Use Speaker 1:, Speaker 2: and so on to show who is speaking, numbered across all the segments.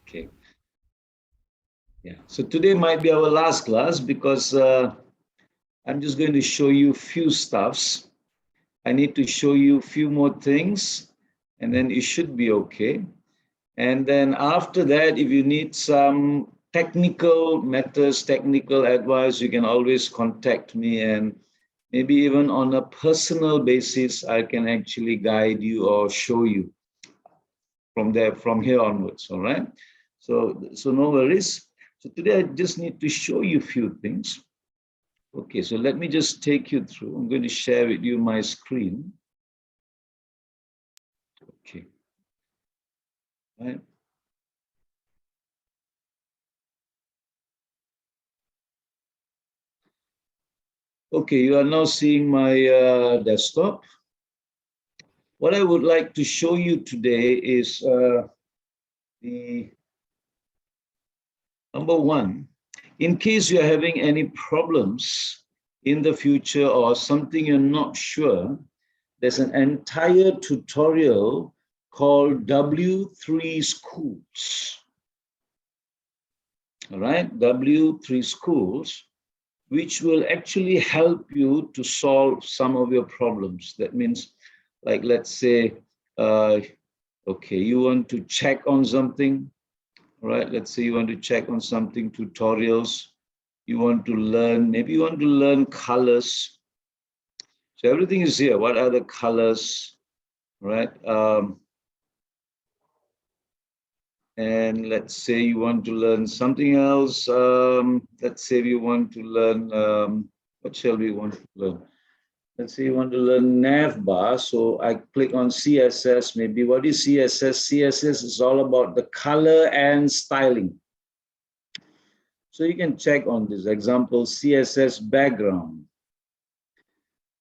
Speaker 1: Okay. Yeah. So today might be our last class because I'm just going to show you a few stuffs. I need to show you a few more things, and then it should be okay. And then after that, if you need some technical matters, technical advice, you can always contact me, and maybe even on a personal basis, I can actually guide you or show you from here onwards. All right. So no worries. So today I just need to show you a few things. Okay, so let me just take you through. I'm going to share with you my screen. Okay. Right. Okay, you are now seeing my desktop. What I would like to show you today is the number one. In case you're having any problems in the future or something you're not sure, there's an entire tutorial called W3 Schools. All right, W3 Schools, which will actually help you to solve some of your problems. That means, like, let's say, okay, you want to check on something, right? Let's say you want to check on something, tutorials. You want to learn, maybe you want to learn colors. So everything is here. What are the colors, right? And let's say you want to learn something else. Let's say we want to learn, what shall we want to learn? Let's say you want to learn Nav Bar. So I click on CSS. Maybe what is CSS? CSS is all about the color and styling. So you can check on this example, CSS background.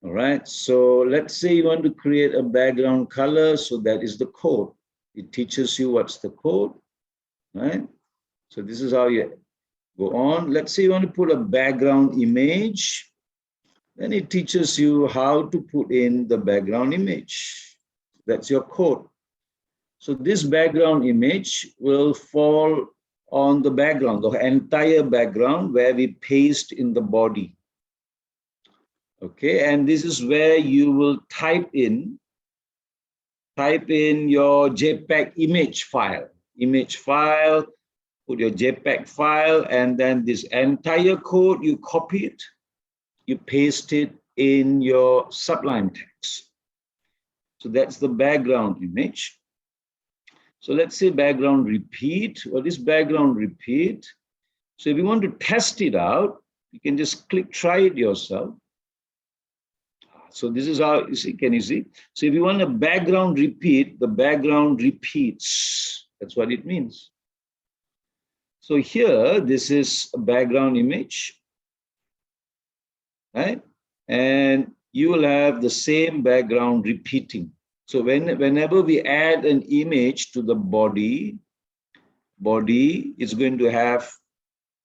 Speaker 1: All right. So let's say you want to create a background color. So that is the code. It teaches you what's the code. Right? So this is how you go on. Let's say you want to put a background image. Then it teaches you how to put in the background image. That's your code. So this background image will fall on the background, the entire background where we paste in the body. Okay, and this is where you will type in your JPEG image file. Put your JPEG file, and then this entire code, you copy it, you paste it in your Sublime text. So that's the background image. So let's say background repeat. What is background repeat? So if you want to test it out, you can just try it yourself. So this is how, you see, can you see? So if you want a background repeat, the background repeats. That's what it means. So here, this is a background image, right? And you will have the same background repeating. So whenever we add an image to the body is going to have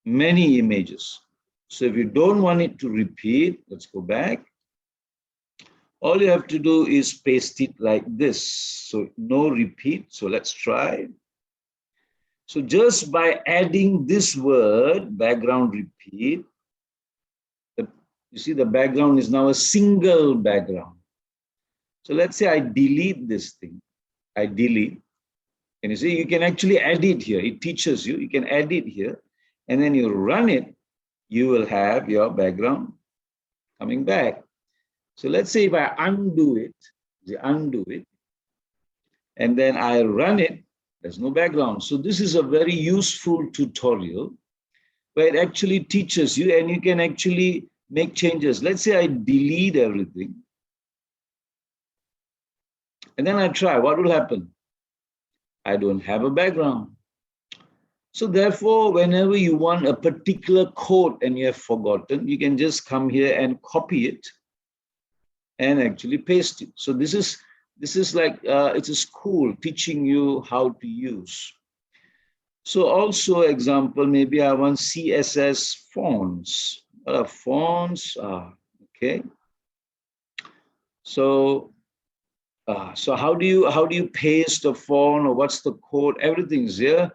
Speaker 1: many images. So if you don't want it to repeat, let's go back. All you have to do is paste it like this. So no repeat. So let's try. So just by adding this word, background repeat, you see the background is now a single background. So let's say I delete this thing. I delete. And you see, you can actually edit here. It teaches you. You can edit here. And then you run it. You will have your background coming back. So let's say if I undo it, and then I run it, there's no background. So this is a very useful tutorial where it actually teaches you, and you can actually make changes. Let's say I delete everything. And then I try, what will happen? I don't have a background. So therefore, whenever you want a particular code and you have forgotten, you can just come here and copy it and actually paste it. So this is like, it's a school teaching you how to use. So also example, maybe I want CSS fonts. Fonts, okay. So how do you paste a font, or what's the code? Everything's here.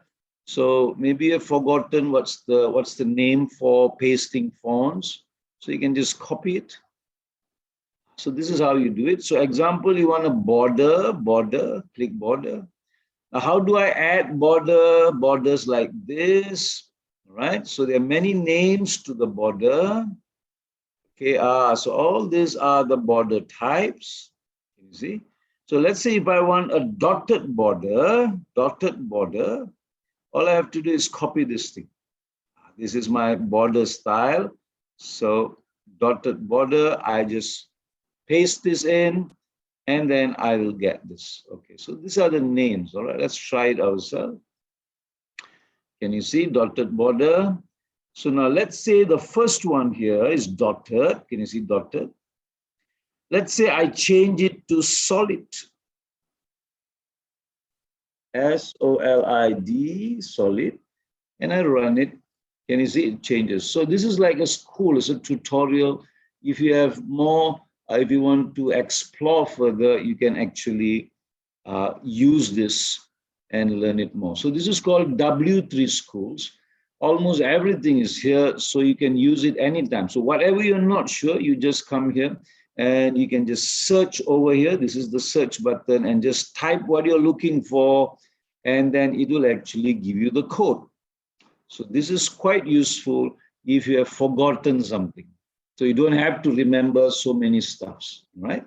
Speaker 1: So maybe you've forgotten what's the name for pasting fonts. So you can just copy it. So this is how you do it. So example, you want a border, click border. Now, how do I add borders like this, right? So there are many names to the border. Okay, so all these are the border types, you see. So let's say if I want a dotted border, all I have to do is copy this thing. This is my border style. So dotted border, I just paste this in, and then I will get this. Okay, so these are the names. All right, let's try it ourselves. Can you see dotted border? So now let's say the first one here is dotted. Can you see dotted? Let's say I change it to solid. SOLID, solid, and I run it. Can you see it changes? So this is like a school, it's a tutorial. If you have more, if you want to explore further, you can actually use this and learn it more. So this is called W3 schools. Almost everything is here, so you can use it anytime. So whatever you're not sure, you just come here and you can just search over here. This is the search button, and just type what you're looking for, and then it will actually give you the code. So this is quite useful if you have forgotten something. So you don't have to remember so many stuffs, right?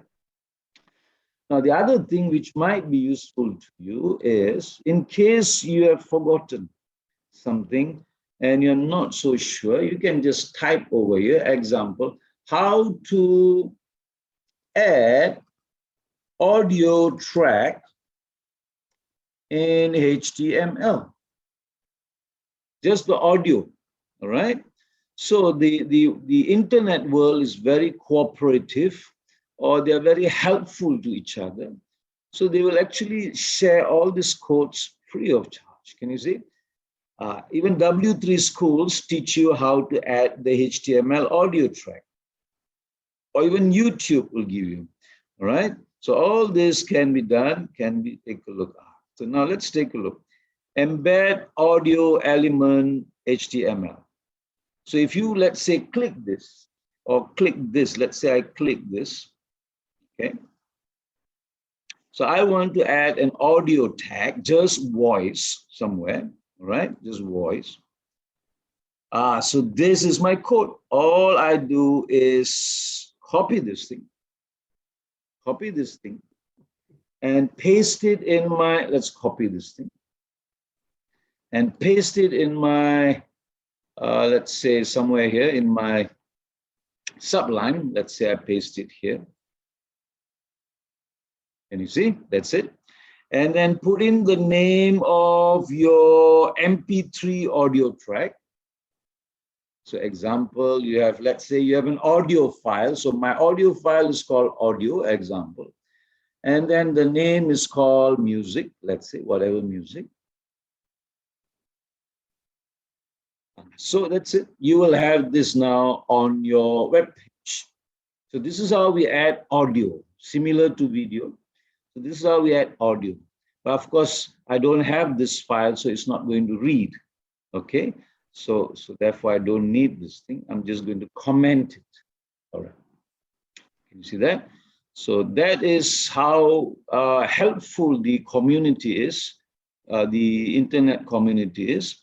Speaker 1: Now, the other thing which might be useful to you is, in case you have forgotten something and you're not so sure, you can just type over here, example, how to add audio track in HTML. Just the audio, all right? So the internet world is very cooperative, or they're very helpful to each other. So they will actually share all these codes free of charge. Can you see? Even W3 schools teach you how to add the HTML audio track, or even YouTube will give you, all right? So all this can be done, take a look at. So now let's take a look. Embed audio element HTML. So if you, let's say, click this or click this, let's say I click this, okay? So I want to add an audio tag, just voice somewhere, all right? Just voice. So this is my code. All I do is copy this thing, and paste it in my, let's copy this thing, and paste it in my, let's say somewhere here in my subline. Let's say I paste it here. Can you see? That's it. And then put in the name of your MP3 audio track. So example, you have, let's say you have an audio file. So my audio file is called audio, example. And then the name is called music, let's say, whatever music. So that's it. You will have this now on your web page. So this is how we add audio, similar to video. So this is how we add audio. But of course, I don't have this file, so it's not going to read. Okay. So therefore, I don't need this thing. I'm just going to comment it. All right. Can you see that? So that is how helpful the community is, the internet community is.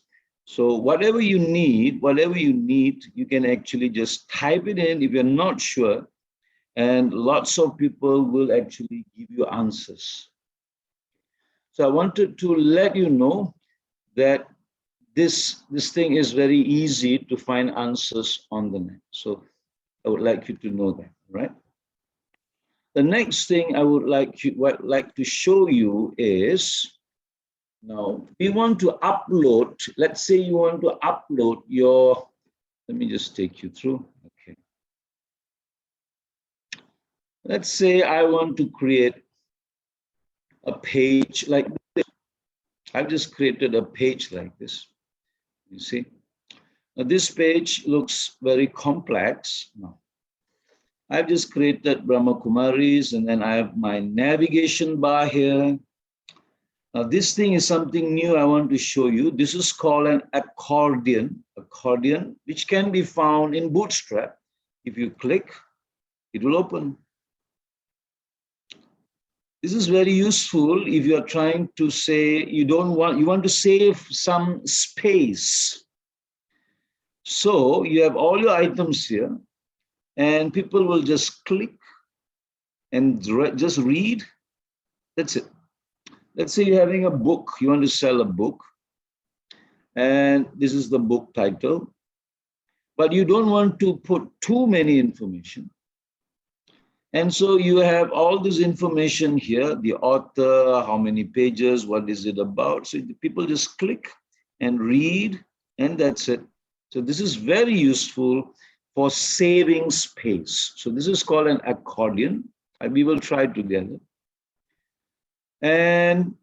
Speaker 1: So whatever you need, you can actually just type it in if you're not sure, and lots of people will actually give you answers. So I wanted to let you know that this thing is very easy to find answers on the net. So I would like you to know that, right? The next thing I would like to show you is, now we want to upload, let's say you want to upload your, let me just take you through. Okay. Let's say I want to create a page like this. I've just created a page like this. You see? Now this page looks very complex. Now, I've just created Brahma Kumaris, and then I have my navigation bar here. Now, this thing is something new I want to show you. This is called an accordion, which can be found in Bootstrap. If you click, it will open. This is very useful if you are trying to say you want to save some space. So you have all your items here, and people will just click and just read. That's it. Let's say you're having a book, you want to sell a book, and this is the book title, but you don't want to put too many information. And so you have all this information here, the author, how many pages, what is it about. So people just click and read, and that's it. So this is very useful for saving space. So this is called an accordion. We will try together. And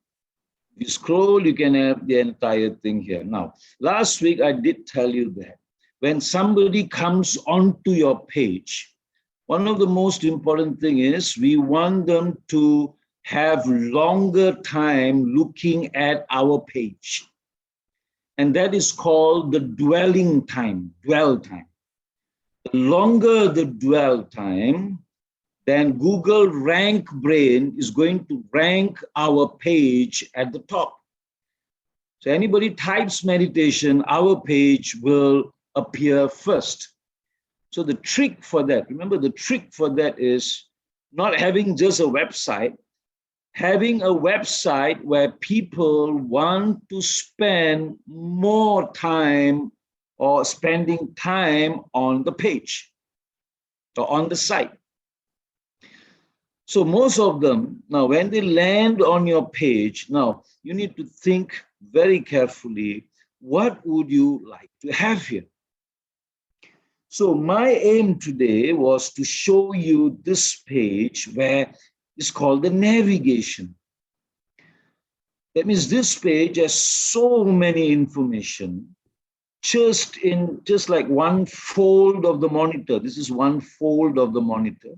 Speaker 1: you scroll, you can have the entire thing here. Now, last week I did tell you that when somebody comes onto your page, one of the most important thing is we want them to have longer time looking at our page. And that is called the dwell time. The longer the dwell time, then Google Rank Brain is going to rank our page at the top. So anybody types meditation, our page will appear first. So the trick for that, remember the trick for that is not having just a website, having a website where people want to spend more time or spending time on the page or on the site. So most of them, now when they land on your page, now you need to think very carefully, what would you like to have here? So my aim today was to show you this page where it's called the navigation. That means this page has so many information just like one fold of the monitor. This is one fold of the monitor.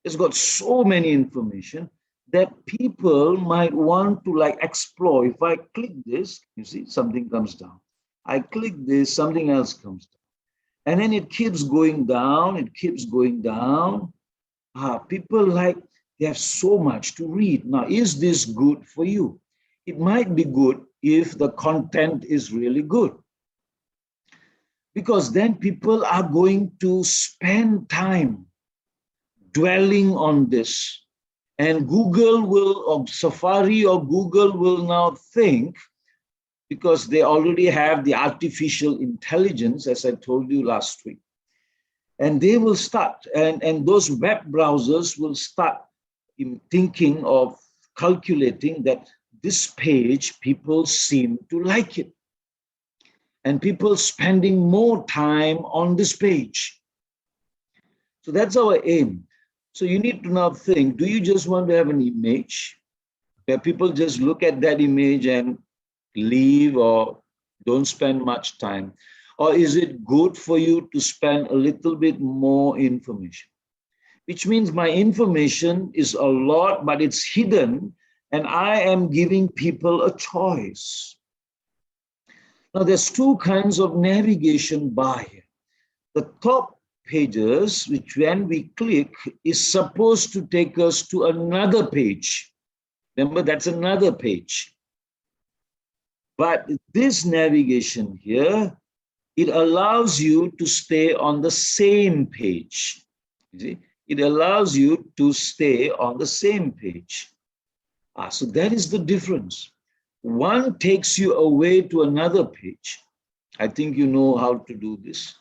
Speaker 1: It's got so many information that people might want to like explore. If I click this, you see something comes down. I click this, something else comes down. And then it keeps going down, it keeps going down. People like, they have so much to read. Now, is this good for you? It might be good if the content is really good. Because then people are going to spend time dwelling on this. And Google will, or Safari or Google will now think, because they already have the artificial intelligence, as I told you last week. And they will start, and those web browsers will start thinking of calculating that this page, people seem to like it. And people spending more time on this page. So that's our aim. So you need to now think, do you just want to have an image where people just look at that image and leave or don't spend much time? Or is it good for you to spend a little bit more information? Which means my information is a lot, but it's hidden, and I am giving people a choice. Now, there's two kinds of navigation bar here. The top pages, which when we click, is supposed to take us to another page. Remember, that's another page. But this navigation here, it allows you to stay on the same page. You see? It allows you to stay on the same page. So that is the difference. One takes you away to another page. I think you know how to do this.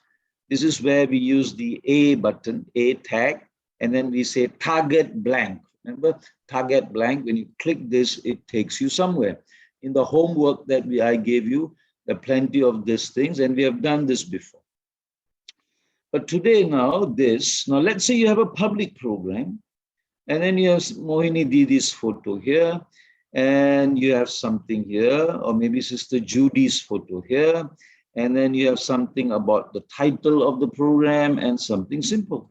Speaker 1: This is where we use the A button, A tag, and then we say target blank. Remember, target blank, when you click this, it takes you somewhere. In the homework that I gave you, there are plenty of these things, and we have done this before. But today now let's say you have a public program, and then you have Mohini Didi's photo here, and you have something here, or maybe Sister Judy's photo here, and then you have something about the title of the program and something simple.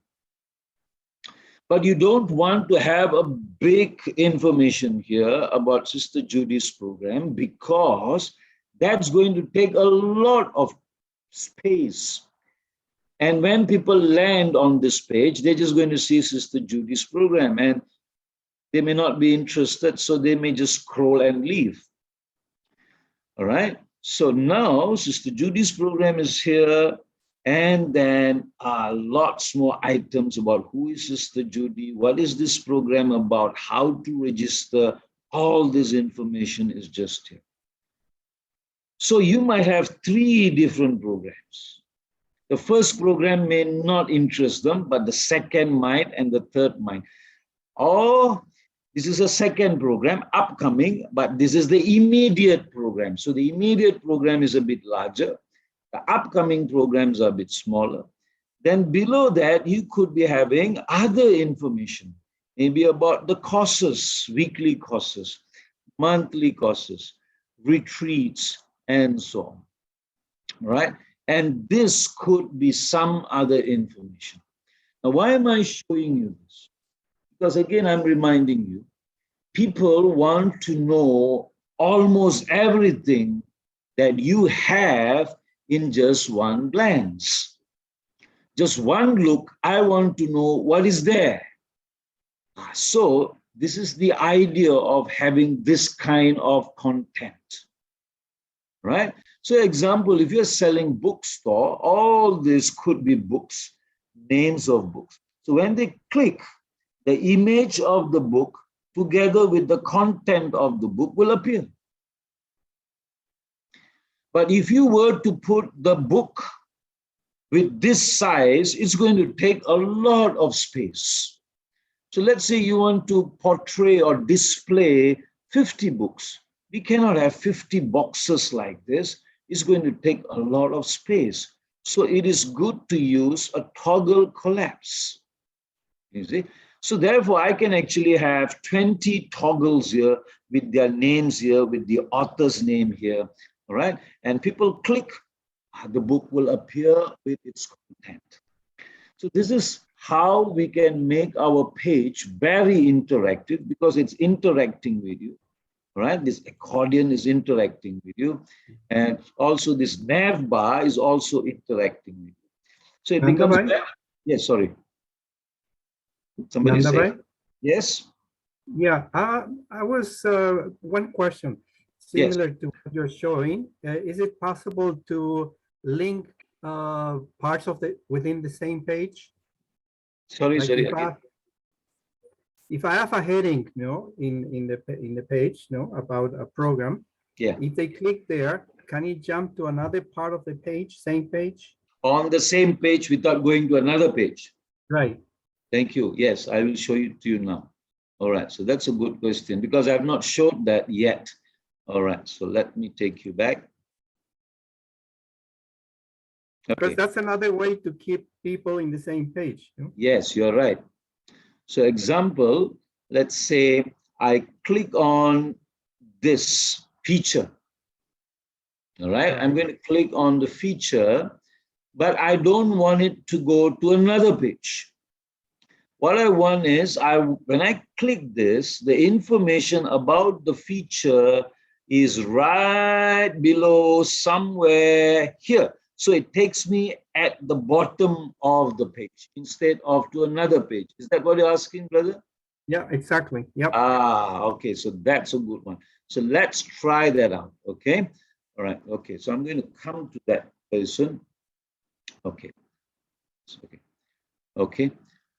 Speaker 1: But you don't want to have a big information here about Sister Judy's program, because that's going to take a lot of space. And when people land on this page, they're just going to see Sister Judy's program, and they may not be interested, so they may just scroll and leave. All right. So now Sister Judy's program is here, and then lots more items about who is Sister Judy, what is this program about, how to register, all this information is just here. So you might have 3 different programs. The first program may not interest them, but the second might, and the third might. Or this is a second program, upcoming, but this is the immediate program. So the immediate program is a bit larger. The upcoming programs are a bit smaller. Then below that, you could be having other information, maybe about the courses, weekly courses, monthly courses, retreats, and so on. Right? And this could be some other information. Now, why am I showing you this? Because again, I'm reminding you, people want to know almost everything that you have in just one glance. Just one look, I want to know what is there. So this is the idea of having this kind of content, right? So example, if you're selling bookstore, all this could be books, names of books. So when they click, the image of the book together with the content of the book will appear. But if you were to put the book with this size, it's going to take a lot of space. So let's say you want to portray or display 50 books. We cannot have 50 boxes like this. It's going to take a lot of space. So it is good to use a toggle collapse. You see? So therefore, I can actually have 20 toggles here with their names here, with the author's name here. All right, and people click, the book will appear with its content. So this is how we can make our page very interactive, because it's interacting with you. All right, this accordion is interacting with you, and also this Nav Bar is also interacting with you. So it becomes better. Yes, sorry. Somebody say yes.
Speaker 2: Yeah, I was one question. Similar to what you're showing, is it possible to link parts of within the same page?
Speaker 1: Sorry,
Speaker 2: like
Speaker 1: sorry.
Speaker 2: If I have a heading, in the page, about a program, if they click there, can it jump to another part of the page, same page?
Speaker 1: On the same page without going to another page.
Speaker 2: Right.
Speaker 1: Thank you. Yes, I will show it to you now. All right. So that's a good question, because I've not showed that yet. All right, so let me take you back.
Speaker 2: Because that's another way to keep people in the same page.
Speaker 1: Yes, you're right. So example, let's say I click on this feature. All right, I'm going to click on the feature, but I don't want it to go to another page. What I want is, when I click this, the information about the feature is right below somewhere here. So it takes me at the bottom of the page instead of to another page. Is that what you're asking, brother?
Speaker 2: Yeah, exactly. Yep.
Speaker 1: Okay. So that's a good one. So let's try that out. Okay. All right. Okay. So I'm going to come to that person. Okay. Okay. Okay.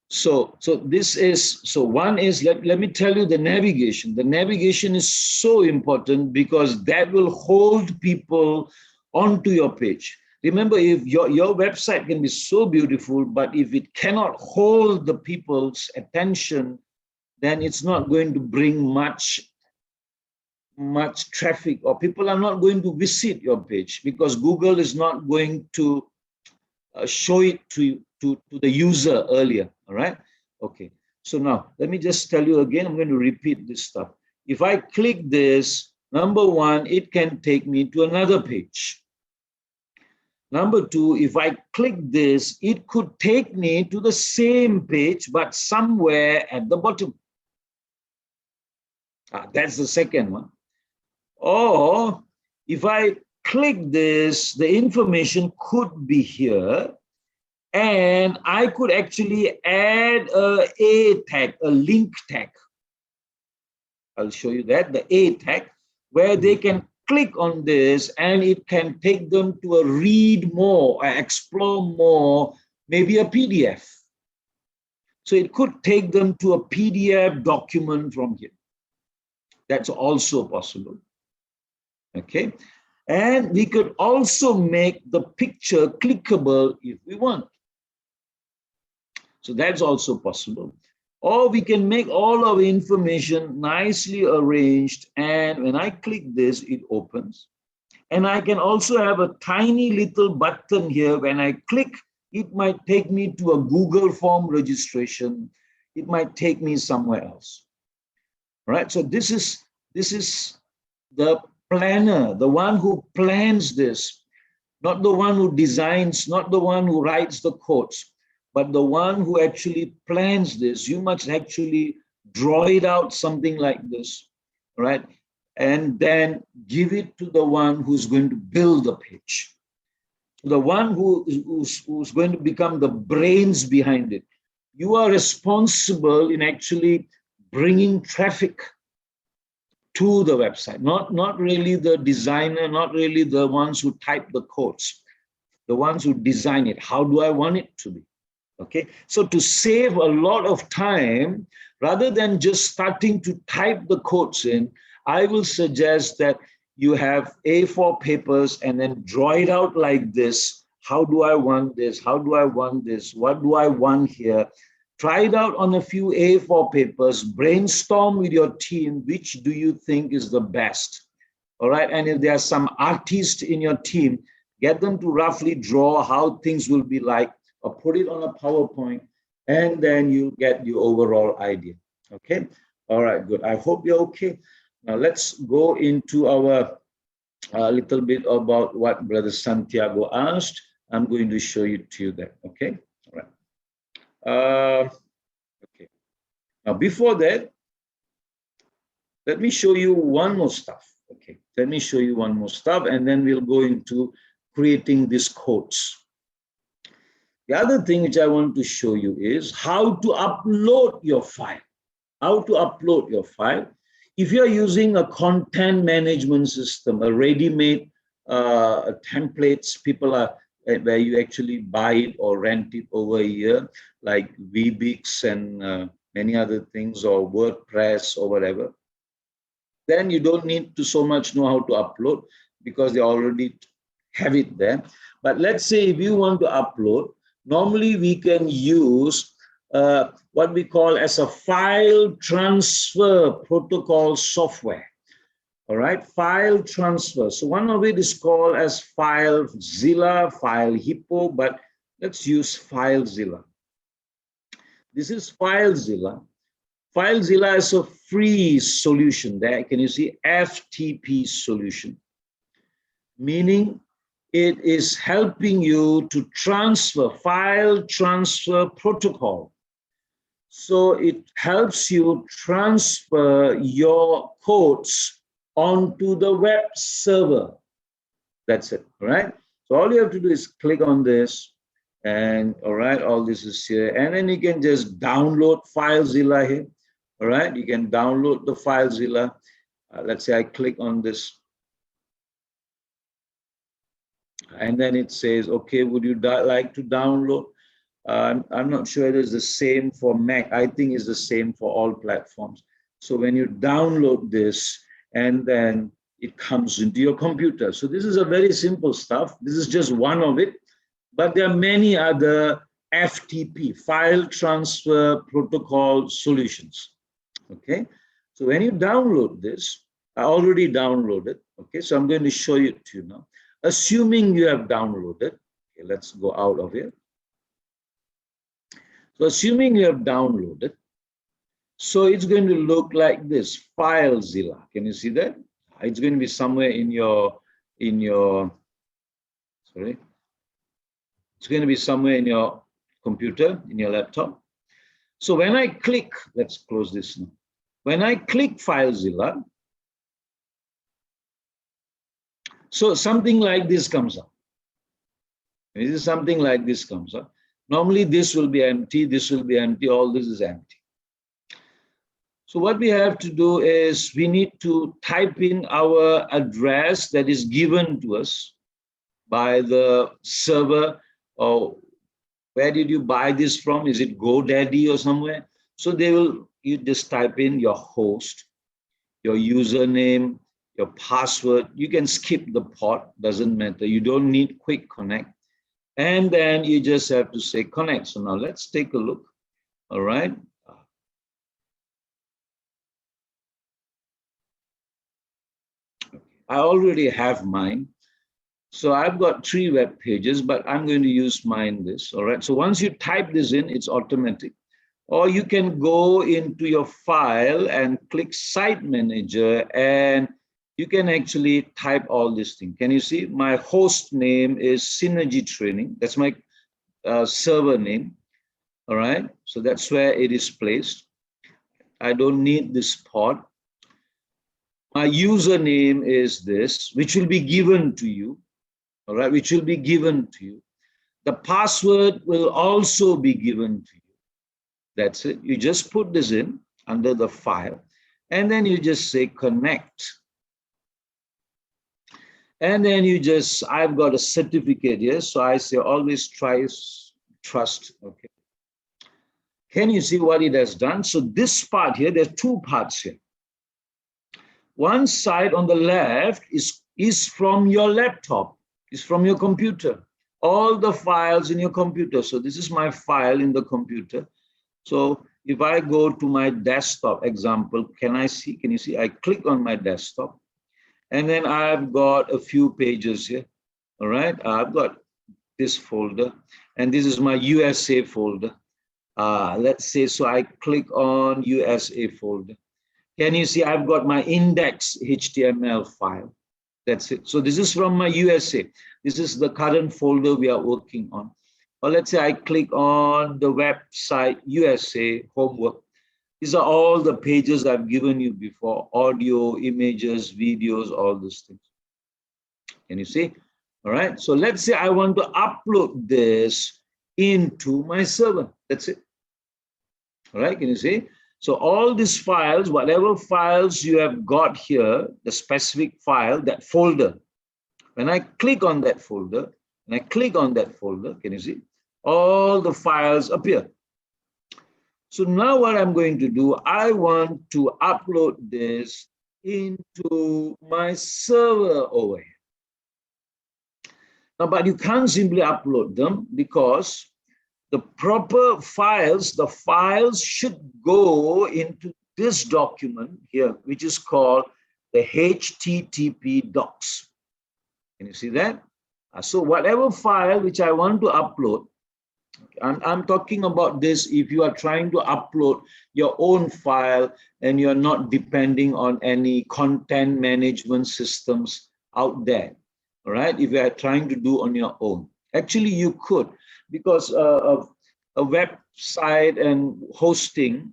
Speaker 1: So this is, so one is, let me tell you the navigation. The navigation is so important, because that will hold people onto your page. Remember, if your website can be so beautiful, but if it cannot hold the people's attention, then it's not going to bring much traffic, or people are not going to visit your page, because Google is not going to show it to the user earlier. All right. Okay. So now let me just tell you again, I'm going to repeat this stuff. If I click this, number one, it can take me to another page. Number two, if I click this, it could take me to the same page, but somewhere at the bottom. That's the second one. Or if I click this, the information could be here, and I could actually add a tag, a link tag. I'll show you that, the A tag, where they can click on this and it can take them to a read more, or explore more, maybe a PDF. So it could take them to a PDF document from here. That's also possible. Okay. And we could also make the picture clickable if we want. So that's also possible. Or we can make all of the information nicely arranged, and when I click this, it opens. And I can also have a tiny little button here. When I click, it might take me to a Google form registration. It might take me somewhere else. All right, so this is the planner, the one who plans this, not the one who designs, not the one who writes the codes, but the one who actually plans this. You must actually draw it out something like this, right? And then give it to the one who's going to build the page. The one who's going to become the brains behind it. You are responsible in actually bringing traffic to the website, not really the designer, not really the ones who type the codes, the ones who design it. How do I want it to be? Okay, so to save a lot of time, rather than just starting to type the codes in, I will suggest that you have A4 papers and then draw it out like this. How do I want this? How do I want this? What do I want here? Try it out on a few A4 papers, brainstorm with your team, which do you think is the best? All right, and if there are some artists in your team, get them to roughly draw how things will be like, or put it on a PowerPoint, and then you get the overall idea. Okay, all right, good. I hope you're okay. Now let's go into our little bit about what Brother Santiago asked. I'm going to show you to you that. Okay, all right. Okay. Now before that, let me show you one more stuff. Okay, let me show you one more stuff, and then we'll go into creating these codes. The other thing which I want to show you is how to upload your file. How to upload your file. If you're using a content management system, a ready-made templates, people are where you actually buy it or rent it over a year, like VBix and many other things, or WordPress or whatever, then you don't need to so much know how to upload because they already have it there. But let's say if you want to upload, normally we can use what we call as a file transfer protocol software. All right, file transfer. So one of it is called as Filezilla, FileHippo, but let's use Filezilla. This is Filezilla. Filezilla is a free solution there. Can you see FTP solution? Meaning it is helping you to transfer, file transfer protocol. So it helps you transfer your codes onto the web server. That's it, all right? So all you have to do is click on this, and all right, all this is here. And then you can just download Filezilla here, all right? You can download the Filezilla. Let's say I click on this. And then it says, okay, would you like to download? I'm not sure it is the same for Mac. I think it's the same for all platforms. So when you download this, and then it comes into your computer. So this is a very simple stuff. This is just one of it, but there are many other FTP, file transfer protocol solutions. Okay, so when you download this, I already downloaded. Okay, so I'm going to show it to you now. Assuming you have downloaded, okay, let's go out of here. So assuming you have downloaded, so it's going to look like this, Filezilla. Can you see that? It's going to be somewhere in your sorry, It's going to be somewhere in your computer, in your laptop. So when I click, let's close this now. When I click Filezilla, so something like this comes up. This is something like this comes up. Normally this will be empty, this will be empty, all this is empty. So what we have to do is we need to type in our address that is given to us by the server, or where did you buy this from? Is it GoDaddy or somewhere? So you just type in your host, your username, your password. You can skip the port, doesn't matter. You don't need quick connect. And then you just have to say connect. So now let's take a look. All right. I already have mine. So I've got 3 web pages, but I'm going to use mine this. All right. So once you type this in, it's automatic. Or you can go into your file and click Site Manager, and you can actually type all this thing. Can you see? My host name is Synergy Training. That's my server name. All right. So that's where it is placed. I don't need this port. My username is this, which will be given to you. All right, which will be given to you. The password will also be given to you. That's it. You just put this in under the file, and then you just say connect. And then you just, I've got a certificate here, so I say always trust. Okay. Can you see what it has done? So this part here, there's 2 parts here. One side on the left is from your laptop. Is from your computer, all the files in your computer. So this is my file in the computer. So if I go to my desktop example, can you see? I click on my desktop, and then I've got a few pages here. All right, I've got this folder, and this is my USA folder. Let's say, so I click on USA folder. Can you see? I've got my index HTML file. That's it. So this is from my USA. This is the current folder we are working on. Or let's say I click on the website USA homework. These are all the pages I've given you before: audio, images, videos, all these things. Can you see? All right. So let's say I want to upload this into my server. That's it. All right. Can you see? So all these files, whatever files you have got here, the specific file, that folder, when I click on that folder, can you see? All the files appear. So now what I'm going to do, I want to upload this into my server over here. Now, but you can't simply upload them, because the proper files, the files should go into this document here, which is called the HTTP docs. Can you see that? So whatever file which I want to upload, I'm talking about this if you are trying to upload your own file and you're not depending on any content management systems out there. All right, if you are trying to do on your own. Actually, you could, because of a website and hosting,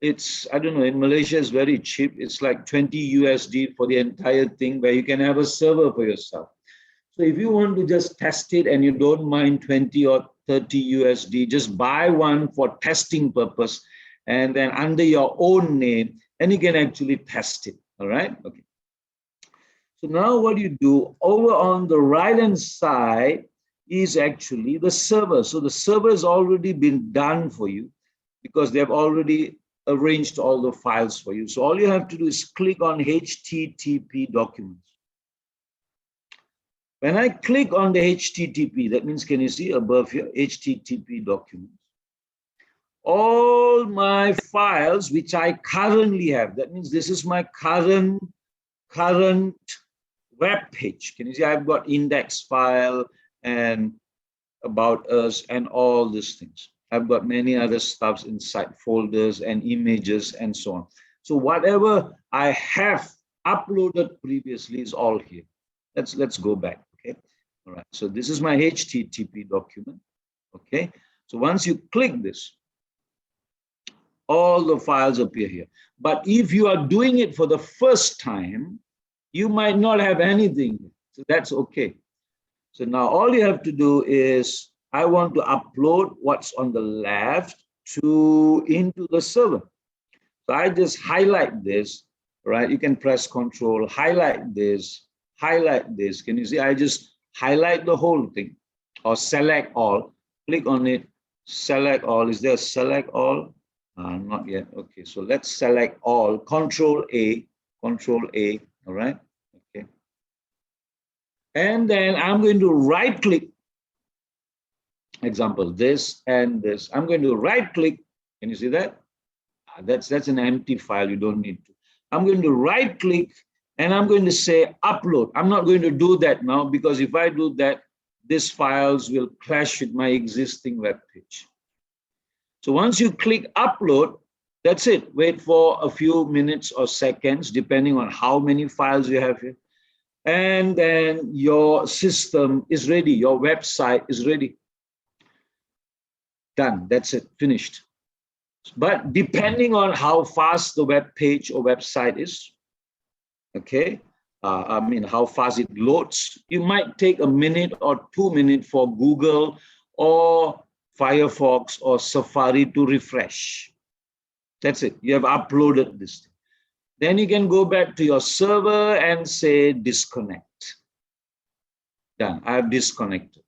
Speaker 1: it's, I don't know, in Malaysia it's very cheap. It's like 20 USD for the entire thing, where you can have a server for yourself. So if you want to just test it and you don't mind 20 or 30 USD, just buy one for testing purpose, and then under your own name, and you can actually test it. All right, okay. So now what you do, over on the right-hand side is actually the server. So the server has already been done for you, because they've already arranged all the files for you. So all you have to do is click on HTTP documents. When I click on the HTTP, that means, can you see above here, HTTP documents? All my files which I currently have, that means this is my current web page. Can you see? I've got index file and about us and all these things. I've got many other stuffs inside, folders and images and so on. So whatever I have uploaded previously is all here. Let's go back. Okay. All right. So this is my HTTP document. Okay. So once you click this, all the files appear here. But if you are doing it for the first time, you might not have anything. So that's okay. So now all you have to do is, I want to upload what's on the left into the server. So I just highlight this, right? You can press Control, highlight this. Can you see? I just highlight the whole thing, or select all. Click on it, select all. Is there a select all? Not yet. Okay, so let's select all. Control A, all right? Okay. And then I'm going to right click, example, this and this. I'm going to right click. Can you see that? That's an empty file. You don't need to. I'm going to right click and I'm going to say upload. I'm not going to do that now, because if I do that, these files will clash with my existing web page. So once you click upload, that's it. Wait for a few minutes or seconds, depending on how many files you have here. And then your system is ready. Your website is ready. Done. That's it. Finished. But depending on how fast the web page or website is, okay, I mean, how fast it loads, you might take a minute or 2 minutes for Google or Firefox or Safari to refresh. That's it. You have uploaded this thing. Then you can go back to your server and say disconnect. Done. I have disconnected.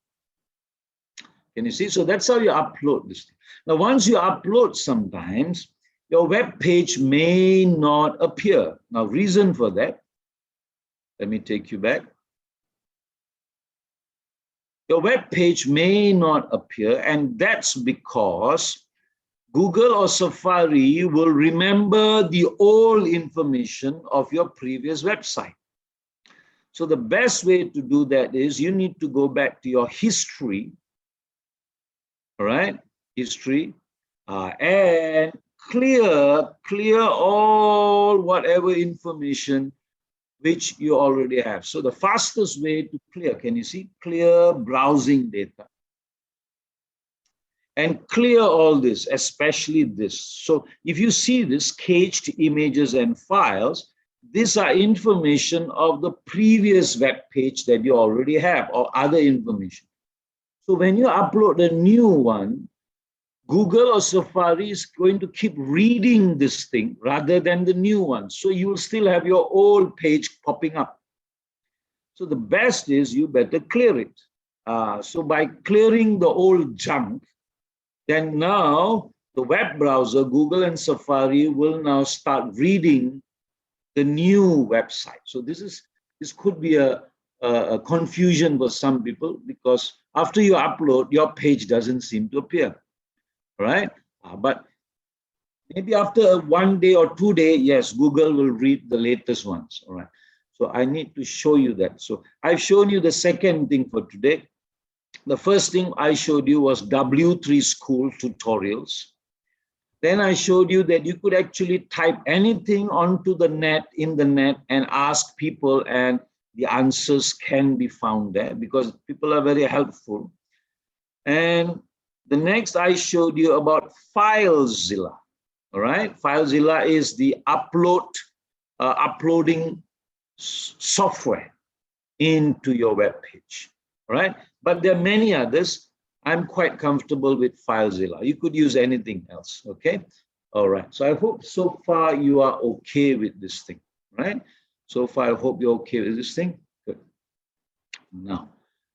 Speaker 1: Can you see? So that's how you upload this thing. Now, once you upload, sometimes your web page may not appear. Now, reason for that, let me take you back. Your web page may not appear, and that's because Google or Safari will remember the old information of your previous website. So the best way to do that is you need to go back to your history, all right, history, and clear all whatever information which you already have. So the fastest way to clear, can you see? Clear browsing data. And clear all this, especially this. So if you see this, cached images and files, these are information of the previous web page that you already have, or other information. So when you upload a new one, Google or Safari is going to keep reading this thing rather than the new one. So you will still have your old page popping up. So the best is you better clear it. So by clearing the old junk, then now the web browser, Google and Safari, will now start reading the new website. So this could be a confusion for some people, because after you upload, your page doesn't seem to appear. Right? But maybe after 1 day or 2 days, yes, Google will read the latest ones. All right. So I need to show you that. So I've shown you the second thing for today. The first thing I showed you was W3 School tutorials. Then I showed you that you could actually type anything onto the net, in the net, and ask people, and the answers can be found there because people are very helpful. And the next I showed you about Filezilla. All right, Filezilla is the uploading software into your web page. All right, but there are many others. I'm quite comfortable with Filezilla. You could use anything else. Okay, all right. So I hope so far you are okay with this thing. Right? So far I hope you're okay with this thing. Good. Now,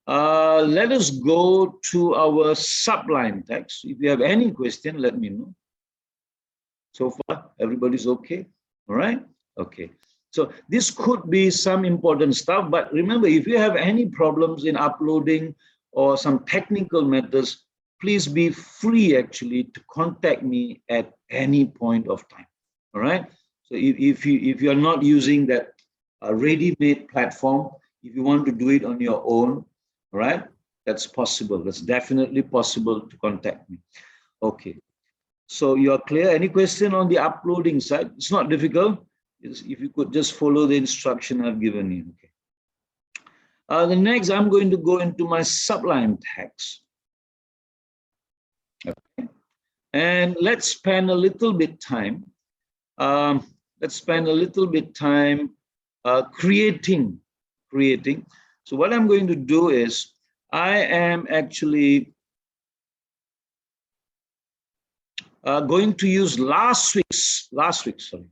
Speaker 1: let us go to our subline text. If you have any question, let me know. So far, everybody's okay? All right? Okay. So this could be some important stuff, but remember, if you have any problems in uploading or some technical matters, please be free actually to contact me at any point of time. All right? So if you're not using that ready-made platform, if you want to do it on your own, all right, that's possible. That's definitely possible to contact me. Okay. So you're clear? Any question on the uploading side? It's not difficult. If you could just follow the instruction I've given you. Okay. The next, I'm going to go into my Sublime text. Okay. And let's spend a little bit time. Let's spend a little bit time creating. So what I'm going to do is, I am actually going to use last week's, sorry.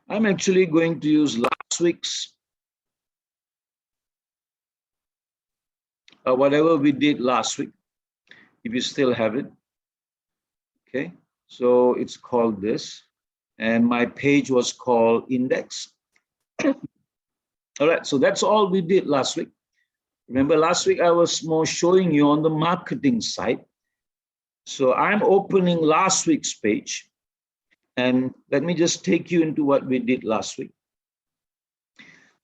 Speaker 1: I'm actually going to use last week's, whatever we did last week, if you still have it. Okay, so it's called this, and my page was called index. All right, so that's all we did last week. Remember, last week I was more showing you on the marketing side. So I'm opening last week's page, and let me just take you into what we did last week.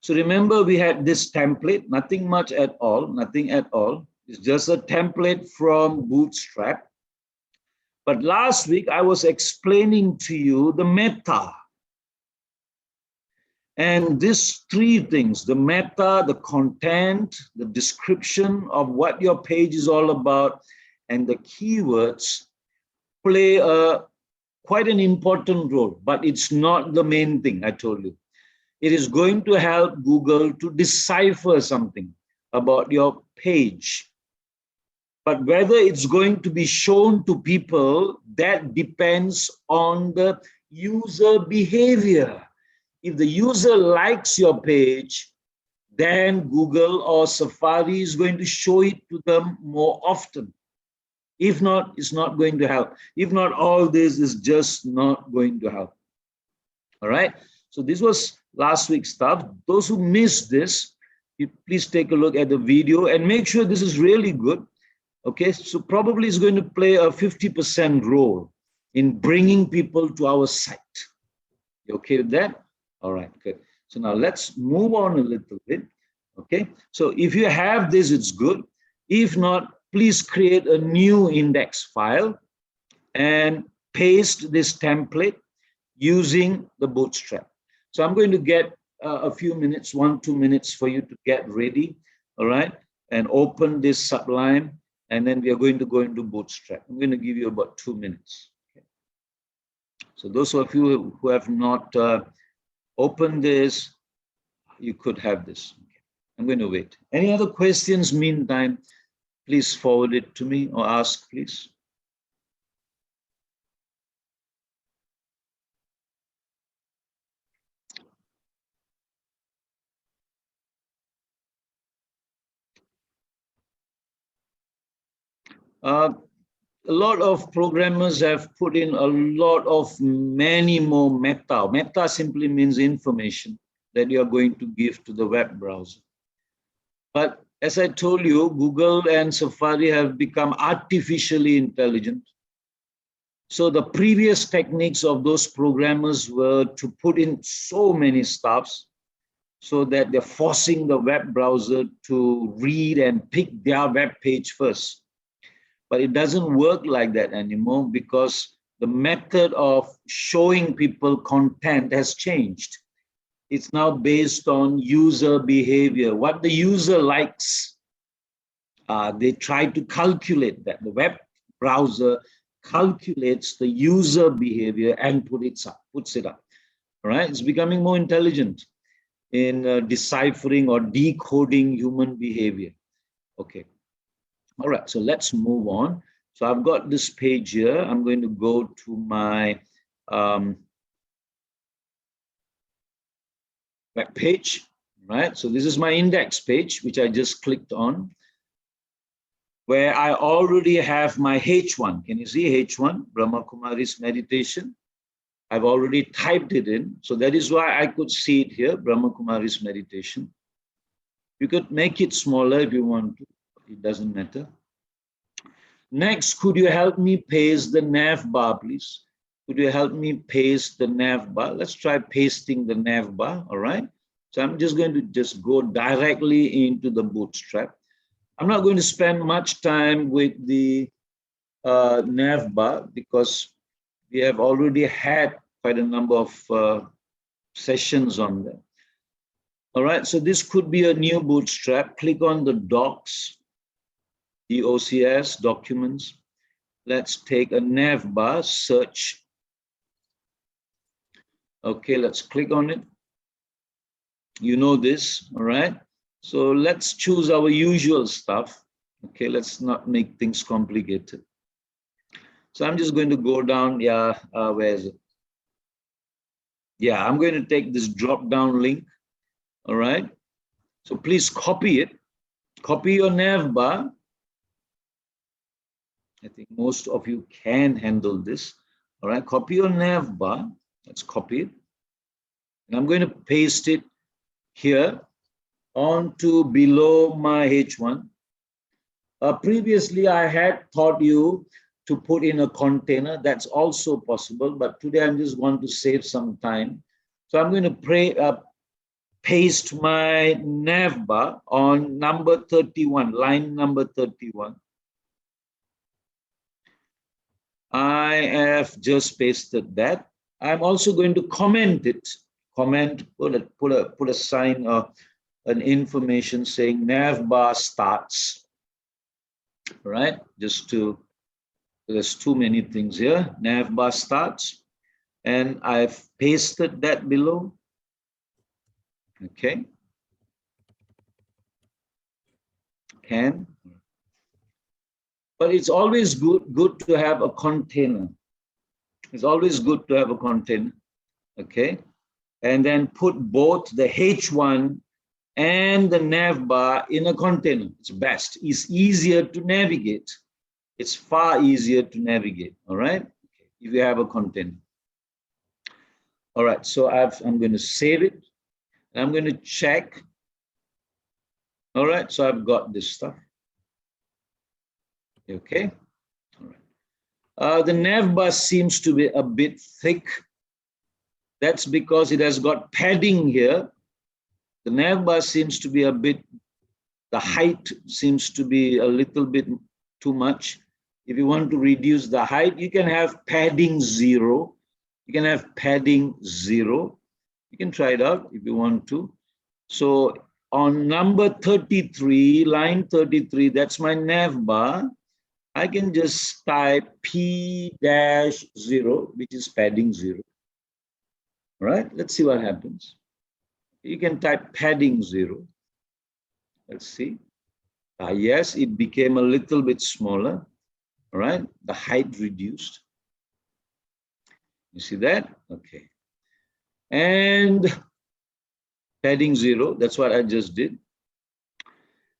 Speaker 1: So remember, we had this template, nothing much at all, nothing at all. It's just a template from Bootstrap. But last week I was explaining to you the meta. And these three things, the meta, the content, the description of what your page is all about, and the keywords play quite an important role, but it's not the main thing, I told you. It is going to help Google to decipher something about your page. But whether it's going to be shown to people, that depends on the user behavior. If the user likes your page, then Google or Safari is going to show it to them more often. If not, it's not going to help. If not, all this is just not going to help. All right. So this was last week's stuff. Those who missed this, please take a look at the video and make sure this is really good. Okay. So probably it's going to play a 50% role in bringing people to our site. You okay with that? All right, good. So now let's move on a little bit. Okay. So if you have this, it's good. If not, please create a new index file and paste this template using the Bootstrap. So I'm going to get a few minutes, 1-2 minutes for you to get ready, all right, and open this Sublime, and then we are going to go into Bootstrap. I'm going to give you about 2 minutes. Okay. So those of you who have not opened this, you could have this. Okay. I'm going to wait. Any other questions meantime? Please forward it to me or ask, please. A lot of programmers have put in a lot of many more meta. Meta simply means information that you are going to give to the web browser. But as I told you, Google and Safari have become artificially intelligent. So the previous techniques of those programmers were to put in so many stuffs so that they're forcing the web browser to read and pick their web page first. But it doesn't work like that anymore because the method of showing people content has changed. It's now based on user behavior, what the user likes. They try to calculate that. The web browser calculates the user behavior and puts it up. All right, it's becoming more intelligent in deciphering or decoding human behavior. Okay. All right, so let's move on. So I've got this page here. I'm going to go to my web page, right? So this is my index page, which I just clicked on, where I already have my H1. Can you see H1, Brahma Kumari's meditation? I've already typed it in. So that is why I could see it here, Brahma Kumari's meditation. You could make it smaller if you want to. It doesn't matter. Next, could you help me paste the Nav Bar, please? Could you help me paste the Nav Bar? Let's try pasting the Nav Bar, all right? So I'm just going to just go directly into the Bootstrap. I'm not going to spend much time with the Nav Bar because we have already had quite a number of sessions on that. All right, so this could be a new bootstrap. Click on the docs, DOCS, documents. Let's take a nav bar, search. Okay, let's click on it. You know this, all right? So let's choose our usual stuff. Okay, let's not make things complicated. So I'm just going to go down, yeah, where is it? Yeah, I'm going to take this drop-down link, all right? So please copy it. Copy your nav bar. I think most of you can handle this, all right? Copy your nav bar. Let's copy it. And I'm going to paste it here onto below my H1. Previously, I had taught you to put in a container. That's also possible, but today I'm just going to save some time. So I'm going to paste my nav bar on number 31, line number 31. I have just pasted that. I'm also going to comment it. Comment, put a sign or an information saying nav bar starts. Right? Just to, there's too many things here. Nav bar starts, and I've pasted that below. Okay. Can. But it's always good to have a container. It's always good to have a container. Okay. And then put both the H1 and the nav bar in a container. It's best. It's easier to navigate. It's far easier to navigate. All right. Okay. If you have a container. All right. So I'm going to save it. And I'm going to check. All right. So I've got this stuff. Okay. All right. The nav bar seems to be a bit thick. That's because it has got padding here. The nav bar seems to be a bit, the height seems to be a little bit too much. If you want to reduce the height, you can have padding 0. You can have padding 0. You can try it out if you want to. So on number 33, line 33, that's my nav bar. I can just type P-0, which is padding 0. All right, let's see what happens. You can type padding 0. Let's see. Yes, it became a little bit smaller. All right, the height reduced. You see that? Okay. And padding 0, that's what I just did.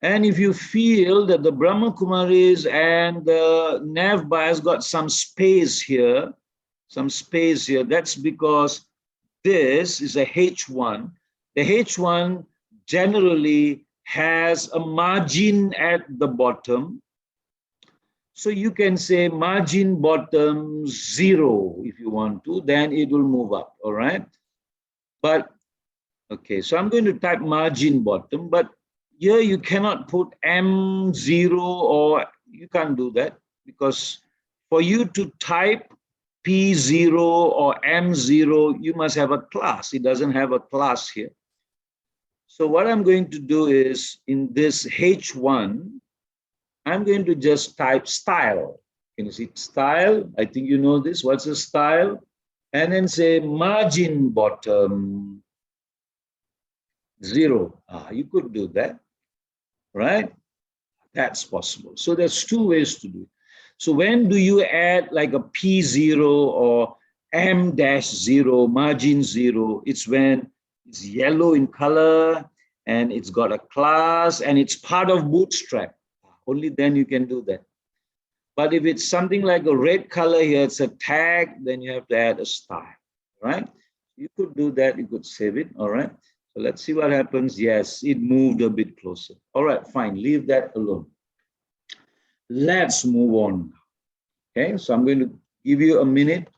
Speaker 1: And if you feel that the Brahma Kumaris and the nav bar has got some space here, that's because this is a H1. The H1 generally has a margin at the bottom. So you can say margin bottom 0 if you want to, then it will move up, all right? But, okay, so I'm going to type margin bottom, but here you cannot put M0 or you can't do that because for you to type P0 or M0, you must have a class. It doesn't have a class here. So what I'm going to do is in this H1, I'm going to just type style. Can you see style? I think you know this. What's a style? And then say margin bottom 0. You could do that, right? That's possible. So there's 2 ways to do it. So when do you add like a P0 or M-0, margin 0? It's when it's yellow in color and it's got a class and it's part of Bootstrap. Only then you can do that. But if it's something like a red color here, it's a tag, then you have to add a style, right? You could do that, you could save it, all right? So let's see what happens. Yes, it moved a bit closer. All right, fine, leave that alone. Let's move on. Okay, so I'm going to give you a minute.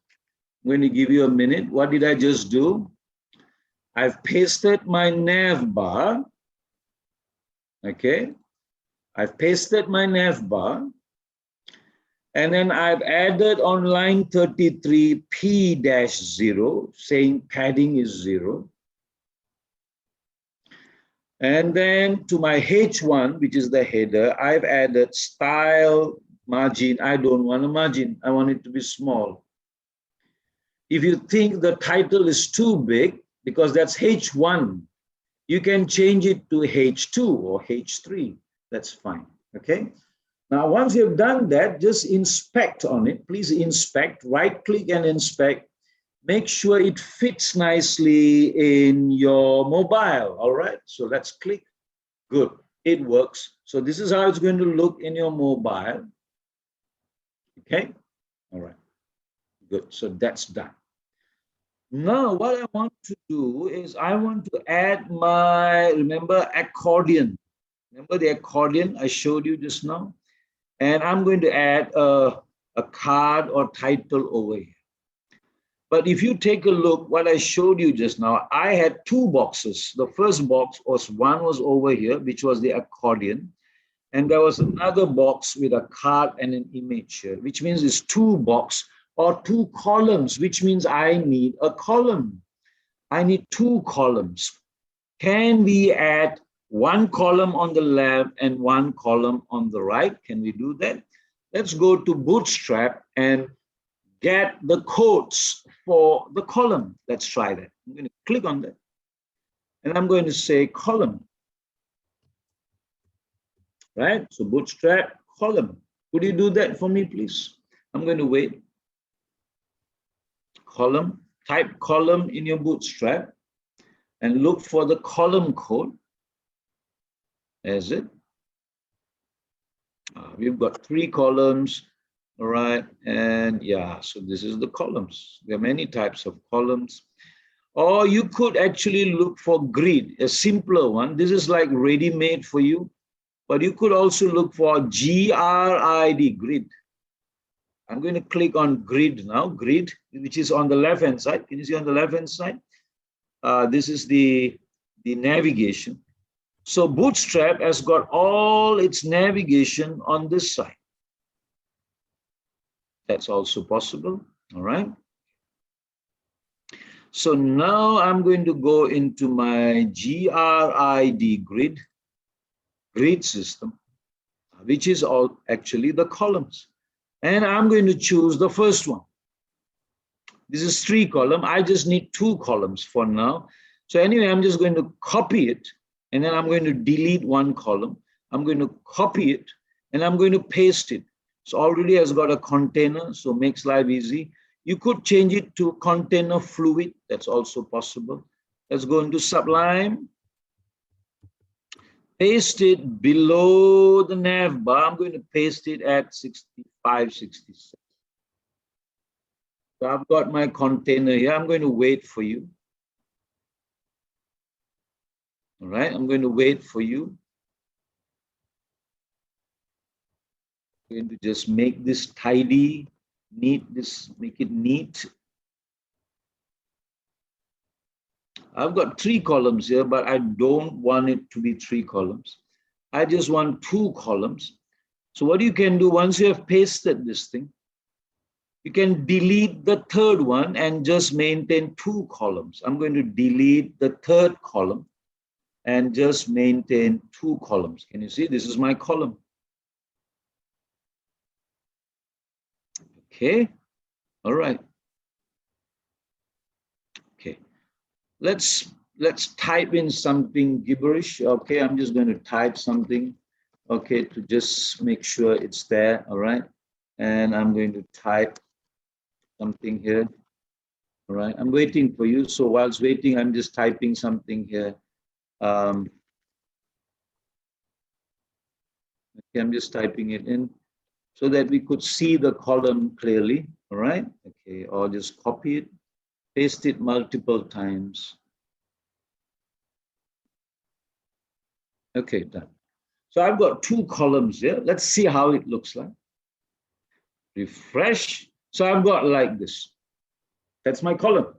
Speaker 1: I'm going to give you a minute. What did I just do? I've pasted my nav bar. Okay, I've pasted my nav bar. And then I've added on line 33 P-0, saying padding is 0. And then to my H1, which is the header, I've added style margin. I don't want a margin. I want it to be small. If you think the title is too big, because that's H1, you can change it to H2 or H3. That's fine, okay? Now, once you've done that, just inspect on it. Please inspect, right-click and inspect. Make sure it fits nicely in your mobile, all right? So let's click. Good, it works. So this is how it's going to look in your mobile. Okay, all right, good. So that's done. Now, what I want to do is I want to add my, remember, accordion. Remember the accordion I showed you just now? And I'm going to add a card or title over here. But if you take a look, what I showed you just now, I had two boxes. The first box was one was over here, which was the accordion. And there was another box with a card and an image here, which means it's two boxes or two columns, which means I need a column. I need two columns. Can we add one column on the left and one column on the right? Can we do that? Let's go to Bootstrap and get the codes for the column. Let's try that. I'm going to click on that. And I'm going to say column. Right? So Bootstrap column. Could you do that for me, please? I'm going to wait. Column. Type column in your Bootstrap and look for the column code. There's it. We've got 3 columns. All right. And yeah, so this is the columns. There are many types of columns. Or you could actually look for grid, a simpler one. This is like ready-made for you. But you could also look for GRID, grid. I'm going to click on grid now, grid, which is on the left-hand side. Can you see on the left-hand side? This is the navigation. So Bootstrap has got all its navigation on this side. That's also possible, all right? So now I'm going to go into my GRID grid system, which is all actually the columns. And I'm going to choose the first one. This is 3 columns. I just need 2 columns for now. So anyway, I'm just going to copy it, and then I'm going to delete 1 column. I'm going to copy it, and I'm going to paste it. So already has got a container, so makes life easy. You could change it to container fluid. That's also possible. Let's go into Sublime. Paste it below the nav bar. I'm going to paste it at 65, 66. So I've got my container here. I'm going to wait for you. All right, I'm going to wait for you. I'm going to just make this tidy, neat, make it neat. I've got 3 columns here, but I don't want it to be 3 columns. I just want 2 columns. So what you can do once you have pasted this thing, you can delete the 3rd one and just maintain 2 columns. I'm going to delete the 3rd column and just maintain 2 columns. Can you see? This is my column. Okay. All right. Okay. Let's type in something gibberish. Okay, I'm just going to type something, okay, to just make sure it's there. All right. And I'm going to type something here. All right. I'm waiting for you. So whilst waiting, I'm just typing something here. Okay, I'm just typing it in so that we could see the column clearly. All right. Okay. Or just copy it, paste it multiple times. Okay, done. So I've got 2 columns here. Let's see how it looks like. Refresh. So I've got like this. That's my column.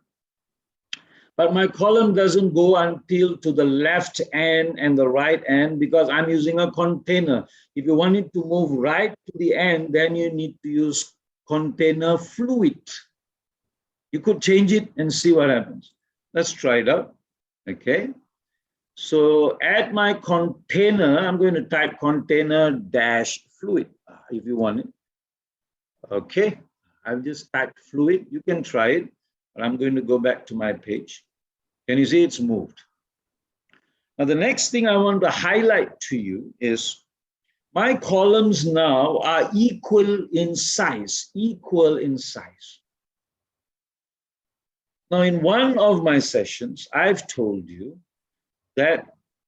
Speaker 1: But my column doesn't go until to the left end and the right end because I'm using a container. If you want it to move right to the end, then you need to use container fluid. You could change it and see what happens. Let's try it out. Okay. So at my container, I'm going to type container dash fluid if you want it. Okay, I've just typed fluid. You can try it, but I'm going to go back to my page. Can you see it's moved? Now, the next thing I want to highlight to you is my columns now are equal in size, equal in size. Now, in one of my sessions, I've told you that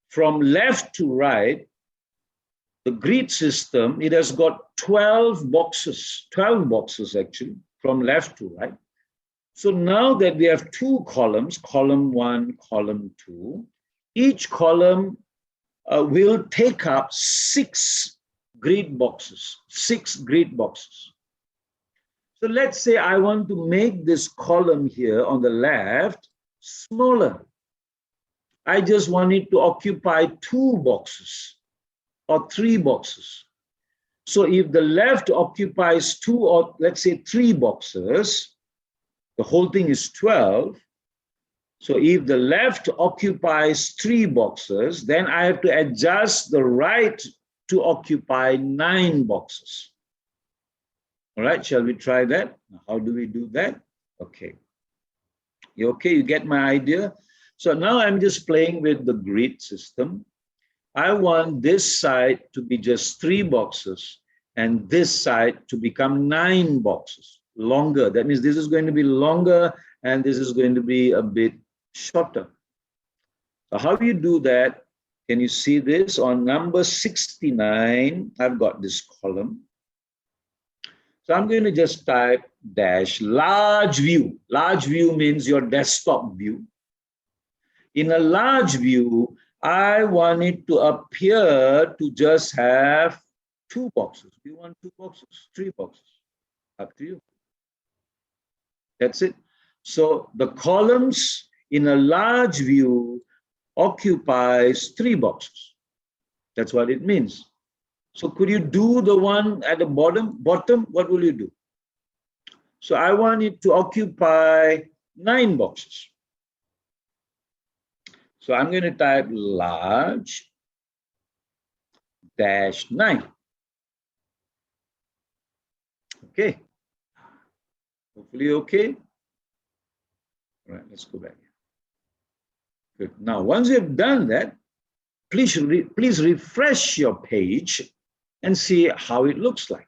Speaker 1: from left to right, the grid system, it has got 12 boxes actually, from left to right. So now that we have two columns, column 1, column 2, each column will take up 6 grid boxes, 6 grid boxes. So let's say I want to make this column here on the left smaller. I just want it to occupy 2 boxes or 3 boxes. So if the left occupies 2 or let's say 3 boxes, the whole thing is 12. So if the left occupies 3 boxes, then I have to adjust the right to occupy 9 boxes. All right, shall we try that? How do we do that? Okay. You okay? You get my idea? So now I'm just playing with the grid system. I want this side to be just 3 boxes and this side to become 9 boxes, longer. That means this is going to be longer and this is going to be a bit shorter. So how do you do that? Can you see this? On number 69, I've got this column. So I'm going to just type dash large view. Large view means your desktop view. In a large view, I want it to appear to just have 2 boxes. Do you want 2 boxes, 3 boxes? Up to you. That's it. So the columns in a large view occupies 3 boxes. That's what it means. So could you do the one at the bottom? What will you do? So I want it to occupy 9 boxes. So I'm going to type large dash 9. Okay. Hopefully okay. All right, let's go back. Good. Now, once you've done that, please refresh your page and see how it looks like.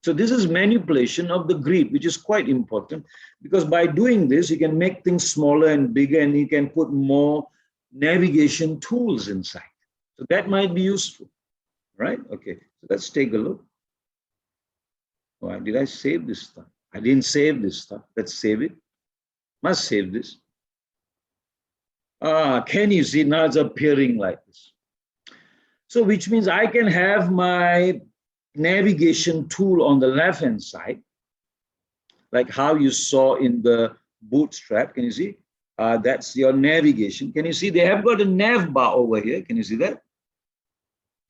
Speaker 1: So this is manipulation of the grid, which is quite important because by doing this, you can make things smaller and bigger and you can put more navigation tools inside. So that might be useful, right? Okay, so let's take a look. Oh, did I save this stuff? I didn't save this stuff. Let's save it. Must save this. Can you see now it's appearing like this? So which means I can have my navigation tool on the left-hand side, like how you saw in the bootstrap. Can you see? That's your navigation. Can you see? They have got a nav bar over here. Can you see that?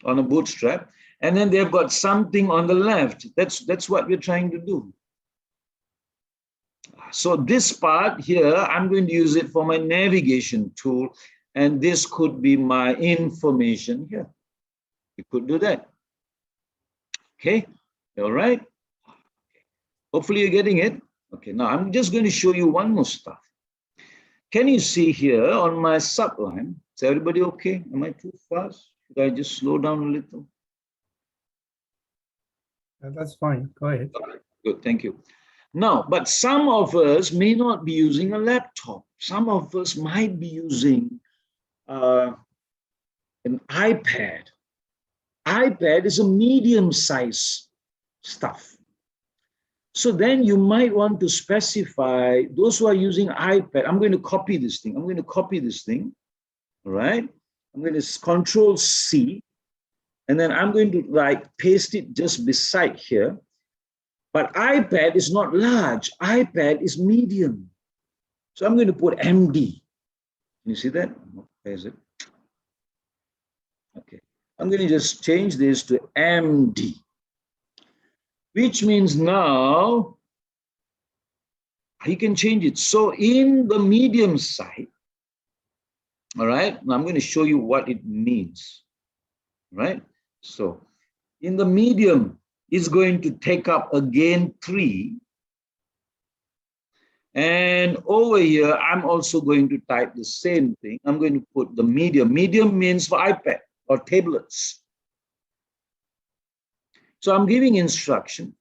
Speaker 1: On a bootstrap. And then they've got something on the left. That's what we're trying to do. So this part here, I'm going to use it for my navigation tool. And this could be my information here. You could do that. Okay, all right. Hopefully you're getting it. Okay, now I'm just going to show you one more stuff. Can you see here on my subline? Is everybody okay? Am I too fast? Should I just slow down a little?
Speaker 2: That's fine. Go ahead.
Speaker 1: Right, good, thank you. Now, but some of us may not be using a laptop. Some of us might be using an iPad. iPad is a medium-sized stuff. So then you might want to specify those who are using iPad. I'm going to copy this thing. I'm going to copy this thing, all right? I'm going to Control C, and then I'm going to like paste it just beside here. But iPad is not large. iPad is medium. So I'm going to put MD. Can you see that? Where is it? Okay. I'm going to just change this to MD, which means now you can change it. So in the medium side, All right, now I'm going to show you what it means. Right, so in the medium is going to take up again 3. And over here, I'm also going to type the same thing. I'm going to put the medium. Medium means for iPad or tablets. So I'm giving instruction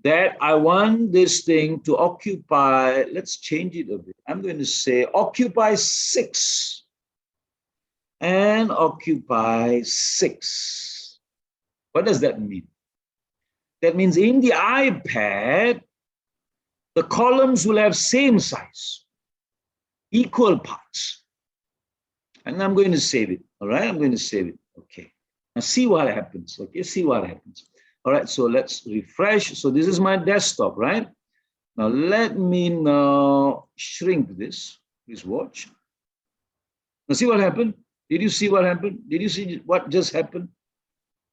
Speaker 1: that I want this thing to occupy, let's change it a bit. I'm going to say occupy 6 and occupy 6. What does that mean? That means in the iPad, the columns will have same size, equal parts. And I'm going to save it. All right, I'm going to save it. Okay. Now see what happens. Okay, see what happens. All right, so let's refresh. So this is my desktop, right? Now let me now shrink this. Please watch. Now see what happened? Did you see what happened? Did you see what just happened?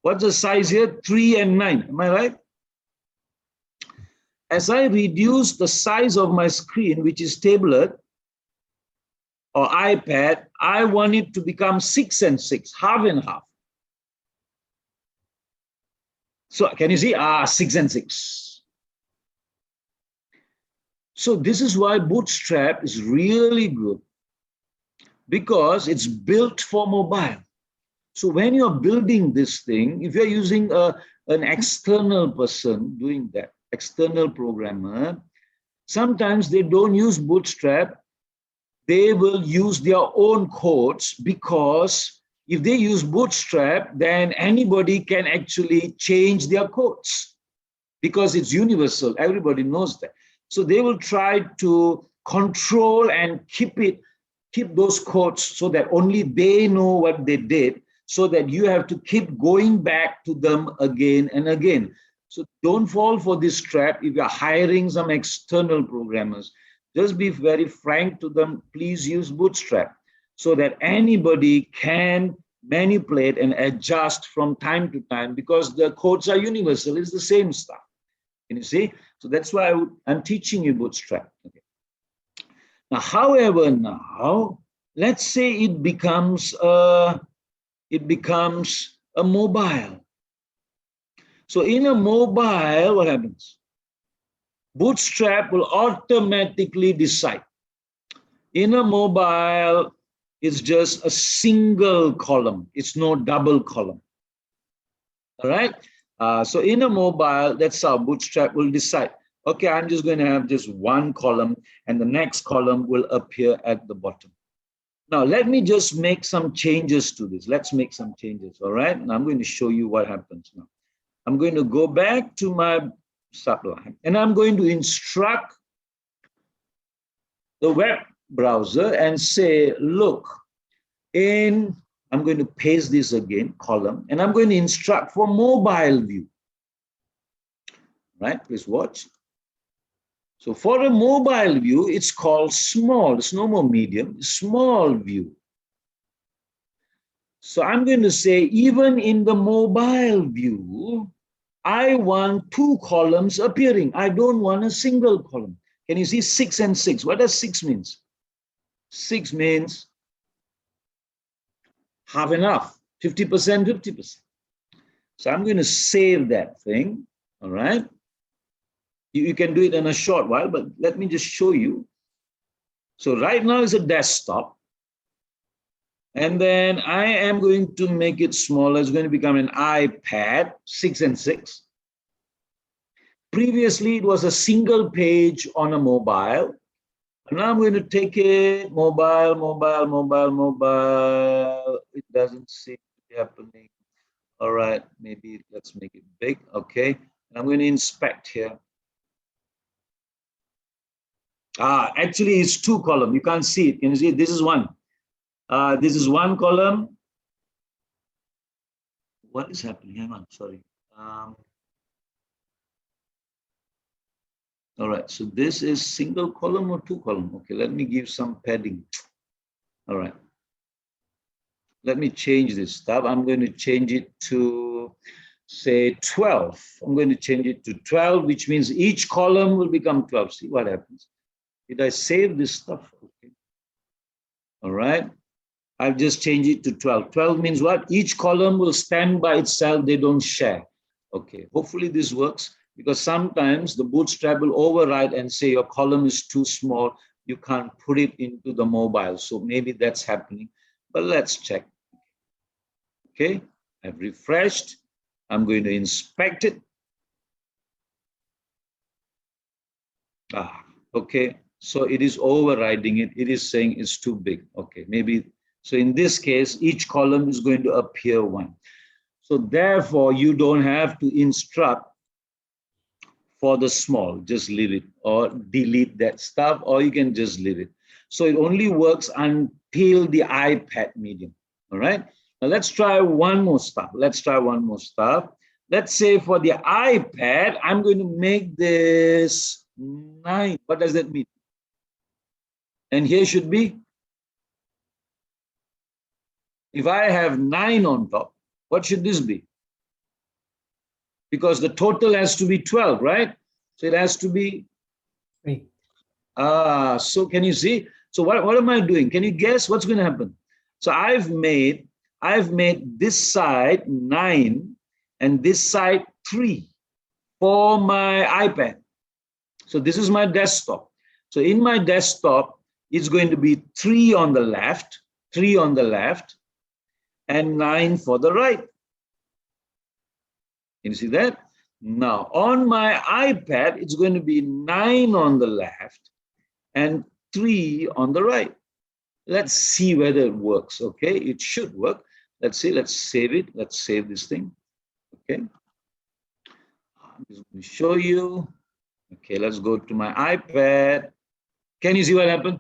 Speaker 1: What's the size here? 3 and 9. Am I right? As I reduce the size of my screen, which is tablet or iPad, I want it to become 6 and 6, half and half. So can you see? 6 and 6. So this is why Bootstrap is really good, because it's built for mobile. So when you're building this thing, if you're using an external person doing that, external programmer, sometimes they don't use Bootstrap. They will use their own codes, because if they use Bootstrap, then anybody can actually change their codes because it's universal. Everybody knows that. So they will try to control and keep those codes so that only they know what they did, so that you have to keep going back to them again and again. So don't fall for this trap. If you're hiring some external programmers, just be very frank to them. Please use Bootstrap, so that anybody can manipulate and adjust from time to time, because the codes are universal. It's the same stuff. Can you see? So that's why I'm teaching you Bootstrap. Okay. Now, however, now let's say it becomes a mobile. So in a mobile, what happens? Bootstrap will automatically decide. In a mobile, it's just a single column. It's no double column. All right. So in a mobile, that's how Bootstrap will decide. Okay, I'm just going to have just one column, and the next column will appear at the bottom. Now, let me just make some changes to this. Let's make some changes. All right. Now I'm going to show you what happens now. I'm going to go back to my subline, and I'm going to instruct the web browser and say, look, I'm going to paste this again, column, and I'm going to instruct for mobile view. Right, please watch. So for a mobile view, it's called small. It's no more medium, small view. So I'm going to say, even in the mobile view, I want 2 columns appearing. I don't want a single column. Can you see 6 and 6? What does 6 mean? 6 means half and half, 50%, 50%. So I'm going to save that thing. All right. You can do it in a short while, but let me just show you. So right now is a desktop. And then I am going to make it smaller. It's going to become an iPad, 6 and 6. Previously, it was a single page on a mobile. And now I'm going to take it mobile, mobile, mobile, mobile. It doesn't seem to be happening. All right, maybe let's make it big. Okay. And I'm going to inspect here. Actually, it's 2 columns. You can't see it. Can you see it? This is one. This is 1 column. What is happening? Hang on, sorry. All right, so this is single column or 2 column? Okay, let me give some padding. All right. Let me change this stuff. I'm going to change it to, say, 12. I'm going to change it to 12, which means each column will become 12. See what happens. Did I save this stuff? Okay. All right. I've just changed it to 12. 12 means what? Each column will stand by itself. They don't share. Okay. Hopefully this works, because sometimes the Bootstrap will override and say your column is too small. You can't put it into the mobile. So maybe that's happening, but let's check. Okay. I've refreshed. I'm going to inspect it. Okay. So it is overriding it. It is saying it's too big. Okay. Maybe. So in this case, each column is going to appear one. So therefore, you don't have to instruct for the small. Just leave it, or delete that stuff, or you can just leave it. So it only works until the iPad medium. All right. Now let's try one more stuff. Let's try one more stuff. Let's say for the iPad, I'm going to make this 9. What does that mean? And here should be, if I have 9 on top, what should this be? Because the total has to be 12, right? So it has to be
Speaker 2: 3.
Speaker 1: So can you see? So what am I doing? Can you guess what's going to happen? So I've made this side 9 and this side 3 for my iPad. So this is my desktop. So in my desktop, it's going to be 3 on the left, 3 on the left, and 9 for the right. Can you see that? Now, on my iPad, it's going to be 9 on the left and 3 on the right. Let's see whether it works, okay? It should work. Let's see, let's save it. Let's save this thing, okay? I'm just going to show you. Okay, let's go to my iPad. Can you see what happened?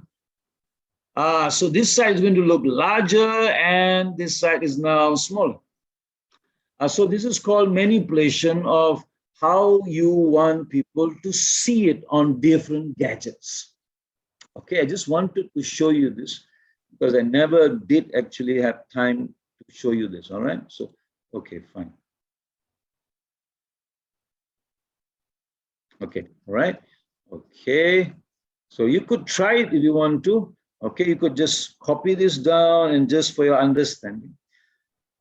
Speaker 1: So this side is going to look larger and this side is now smaller. So this is called manipulation of how you want people to see it on different gadgets. Okay, I just wanted to show you this because I never did actually have time to show you this, all right? So, okay, fine. Okay, all right? Okay, so you could try it if you want to. Okay, you could just copy this down and just for your understanding.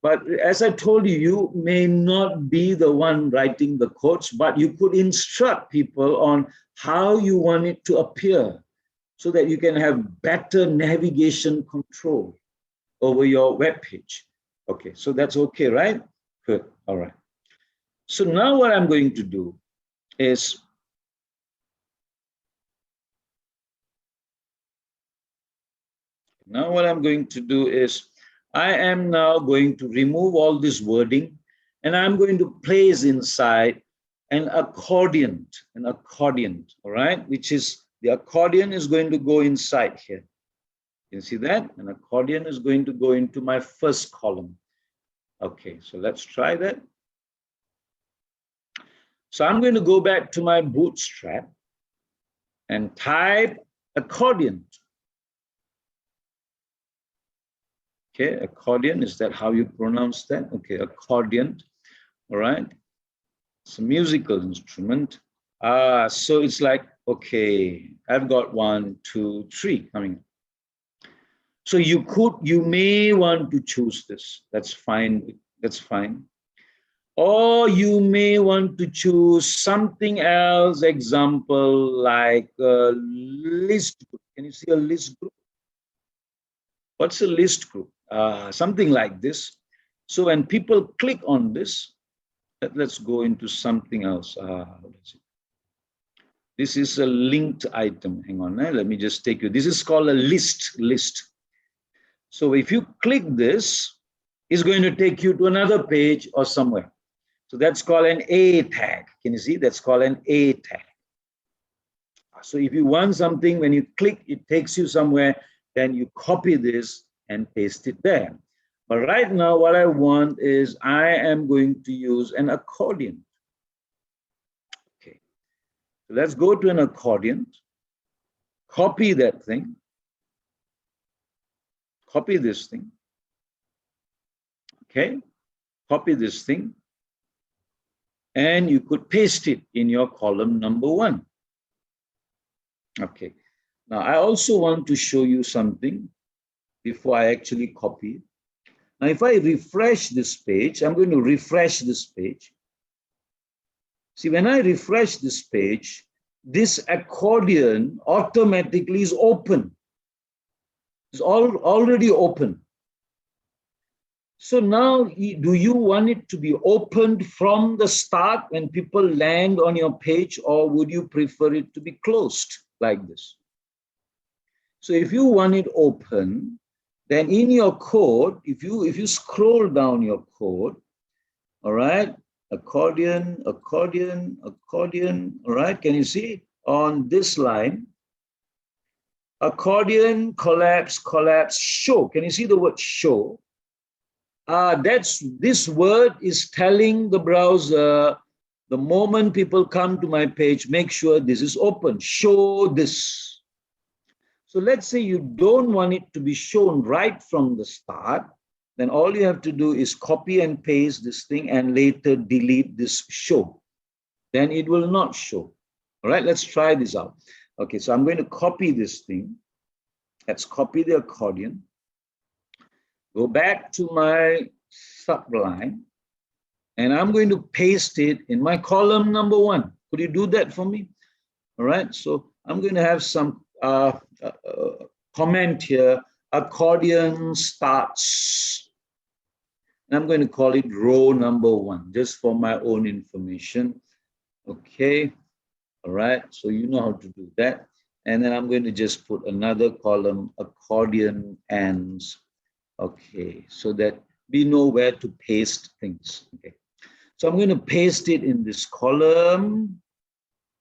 Speaker 1: But as I told you, you may not be the one writing the codes, but you could instruct people on how you want it to appear so that you can have better navigation control over your web page. Okay, so that's okay, right? Good, all right. So now what I'm going to do is I am now going to remove all this wording and I'm going to place inside an accordion, all right? Which is, the accordion is going to go inside here. You see that? An accordion is going to go into my first column. Okay, so let's try that. So I'm going to go back to my Bootstrap and type accordion. Okay, accordion, is that how you pronounce that? Okay, accordion, all right. It's a musical instrument. So it's like, okay, I've got 1, 2, 3 coming. So you may want to choose this. That's fine. That's fine. Or you may want to choose something else. Example like a list group. Can you see a list group? What's a list group? Something like this. So when people click on this, let's go into something else. This is a linked item. Hang on, let me just take you. This is called a list. So if you click this, it's going to take you to another page or somewhere. So that's called an A tag. Can you see? That's called an A tag. So if you want something, when you click, it takes you somewhere, then you copy this and paste it there. But right now, what I want is I am going to use an accordion. Okay, so let's go to an accordion, copy that thing, copy this thing. Okay, copy this thing, and you could paste it in your column number 1. Okay, now I also want to show you something. before I actually copy it. Now, if I refresh this page, I'm going to refresh this page. See, when I refresh this page, this accordion automatically is open. It's already open. So now, do you want it to be opened from the start when people land on your page, or would you prefer it to be closed like this? So if you want it open, then in your code, if you scroll down your code, all right, accordion, accordion, accordion, all right, can you see on this line, accordion, collapse, collapse, show. Can you see the word show? This word is telling the browser, the moment people come to my page, make sure this is open, show this. So let's say you don't want it to be shown right from the start, then all you have to do is copy and paste this thing and later delete this show. Then it will not show. All right, let's try this out. Okay, so I'm going to copy this thing. Let's copy the accordion. Go back to my subline, and I'm going to paste it in my column number 1. Could you do that for me? All right, so I'm going to have some comment here, accordion starts. And I'm going to call it row number 1, just for my own information. Okay, all right, so you know how to do that. And then I'm going to just put another column, accordion ends. Okay, so that we know where to paste things. Okay, so I'm going to paste it in this column.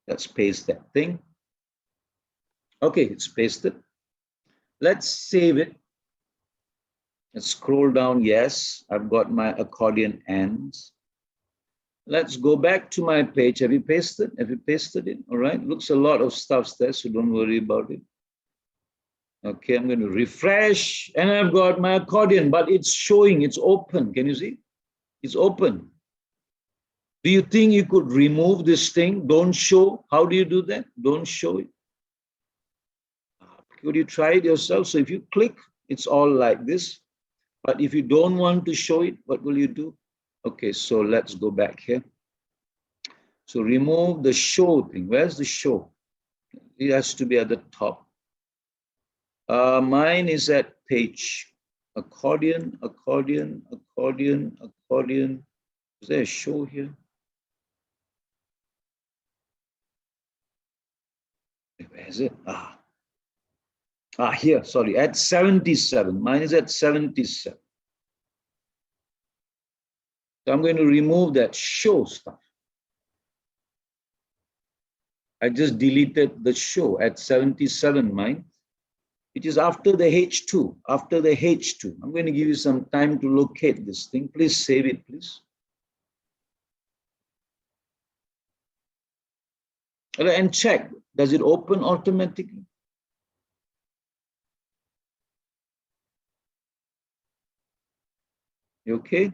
Speaker 1: Let's paste that thing. Okay, it's pasted. Let's save it. Let's scroll down. Yes, I've got my accordion ends. Let's go back to my page. Have you pasted? Have you pasted it? All right, looks a lot of stuff there, so don't worry about it. Okay, I'm going to refresh, and I've got my accordion, but it's showing, it's open. Can you see? It's open. Do you think you could remove this thing? Don't show. How do you do that? Don't show it. Could you try it yourself? So if you click, it's all like this. But if you don't want to show it, what will you do? Okay, so let's go back here. So remove the show thing. Where's the show? It has to be at the top. Mine is at page accordion, accordion, accordion, accordion. Is there a show here? Where is it? Here, sorry, at 77. Mine is at 77. So I'm going to remove that show stuff. I just deleted the show at 77, mine. It is after the H2, after the H2. I'm going to give you some time to locate this thing. Please save it, please. And check, does it open automatically? You okay?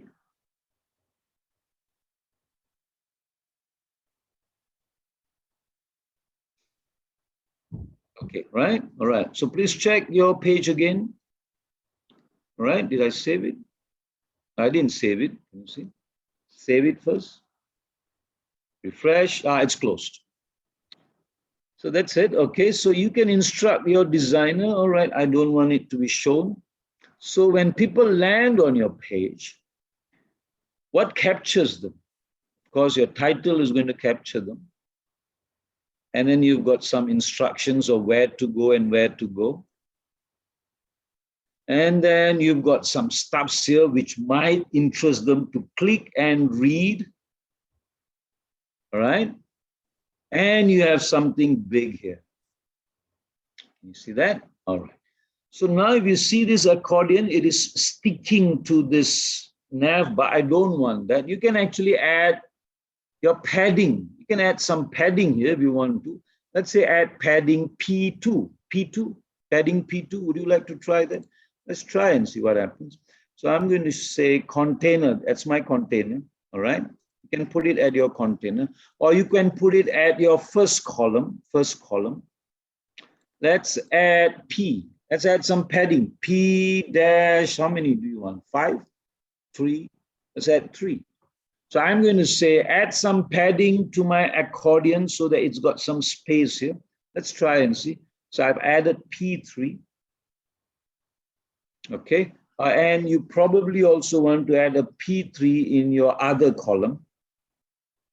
Speaker 1: Okay, right? All right. So please check your page again. All right, did I save it? I didn't save it. Can you see? Save it first. Refresh. It's closed. So that's it. Okay, so you can instruct your designer. All right, I don't want it to be shown. So when people land on your page, what captures them? Of course, your title is going to capture them. And then you've got some instructions of where to go and where to go. And then you've got some stuffs here which might interest them to click and read. All right. And you have something big here. You see that? All right. So now if you see this accordion, it is sticking to this nav bar. I don't want that. You can actually add your padding. You can add some padding here if you want to. Let's say add padding P2. P2, padding P2. Would you like to try that? Let's try and see what happens. So I'm going to say container. That's my container. All right. You can put it at your container, or you can put it at your first column. First column. Let's add P. Let's add some padding. P dash, how many do you want? 5, 3, let's add 3. So I'm going to say add some padding to my accordion so that it's got some space here. Let's try and see. So I've added P3. Okay. And you probably also want to add a P3 in your other column.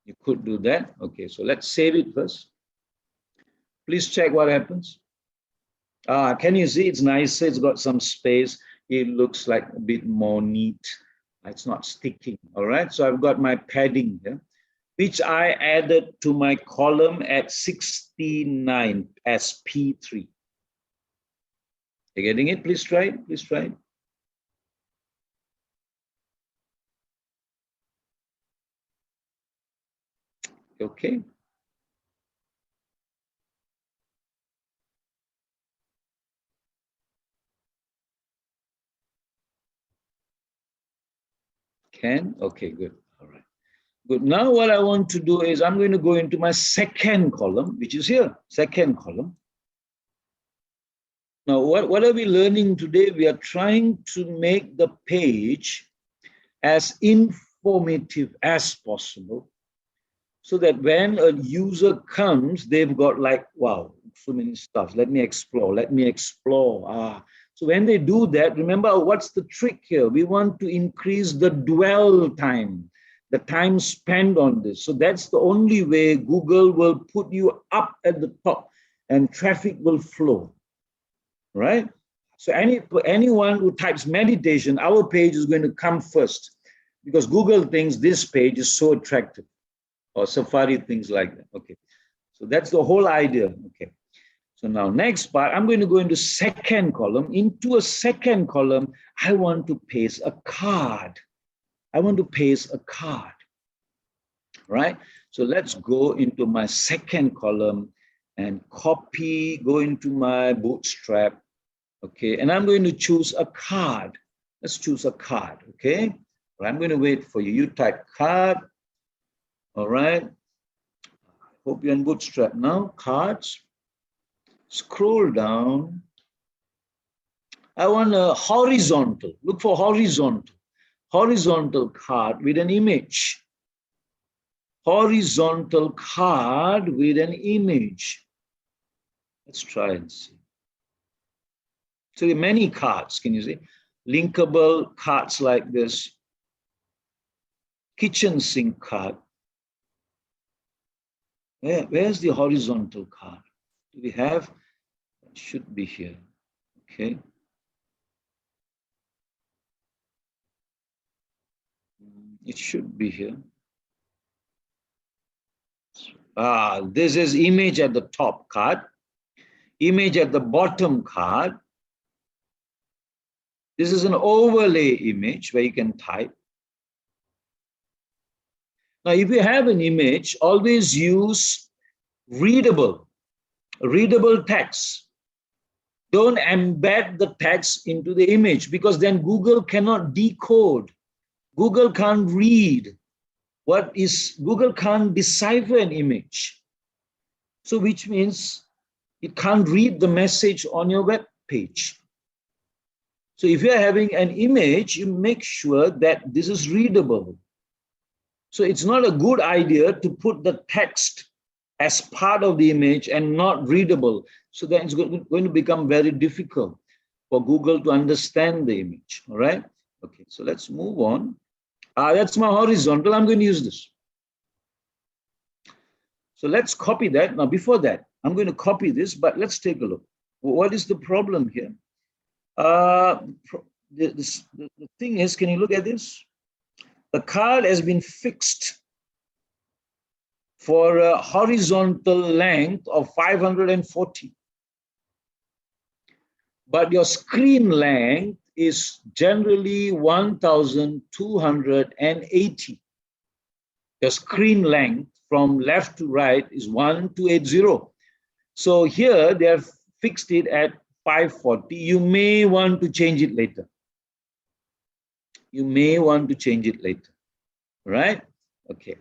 Speaker 1: You could do that. Okay, so let's save it first. Please check what happens. Can you see it's nicer? It's got some space. It looks like a bit more neat. It's not sticking. All right, so I've got my padding here, which I added to my column at 69 as P3. You getting it? Please try it. Please try it. Okay. Can? Okay, good. All right. Good. Now what I want to do is I'm going to go into my second column, which is here, second column. Now, what are we learning today? We are trying to make the page as informative as possible so that when a user comes, they've got like, wow, so many stuff. Let me explore. Let me explore. So when they do that, remember what's the trick here? We want to increase the dwell time, the time spent on this. So that's the only way Google will put you up at the top and traffic will flow, right? So anyone who types meditation, our page is going to come first because Google thinks this page is so attractive, or Safari, things like that. Okay, so that's the whole idea. Okay. So now next part, I'm going to go into second column. Into a second column, I want to paste a card. I want to paste a card, right? So let's go into my second column and copy, go into my bootstrap, okay? And I'm going to choose a card. Let's choose a card, okay? I'm going to wait for you. You type card, all right? Hope you're in bootstrap now, cards. Scroll down. I want a horizontal. Look for horizontal. Horizontal card with an image. Horizontal card with an image. Let's try and see. So there are many cards, can you see? Linkable cards like this. Kitchen sink card. Where's the horizontal card? Do we have? It should be here. Okay. It should be here. This is image at the top card. Image at the bottom card. This is an overlay image where you can type. Now, if you have an image, always use readable text. Don't embed the text into the image because then Google cannot decode. Google can't read Google can't decipher an image. So which means it can't read the message on your web page. So if you're having an image, you make sure that this is readable. So it's not a good idea to put the text as part of the image and not readable. So then it's going to become very difficult for Google to understand the image, all right? Okay, so let's move on. That's my horizontal. I'm going to use this. So let's copy that. Now, before that, I'm going to copy this, but let's take a look. What is the problem here? The thing is, can you look at this? The card has been fixed for a horizontal length of 540. But your screen length is generally 1,280. Your screen length from left to right is 1280. So here they have fixed it at 540. You may want to change it later. You may want to change it later, right? Okay.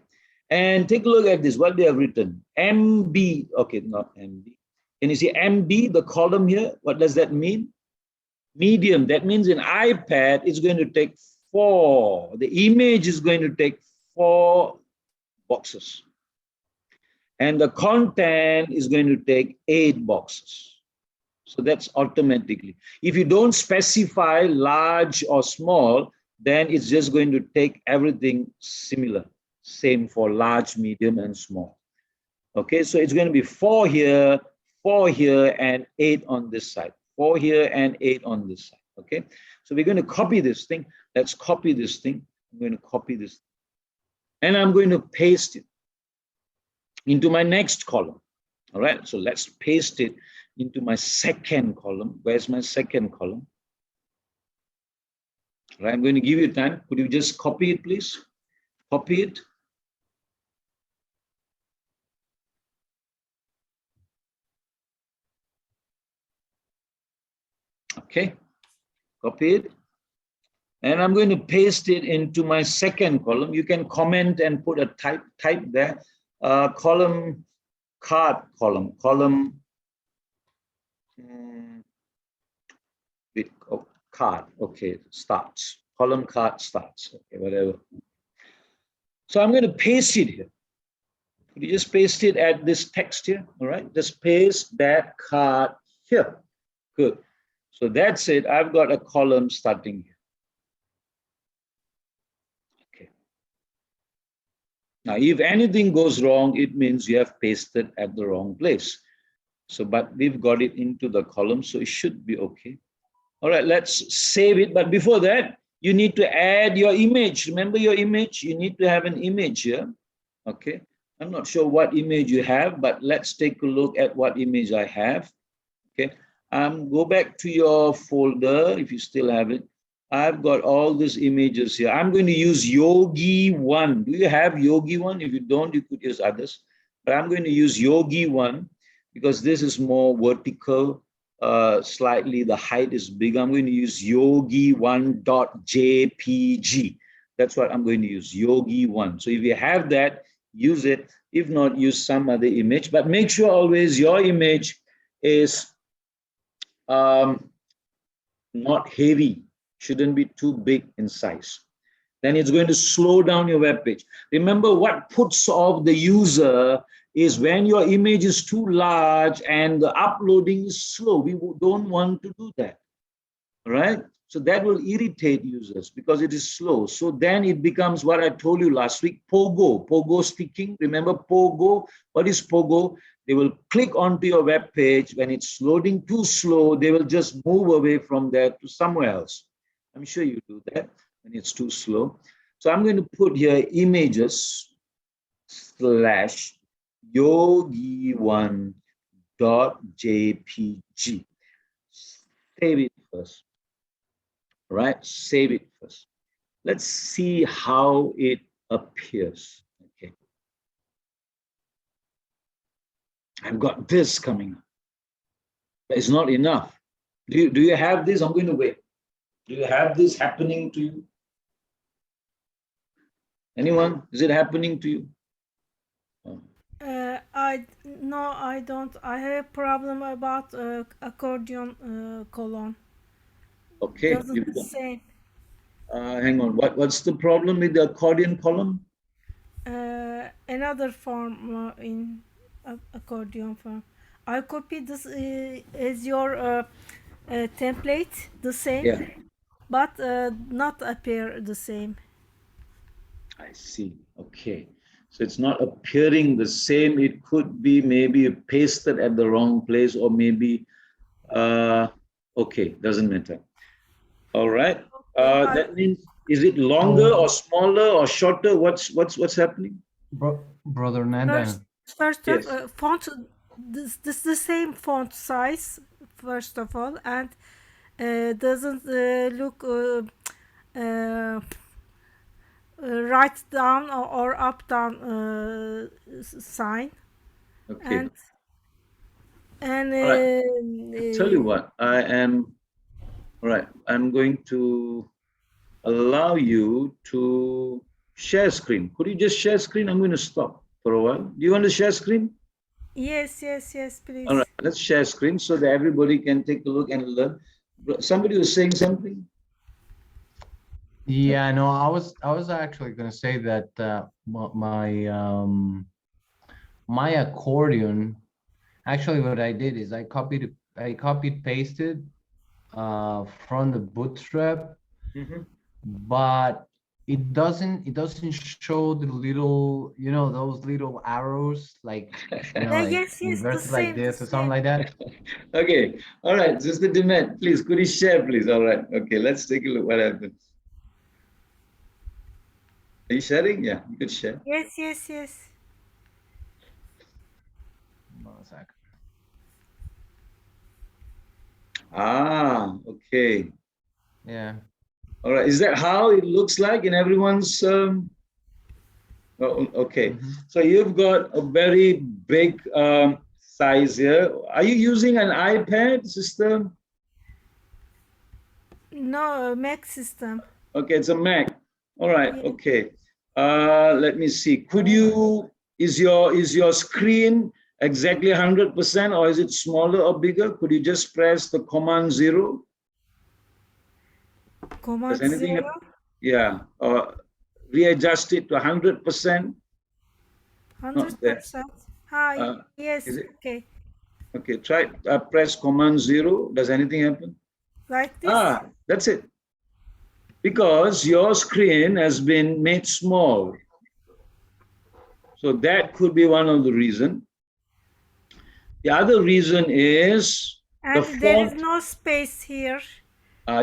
Speaker 1: And take a look at this, what they have written. MB, okay, not MB. Can you see MB, the column here? What does that mean? medium. That means in iPad, it's going to take 4. The image is going to take 4 boxes. And the content is going to take 8 boxes. So that's automatically. If you don't specify large or small, then it's just going to take everything similar. Same for large, medium, and small. Okay, so it's going to be 4 here, 4 here, and 8 on this side. 4 here and 8 on this side. Okay, so we're going to copy this thing. Let's copy this thing. I'm going to copy this. And I'm going to paste it into my next column. All right, so let's paste it into my second column. Where's my second column? All right, I'm going to give you time. Could you just copy it, please? Copy it. Okay, copy it. And I'm going to paste it into my second column. You can comment and put a type there. Column, card column, column, card, okay, starts, column card starts, okay, whatever. So I'm going to paste it here. Could you just paste it at this text here? All right, just paste that card here. Good. So that's it. I've got a column starting here. Okay. Now, if anything goes wrong, it means you have pasted at the wrong place. So, but we've got it into the column, so it should be okay. All right, let's save it. But before that, you need to add your image. Remember your image? You need to have an image here. Okay. I'm not sure what image you have, but let's take a look at what image I have. Okay. Go back to your folder if you still have it. I've got all these images here. I'm going to use Yogi 1. Do you have Yogi 1? If you don't, you could use others. But I'm going to use Yogi 1 because this is more vertical. Slightly, the height is big. I'm going to use yogi1.jpg. That's what I'm going to use, Yogi 1. So if you have that, use it. If not, use some other image. But make sure always your image is not heavy, shouldn't be too big in size. Then it's going to slow down your web page. Remember, what puts off the user is when your image is too large and the uploading is slow. We don't want to do that, right? So that will irritate users because it is slow. So then it becomes what I told you last week, Pogo sticking. Remember Pogo? What is Pogo? They will click onto your web page. When it's loading too slow, they will just move away from there to somewhere else. I'm sure you do that when it's too slow. So I'm going to put here images / yogi1.jpg. Save it first. Right? Save it first. Let's see how it appears. Okay. I've got this coming up. But it's not enough. Do you have this? I'm going to wait. Do you have this happening to you? Anyone? Is it happening to you?
Speaker 3: No, I don't. I have a problem about accordion column.
Speaker 1: Okay.
Speaker 3: Doesn't the same.
Speaker 1: Hang on. What's the problem with the accordion column?
Speaker 3: Another form in accordion form. I copy this as your template, the same,
Speaker 1: Yeah.
Speaker 3: but not appear the same.
Speaker 1: I see. Okay. So it's not appearing the same. It could be maybe pasted at the wrong place or maybe, okay, doesn't matter. All right. That means, is it longer or smaller or shorter? What's happening?
Speaker 4: Brother Nandan.
Speaker 3: First
Speaker 1: Yes.
Speaker 3: font, this the same font size, first of all, and doesn't look right down or up down sign.
Speaker 1: Okay.
Speaker 3: And
Speaker 1: I'll tell you what, all right, I'm going to allow you to share screen. Could you just share screen? I'm going to stop for a while. Do you want to share screen?
Speaker 3: Yes, please.
Speaker 1: All right, let's share screen so that everybody can take a look and learn. Somebody was saying something?
Speaker 4: Yeah, no, I was actually gonna say that my accordion, actually what I did is I copied pasted from the bootstrap,
Speaker 1: Mhm.
Speaker 4: but it doesn't show the little, those little arrows, like,
Speaker 3: Yeah,
Speaker 4: like
Speaker 3: yes, yes, the
Speaker 4: inverted like
Speaker 3: same, the
Speaker 4: this or something
Speaker 3: same.
Speaker 4: like that.
Speaker 1: Okay, all right, Sister Demet, please, could you share, please? All right, okay, let's take a look what happens. Are you sharing? Yeah, you could share.
Speaker 3: Yes, yes, yes.
Speaker 4: 1 second.
Speaker 1: Ah, okay.
Speaker 4: Yeah.
Speaker 1: All right, is that how it looks like in everyone's, oh, okay.
Speaker 4: Mhm.
Speaker 1: So you've got a very big size here. Are you using an iPad, Sister?
Speaker 3: No, Mac system.
Speaker 1: Okay, it's a Mac. All right,
Speaker 3: Yeah.
Speaker 1: okay. Let me see. Could you, is your screen exactly 100% or is it smaller or bigger? Could you just press the Command 0? Does
Speaker 3: Command
Speaker 1: anything
Speaker 3: 0,
Speaker 1: happen? Yeah, or readjust it to 100%? Not there.
Speaker 3: 100%. Hi,
Speaker 1: Uh,
Speaker 3: yes,
Speaker 1: is it?
Speaker 3: okay.
Speaker 1: Okay, try press Command 0. Does anything happen?
Speaker 3: Like this?
Speaker 1: Ah, that's it. Because your screen has been made small. So that could be one of the reasons. The other reason is the
Speaker 3: And there is
Speaker 1: font.
Speaker 3: no space here.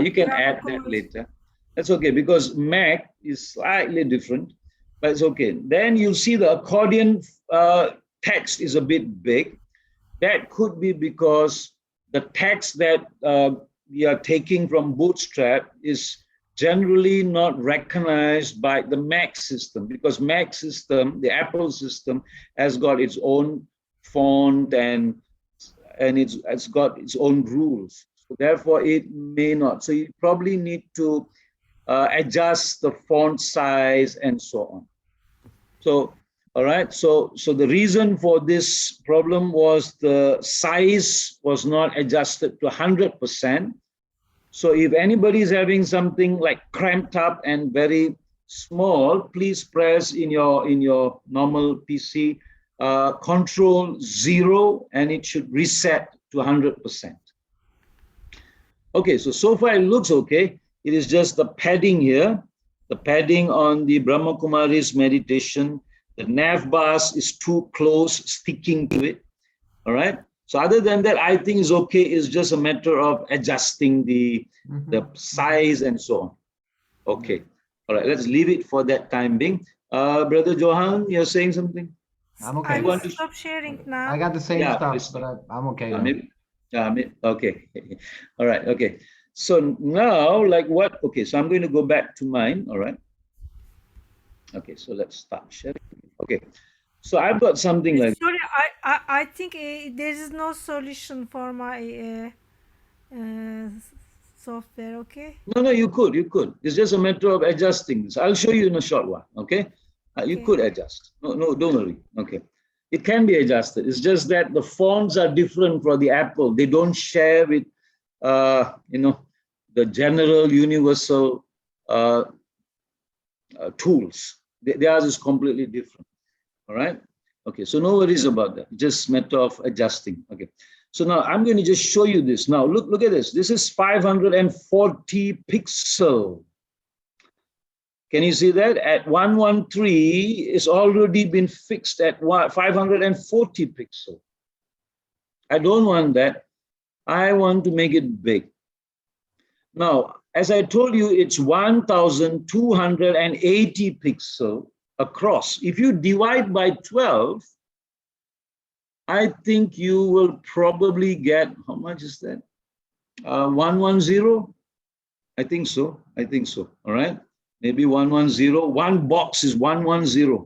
Speaker 1: You can
Speaker 3: Where the
Speaker 1: add that
Speaker 3: command.
Speaker 1: later. That's okay because Mac is slightly different, but it's okay. Then you'll see the accordion text is a bit big. That could be because the text that we are taking from Bootstrap is generally not recognized by the Mac system because Mac system, the Apple system, has got its own font and it's got its own rules. So therefore, it may not. So you probably need to adjust the font size and so on. So, all right. So the reason for this problem was the size was not adjusted to 100%. So if anybody is having something like cramped up and very small, please press in your normal PC Control 0 and it should reset to 100%. Okay, so far it looks okay. It is just the padding here, the padding on the Brahma Kumari's meditation. The nav bars is too close, sticking to it. All right. So other than that, I think is okay. It's just a matter of adjusting the size and so on. Okay. All right. Let's leave it for that time being. Brother Johan, you're saying something?
Speaker 4: I'm
Speaker 3: I
Speaker 4: okay.
Speaker 3: will stop sharing now.
Speaker 4: I got the same
Speaker 1: Yeah,
Speaker 4: stuff,
Speaker 1: please.
Speaker 4: but I'm okay now.
Speaker 1: Maybe. Okay. All right. Okay. So now, like what? Okay. So I'm going to go back to mine. All right. Okay. So let's start sharing. Okay. So I've got something like.
Speaker 3: Sorry, I think there is no solution for my software, okay?
Speaker 1: No, you could. It's just a matter of adjusting this. I'll show you in a short while. Okay. You
Speaker 3: Okay.
Speaker 1: could adjust. No, don't worry. Okay. It can be adjusted. It's just that the fonts are different for the Apple. They don't share with, the general universal tools. Theirs is completely different. All right. Okay. So no worries about that. Just matter of adjusting. Okay. So now I'm going to just show you this. Now look at this. This is 540 pixel. Can you see that? At 113, it's already been fixed at 540 pixel. I don't want that. I want to make it big. Now, as I told you, it's 1,280 pixel across. If you divide by 12, I think you will probably get, how much is that? 110? I think so. All right. Maybe 110. One box is 110.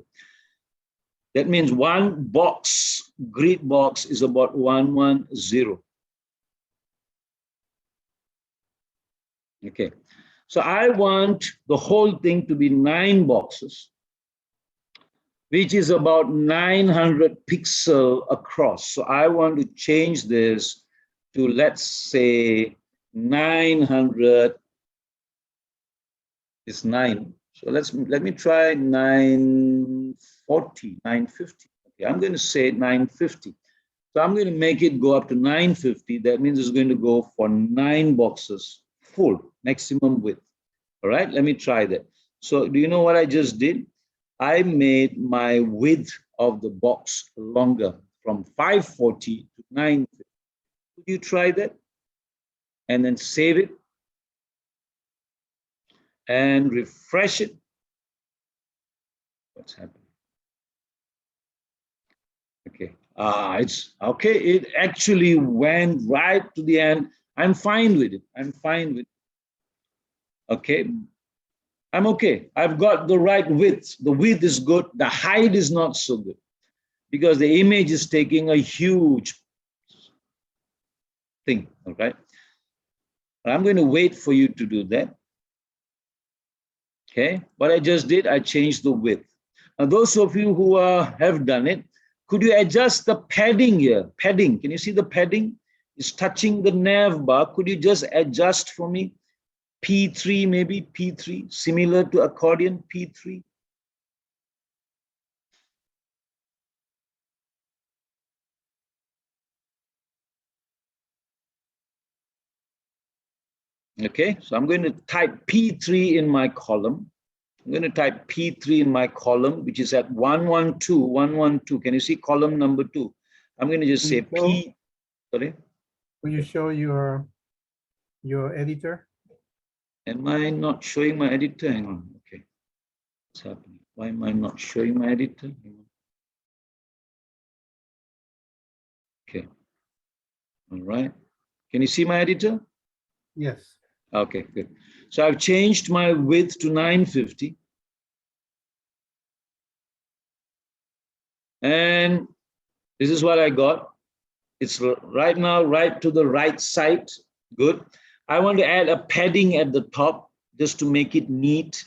Speaker 1: That means one box, grid box, is about 110. Okay. So I want the whole thing to be 9 boxes, which is about 900 pixel across. So I want to change this to, let's say, 900 is 9. So let me try 940, 950. Okay, I'm going to say 950. So I'm going to make it go up to 950. That means it's going to go for 9 boxes full, maximum width. All right, let me try that. So do you know what I just did? I made my width of the box longer from 540 to 950. Could you try that? And then save it and refresh it. What's happening? Okay, it's okay. It actually went right to the end. I'm fine with it. I'm fine with it. Okay, I'm okay. I've got the right width. The width is good. The height is not so good because the image is taking a huge thing. All right. I'm going to wait for you to do that. Okay, what I just did, I changed the width. Now, those of you who have done it, could you adjust the padding here? Padding, can you see the padding? It's touching the nav bar. Could you just adjust for me? P3, maybe P3, similar to accordion, P3. Okay, so I'm going to type P3 in my column. I'm going to type P3 in my column, which is at 112, 112. Can you see column number 2? I'm going to just say P, sorry.
Speaker 2: Will you show your editor?
Speaker 1: Am I not showing my editor? Hang on, okay. What's happening? Why am I not showing my editor? Okay, all right. Can you see my editor?
Speaker 2: Yes.
Speaker 1: Okay, good. So I've changed my width to 950. And this is what I got. It's right now right to the right side. Good. I want to add a padding at the top just to make it neat,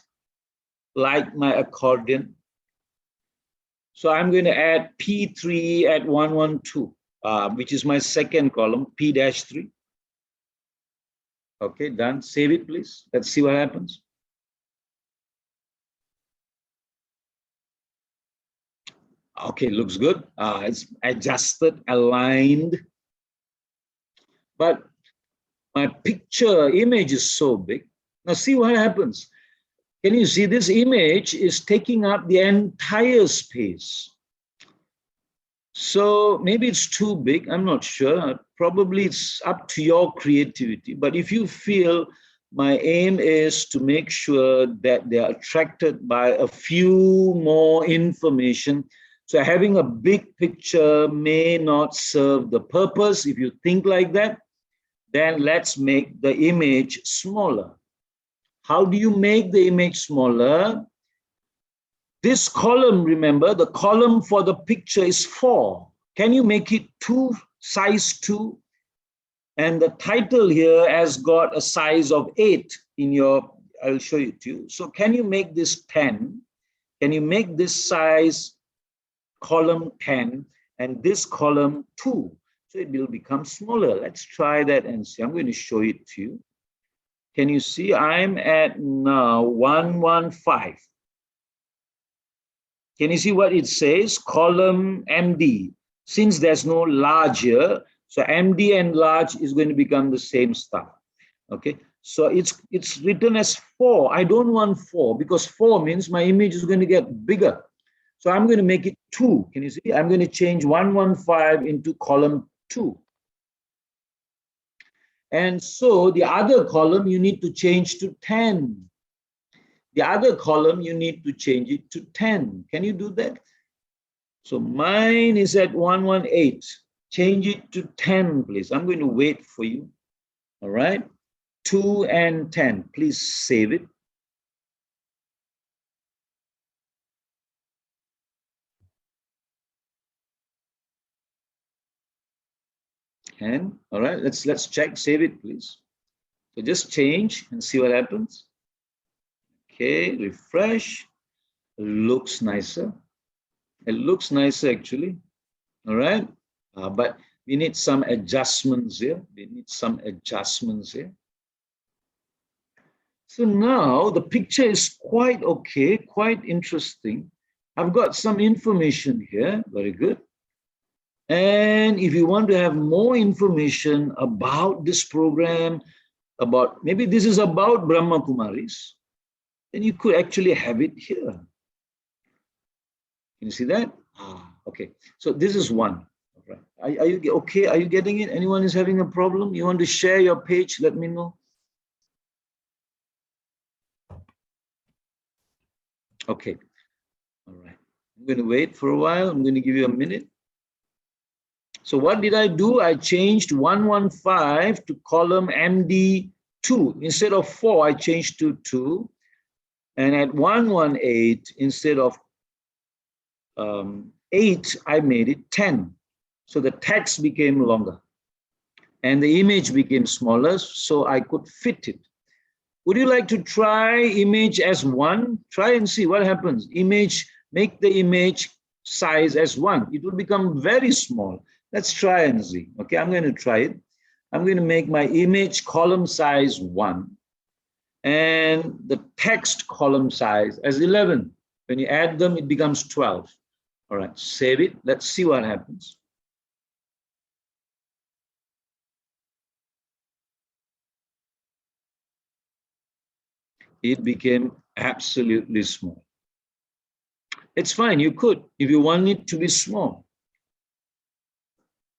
Speaker 1: like my accordion. So I'm going to add P3 at 112, which is my second column, P-3. Okay, done. Save it, please. Let's see what happens. Okay, looks good. It's adjusted, aligned. But my picture image is so big. Now see what happens. Can you see this image is taking up the entire space? So maybe it's too big. I'm not sure. Probably it's up to your creativity. But if you feel my aim is to make sure that they're attracted by a few more information. So having a big picture may not serve the purpose. If you think like that, then let's make the image smaller. How do you make the image smaller? This column, remember, the column for the picture is 4. Can you make it 2, size 2? And the title here has got a size of 8 in your, I'll show it to you. So can you make this 10? Can you make this size column 10 and this column 2? So it will become smaller. Let's try that and see. I'm going to show it to you. Can you see I'm at now 115. Can you see what it says? Column MD. Since there's no large here, so MD and large is going to become the same stuff. Okay, so it's written as 4. I don't want 4 because 4 means my image is going to get bigger. So I'm going to make it 2. Can you see? I'm going to change 115 into column 2. And so the other column you need to change to 10. The other column, you need to change it to 10. Can you do that? So mine is at 118. Change it to 10, please. I'm going to wait for you. All right. 2 and 10. Please save it. And all right, let's check. Save it, please. So just change and see what happens. Okay, refresh. Looks nicer. It looks nicer actually. All right, but We need some adjustments here. We need some adjustments here. So now the picture is quite okay, quite interesting. I've got some information here, very good. And if you want to have more information about this program, about maybe this is about Brahma Kumaris, then you could actually have it here. Can you see that? Okay. So this is one. All right. Are you okay? Are you getting it? Anyone is having a problem? You want to share your page? Let me know. Okay. All right. I'm going to wait for a while. I'm going to give you a minute. So what did I do? I changed 115 to column MD2. Instead of 4, I changed to 2. And at 118, instead of 8, I made it 10. So the text became longer. And the image became smaller, so I could fit it. Would you like to try image as 1? Try and see what happens. Image, make the image size as 1. It will become very small. Let's try and see. Okay, I'm going to try it. I'm going to make my image column size 1 and the text column size as 11. When you add them, it becomes 12. All right, save it. Let's see what happens. It became absolutely small. It's fine, you could, if you want it to be small.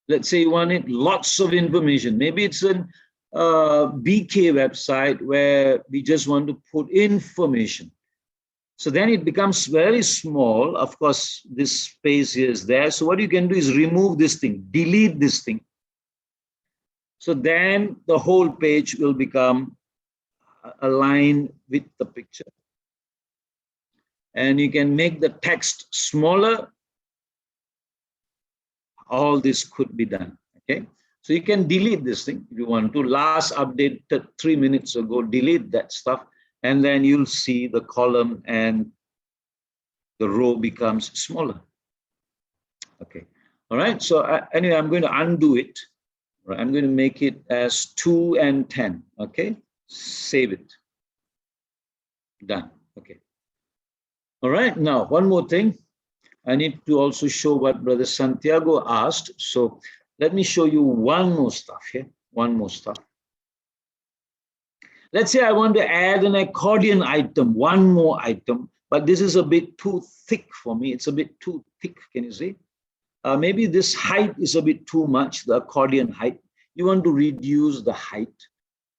Speaker 1: Let's say you wanted lots of information. Maybe it's an BK website where we just want to put information. So then it becomes very small. Of course, this space here is there. So what you can do is remove this thing, delete this thing. So then the whole page will become aligned with the picture. And you can make the text smaller. All this could be done, okay? So you can delete this thing if you want to. Last updated 3 minutes ago, delete that stuff, and then you'll see the column and the row becomes smaller. Okay, all right, so anyway, I'm going to undo it. Right, I'm going to make it as 2 and 10, okay? Save it. Done, okay. All right, now one more thing. I need to also show what Brother Santiago asked. So let me show you one more stuff here, one more stuff. Let's say I want to add an accordion item, one more item, but this is a bit too thick for me. It's a bit too thick, can you see? Maybe this height is a bit too much, the accordion height. You want to reduce the height,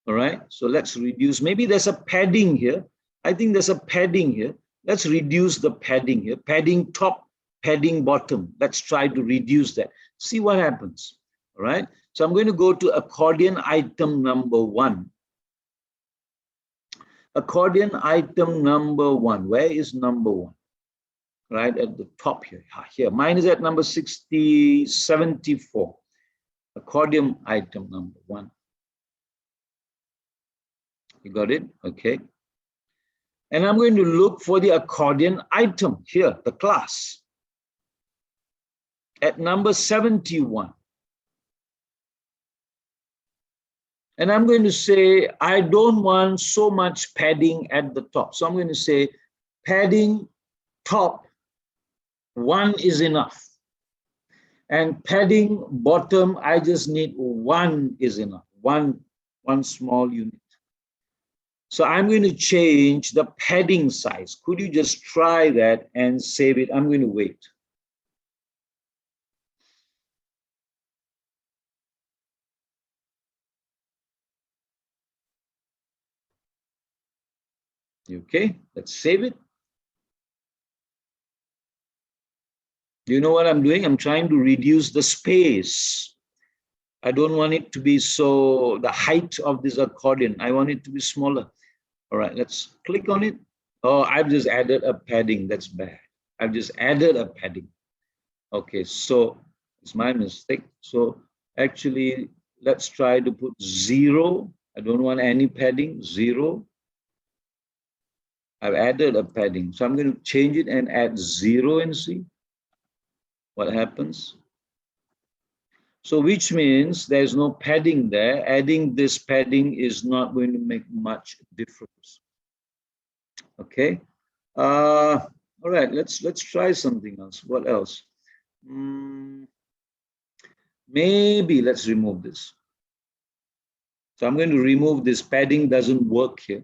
Speaker 1: all right? So let's reduce, maybe there's a padding here. I think there's a padding here. Let's reduce the padding here, padding top, padding bottom. Let's try to reduce that. See what happens, all right? So I'm going to go to accordion item number 1. Accordion item number 1. Where is number 1? Right at the top here. Here, mine is at number 74. Accordion item number 1. You got it? Okay. And I'm going to look for the accordion item here, the class. At number 71. And I'm going to say, I don't want so much padding at the top. So I'm going to say padding top 1 is enough. And padding bottom, I just need 1 is enough. One small unit. So I'm going to change the padding size. Could you just try that and save it? I'm going to wait. Okay, let's save it. Do you know what I'm doing? I'm trying to reduce the space. I don't want it to be so, the height of this accordion, I want it to be smaller. All right, let's click on it. Oh, I've just added a padding, that's bad. I've just added a padding. Okay, so it's my mistake. So actually, let's try to put 0. I don't want any padding, 0. I've added a padding. So I'm going to change it and add 0 and see what happens. So which means there's no padding there. Adding this padding is not going to make much difference. Okay. All right, let's try something else. What else? Maybe let's remove this. So I'm going to remove this. Padding doesn't work here.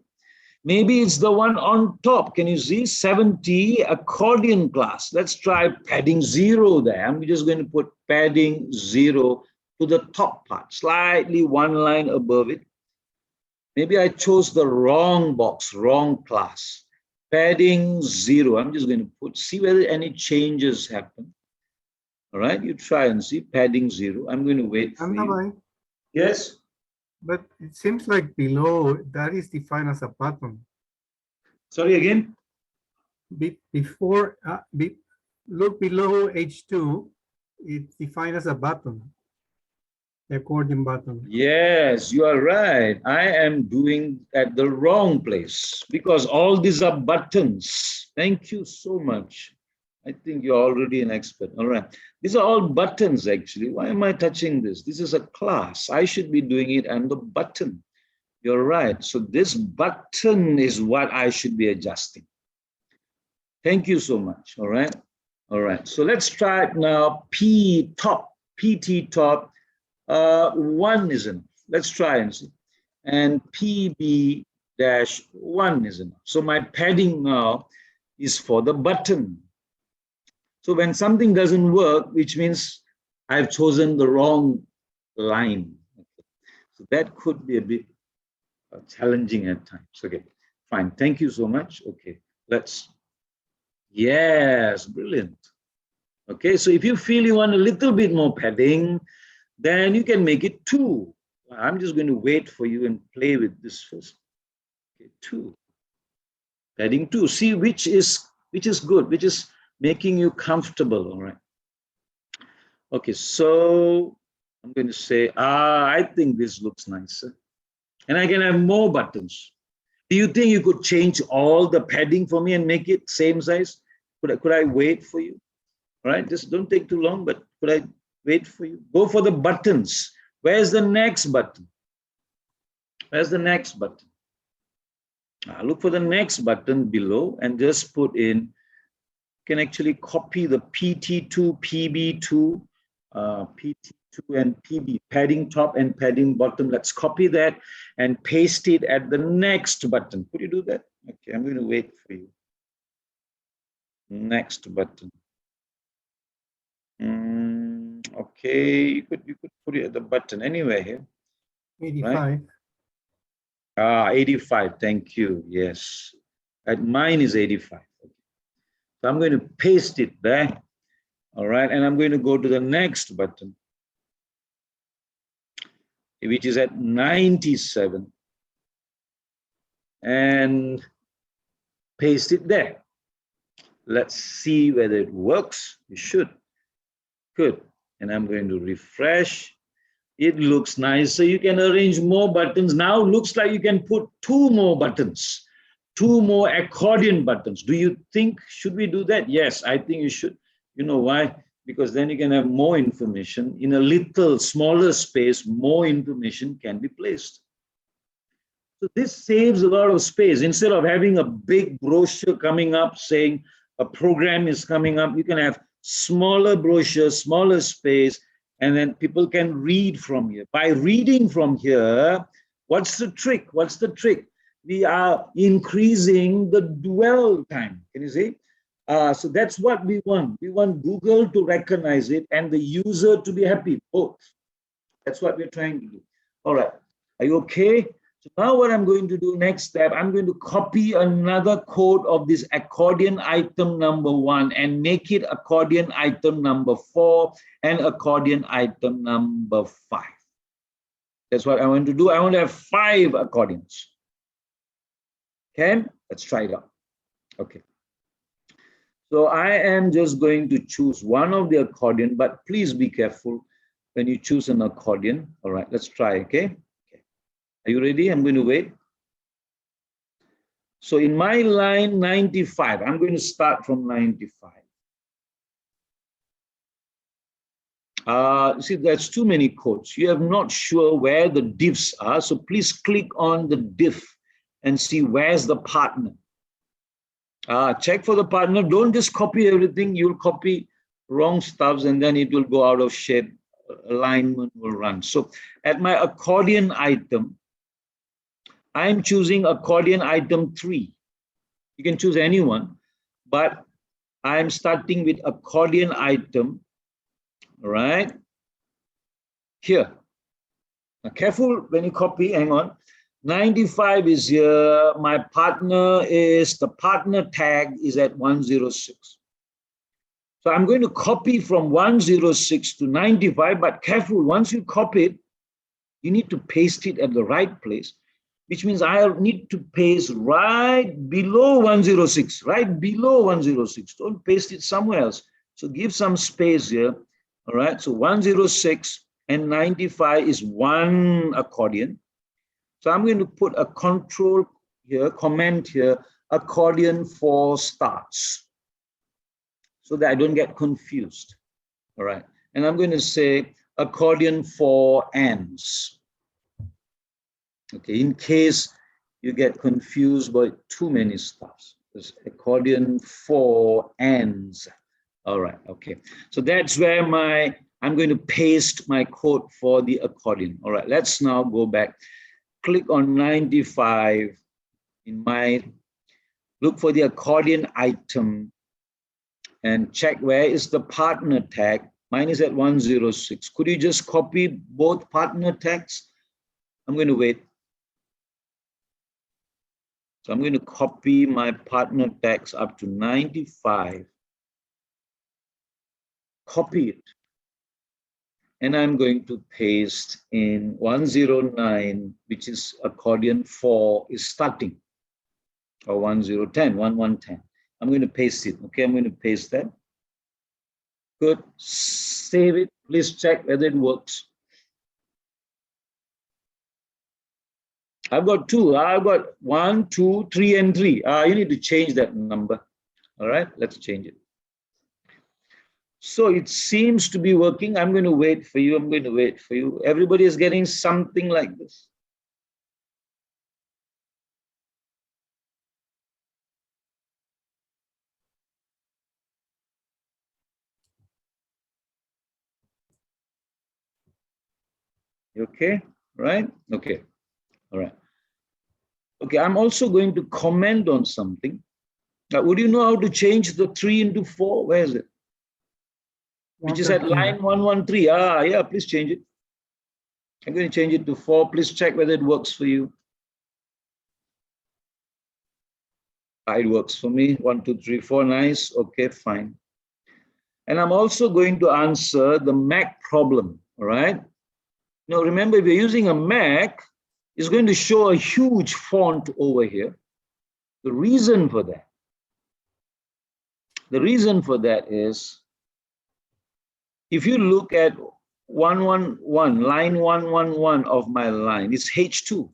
Speaker 1: Maybe it's the one on top. Can you see 70 accordion class? Let's try padding 0 there. I'm just going to put padding 0 to the top part, slightly one line above it. Maybe I chose the wrong box, wrong class. Padding 0. I'm just going to see whether any changes happen. All right, you try and see padding 0. I'm going to wait for you. Yes?
Speaker 2: But it seems like below, that is defined as a button.
Speaker 1: Sorry, again?
Speaker 2: Look below H2, it's defined as a button, the accordion button.
Speaker 1: Yes, you are right. I am doing at the wrong place because all these are buttons. Thank you so much. I think you're already an expert. All right. These are all buttons, actually. Why am I touching this? This is a class. I should be doing it on the button. You're right. So this button is what I should be adjusting. Thank you so much. All right. All right. So let's try it now. PT top. 1 is enough. Let's try and see. And PB-1 is enough. So my padding now is for the button. So when something doesn't work, which means I've chosen the wrong line. Okay. So that could be a bit challenging at times. Okay, fine. Thank you so much. Okay, yes, brilliant. Okay, so if you feel you want a little bit more padding, then you can make it 2. I'm just going to wait for you and play with this first. Okay, 2. Padding 2. See which is good, which is making you comfortable. All right. Okay, so I'm going to say, I think this looks nicer. And I can have more buttons. Do you think you could change all the padding for me and make it same size? Could I wait for you? All right, just don't take too long, but could I wait for you? Go for the buttons. Where's the next button? Where's the next button? Look for the next button below and just put in, can actually copy the PT2, PB2, PT2 and PB, padding top and padding bottom. Let's copy that and paste it at the next button. Could you do that? Okay, I'm going to wait for you. Next button. Okay, you could put it at the button anywhere here.
Speaker 2: 85.
Speaker 1: Right? 85, thank you, yes. Mine is 85. So I'm going to paste it there, all right? And I'm going to go to the next button, which is at 97, and paste it there. Let's see whether it works. It should. Good. And I'm going to refresh. It looks nice. So you can arrange more buttons. Now looks like you can put 2 more buttons. 2 more accordion buttons. Do you think, should we do that? Yes, I think you should. You know why? Because then you can have more information. In a little smaller space, more information can be placed. So this saves a lot of space. Instead of having a big brochure coming up saying a program is coming up, you can have smaller brochures, smaller space, and then people can read from here. By reading from here, what's the trick? What's the trick? We are increasing the dwell time. Can you see? So that's what we want. We want Google to recognize it and the user to be happy, both. That's what we're trying to do. All right. Are you okay? So now what I'm going to do next step, I'm going to copy another code of this accordion item number 1 and make it accordion item number 4 and accordion item number 5. That's what I want to do. I want to have 5 accordions. Okay, let's try it out. Okay. So I am just going to choose one of the accordion, but please be careful when you choose an accordion. All right, let's try, okay? Are you ready? I'm going to wait. So in my line 95, I'm going to start from 95. See, there's too many codes. You are not sure where the diffs are. So please click on the diff and see where's the partner. Check for the partner. Don't just copy everything. You'll copy wrong stuffs and then it will go out of shape. Alignment will run. So at my accordion item, I'm choosing accordion item 3. You can choose anyone, but I'm starting with accordion item, right? Here. Now careful when you copy, hang on. 95 is here. My partner is, the partner tag is at 106. So I'm going to copy from 106 to 95, but careful, once you copy it, you need to paste it at the right place, which means I'll need to paste right below 106, right below 106. Don't paste it somewhere else. So give some space here, all right? So 106 and 95 is one accordion. So I'm going to put a control here, comment here, accordion 4 starts, so that I don't get confused, all right? And I'm going to say accordion 4 ends. Okay, in case you get confused by too many stuffs. There's accordion 4 ends. All right, okay. So that's where I'm going to paste my code for the accordion. All right, let's now go back. Click on 95 in my, look for the accordion item and check where is the partner tag. Mine is at 106. Could you just copy both partner tags? I'm going to wait. So I'm going to copy my partner tags up to 95. Copy it. And I'm going to paste in 109, which is accordion 4 is starting, or 1010, 1110. I'm going to paste it. Okay, I'm going to paste that. Good. Save it. Please check whether it works. I've got 2. I've got 1, 2, 3, and 3. You need to change that number. All right, let's change it. So it seems to be working. I'm going to wait for you. I'm going to wait for you. Everybody is getting something like this. You okay? Right? Okay. All right. Okay, I'm also going to comment on something. Now, would you know how to change the 3 into 4? Where is it? Which is at line 113. Yeah, please change it. I'm going to change it to 4. Please check whether it works for you. It works for me. 1, 2, 3, 4. Nice. Okay, fine. And I'm also going to answer the Mac problem. All right. Now, remember, if you're using a Mac, it's going to show a huge font over here. The reason for that is, if you look at 111, line 111 of my line, it's H2.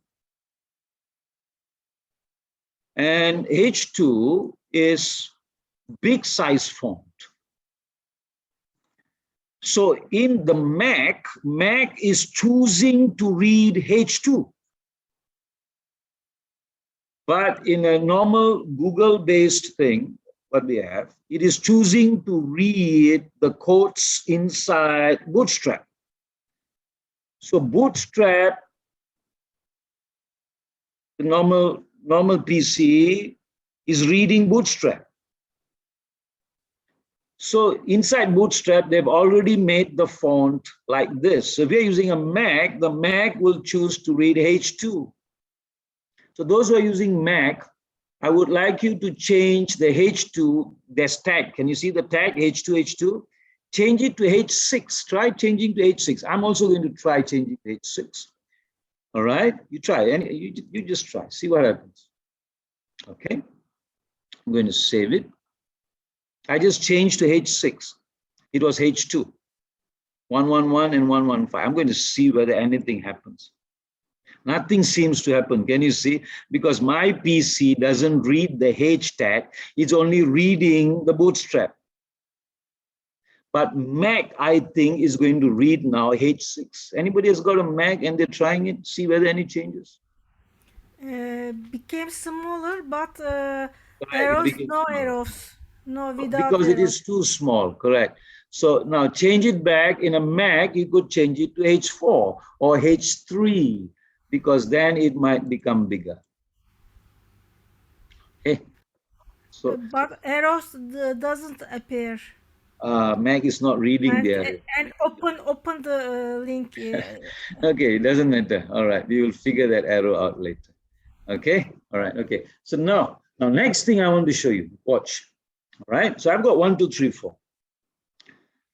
Speaker 1: And H2 is big size font. So in the Mac is choosing to read H2. But in a normal Google-based thing, what we have, it is choosing to read the quotes inside Bootstrap. So Bootstrap, the normal PC, is reading Bootstrap. So inside Bootstrap, they've already made the font like this. So if you're using a Mac, the Mac will choose to read H2. So those who are using Mac, I would like you to change the H2, there's tag. Can you see the tag, H2? Change it to H6. Try changing to H6. I'm also going to try changing to H6. All right, you try, and you just try, see what happens. Okay, I'm going to save it. I just changed to H6. It was H2, 111 and 115. I'm going to see whether anything happens. Nothing seems to happen. Can you see? Because my PC doesn't read the H tag. It's only reading the Bootstrap. But Mac, I think, is going to read now H6. Anybody has got a Mac and they're trying it? See whether any changes.
Speaker 3: Became smaller, but
Speaker 1: Right, it
Speaker 3: arrows,
Speaker 1: became
Speaker 3: no
Speaker 1: smaller.
Speaker 3: arrows, no without
Speaker 1: Because it
Speaker 3: arrows.
Speaker 1: is too small, correct. So now change it back. In a Mac, you could change it to H4 or H3 because then it might become bigger. Okay. So
Speaker 3: But arrows doesn't appear.
Speaker 1: Mac is not reading
Speaker 3: And
Speaker 1: there.
Speaker 3: and open the link.
Speaker 1: Okay, it doesn't matter. All right, we will figure that arrow out later. Okay, all right, okay. So now next thing I want to show you, watch. All right, so I've got 1, 2, 3, 4.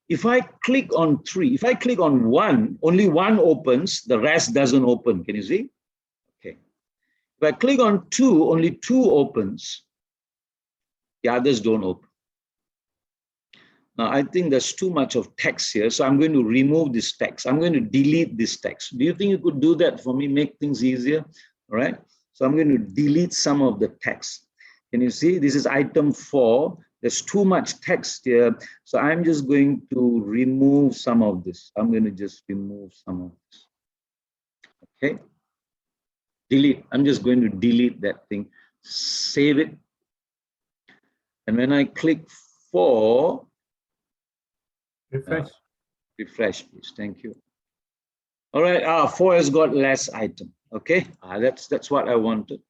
Speaker 1: If I click on 3, if I click on 1, only 1 opens, the rest doesn't open. Can you see? Okay. If I click on 2, only 2 opens, the others don't open. Now, I think there's too much of text here, so I'm going to remove this text. I'm going to delete this text. Do you think you could do that for me, make things easier? All right. So I'm going to delete some of the text. Can you see? This is item 4. There's too much text here. So I'm just going to remove some of this. I'm going to just remove some of this. Okay. Delete. I'm just going to delete that thing. Save it. And when I click 4,
Speaker 2: Refresh.
Speaker 1: refresh, please. Thank you. All right. 4 has got less item. Okay. That's what I wanted.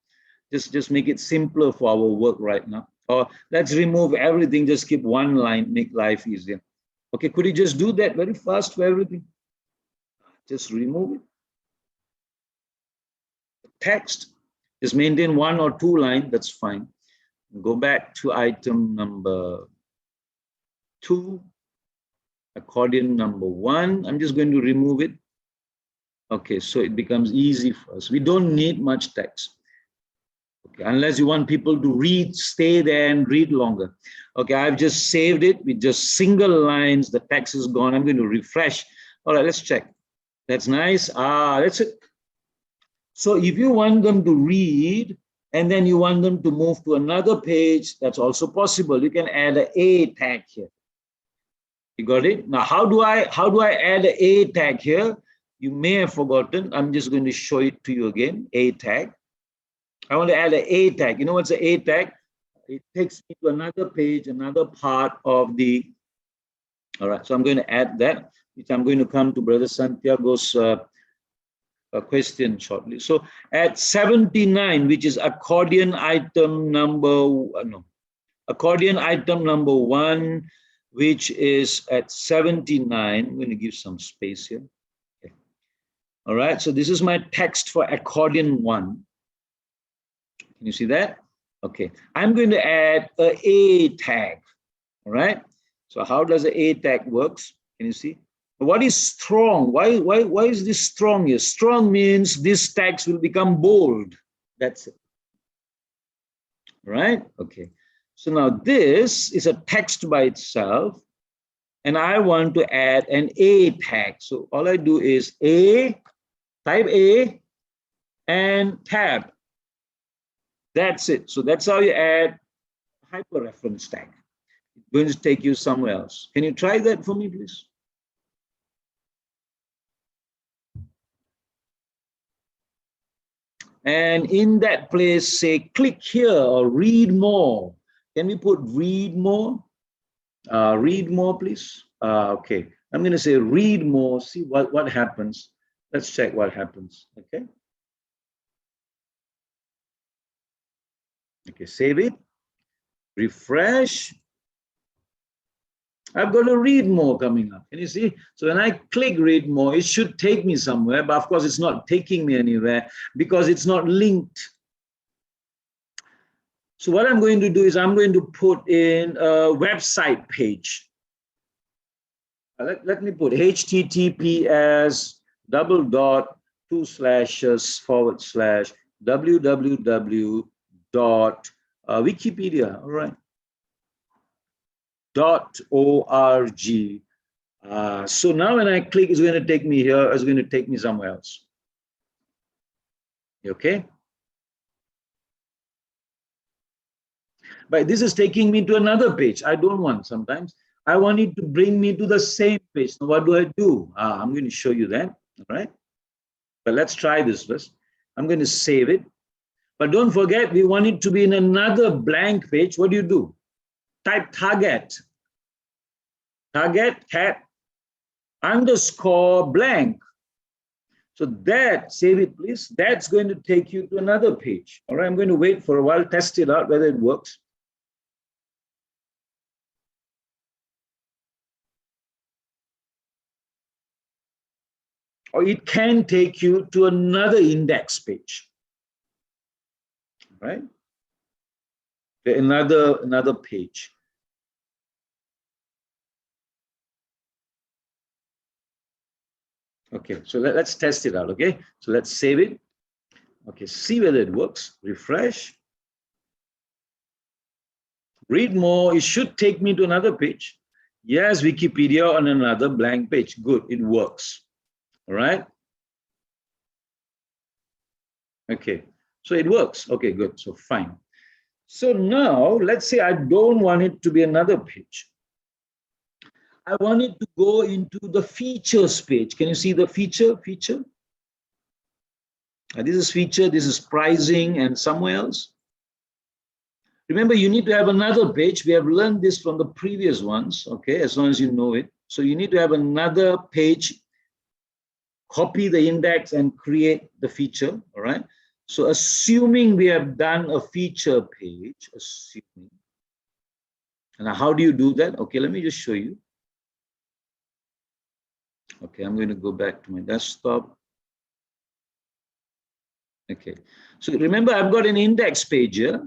Speaker 1: Just make it simpler for our work right now. Or let's remove everything. Just keep 1 line. Make life easier. Okay. Could you just do that very fast for everything? Just remove it. Text. Just maintain 1 or 2 lines. That's fine. Go back to item number 2. Accordion number 1, I'm just going to remove it. Okay, so it becomes easy for us. We don't need much text. Okay, unless you want people to read, stay there and read longer. Okay, I've just saved it with just single lines. The text is gone. I'm going to refresh. All right, let's check. That's nice. That's it. So if you want them to read and then you want them to move to another page, that's also possible. You can add an A tag here. You got it? Now, how do I add an A tag here? You may have forgotten. I'm just going to show it to you again. A tag. I want to add an A tag. You know what's an A tag? It takes me to another page, another part of the. All right. So I'm going to add that, which I'm going to come to Brother Santiago's question shortly. So at 79, which is accordion item number accordion item number 1. Which is at 79. I'm going to give some space here. Okay. All right, so this is my text for accordion 1. Can you see that? Okay, I'm going to add a A tag. All right, so how does the A tag works? Can you see? What is strong? Why is this strong here? Strong means this text will become bold. That's it. All right, okay. So now this is a text by itself, and I want to add an A tag. So all I do is type A, and tab. That's it. So that's how you add a hyperreference tag. It's going to take you somewhere else. Can you try that for me, please? And in that place, say, click here or read more. Can we put read more? Read more, please. Okay, I'm going to say read more. See what happens. Let's check what happens. Okay. Okay, save it. Refresh. I've got to read more coming up. Can you see? So when I click read more, it should take me somewhere, but of course it's not taking me anywhere because it's not linked. So what I'm going to do is I'm going to put in a website page. Let me put https://www.wikipedia. All right. .org. So now when I click, it's going to take me here. It's going to take me somewhere else. Okay. But this is taking me to another page. I don't want sometimes. I want it to bring me to the same page. Now, what do? I'm going to show you that, all right? But let's try this first. I'm going to save it. But don't forget, we want it to be in another blank page. What do? Type target. Target cat underscore blank. So that, save it please, that's going to take you to another page. All right, I'm going to wait for a while, test it out, whether it works. Or it can take you to another index page, right? Another page. Okay, so let's test it out, okay? So let's save it. Okay, see whether it works. Refresh. Read more. It should take me to another page. Yes, Wikipedia on another blank page. Good, it works. All right. Okay, so it works. Okay, good. So fine. So now let's say I don't want it to be another page. I want it to go into the features page. Can you see the feature? This is feature, this is pricing, and somewhere else. Remember, you need to have another page. We have learned this from the previous ones, okay, as long as you know it. So you need to have another page, copy the index and create the feature, all right? So assuming we have done a feature page, assuming. And how do you do that? Okay, let me just show you. Okay, I'm going to go back to my desktop. Okay, so remember I've got an index page here.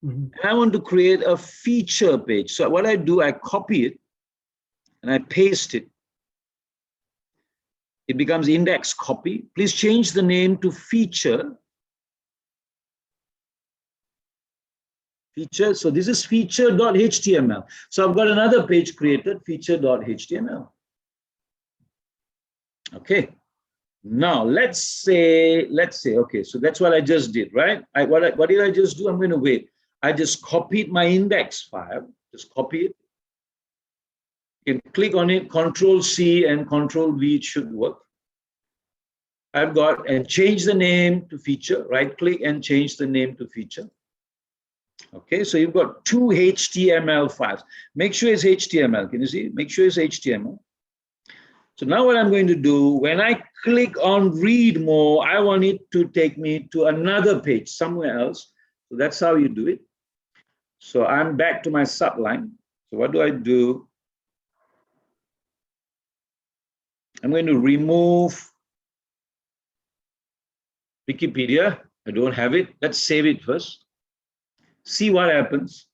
Speaker 1: And I want to create a feature page. So what I do, I copy it and I paste it. It becomes index copy. Please change the name to feature. Feature. So this is feature.html. So I've got another page created, feature.html. Okay. Now let's say, okay, so that's what I just did, right? What did I just do? I'm going to wait. I just copied my index file, just copy it. You can click on it, Control-C and Control-V, it should work. I've got, and change the name to feature, right-click and change the name to feature. Okay, so you've got 2 HTML files. Make sure it's HTML, can you see? Make sure it's HTML. So now what I'm going to do, when I click on read more, I want it to take me to another page somewhere else. So that's how you do it. So I'm back to my subline. So what do? I'm going to remove Wikipedia. I don't have it. Let's save it first. See what happens.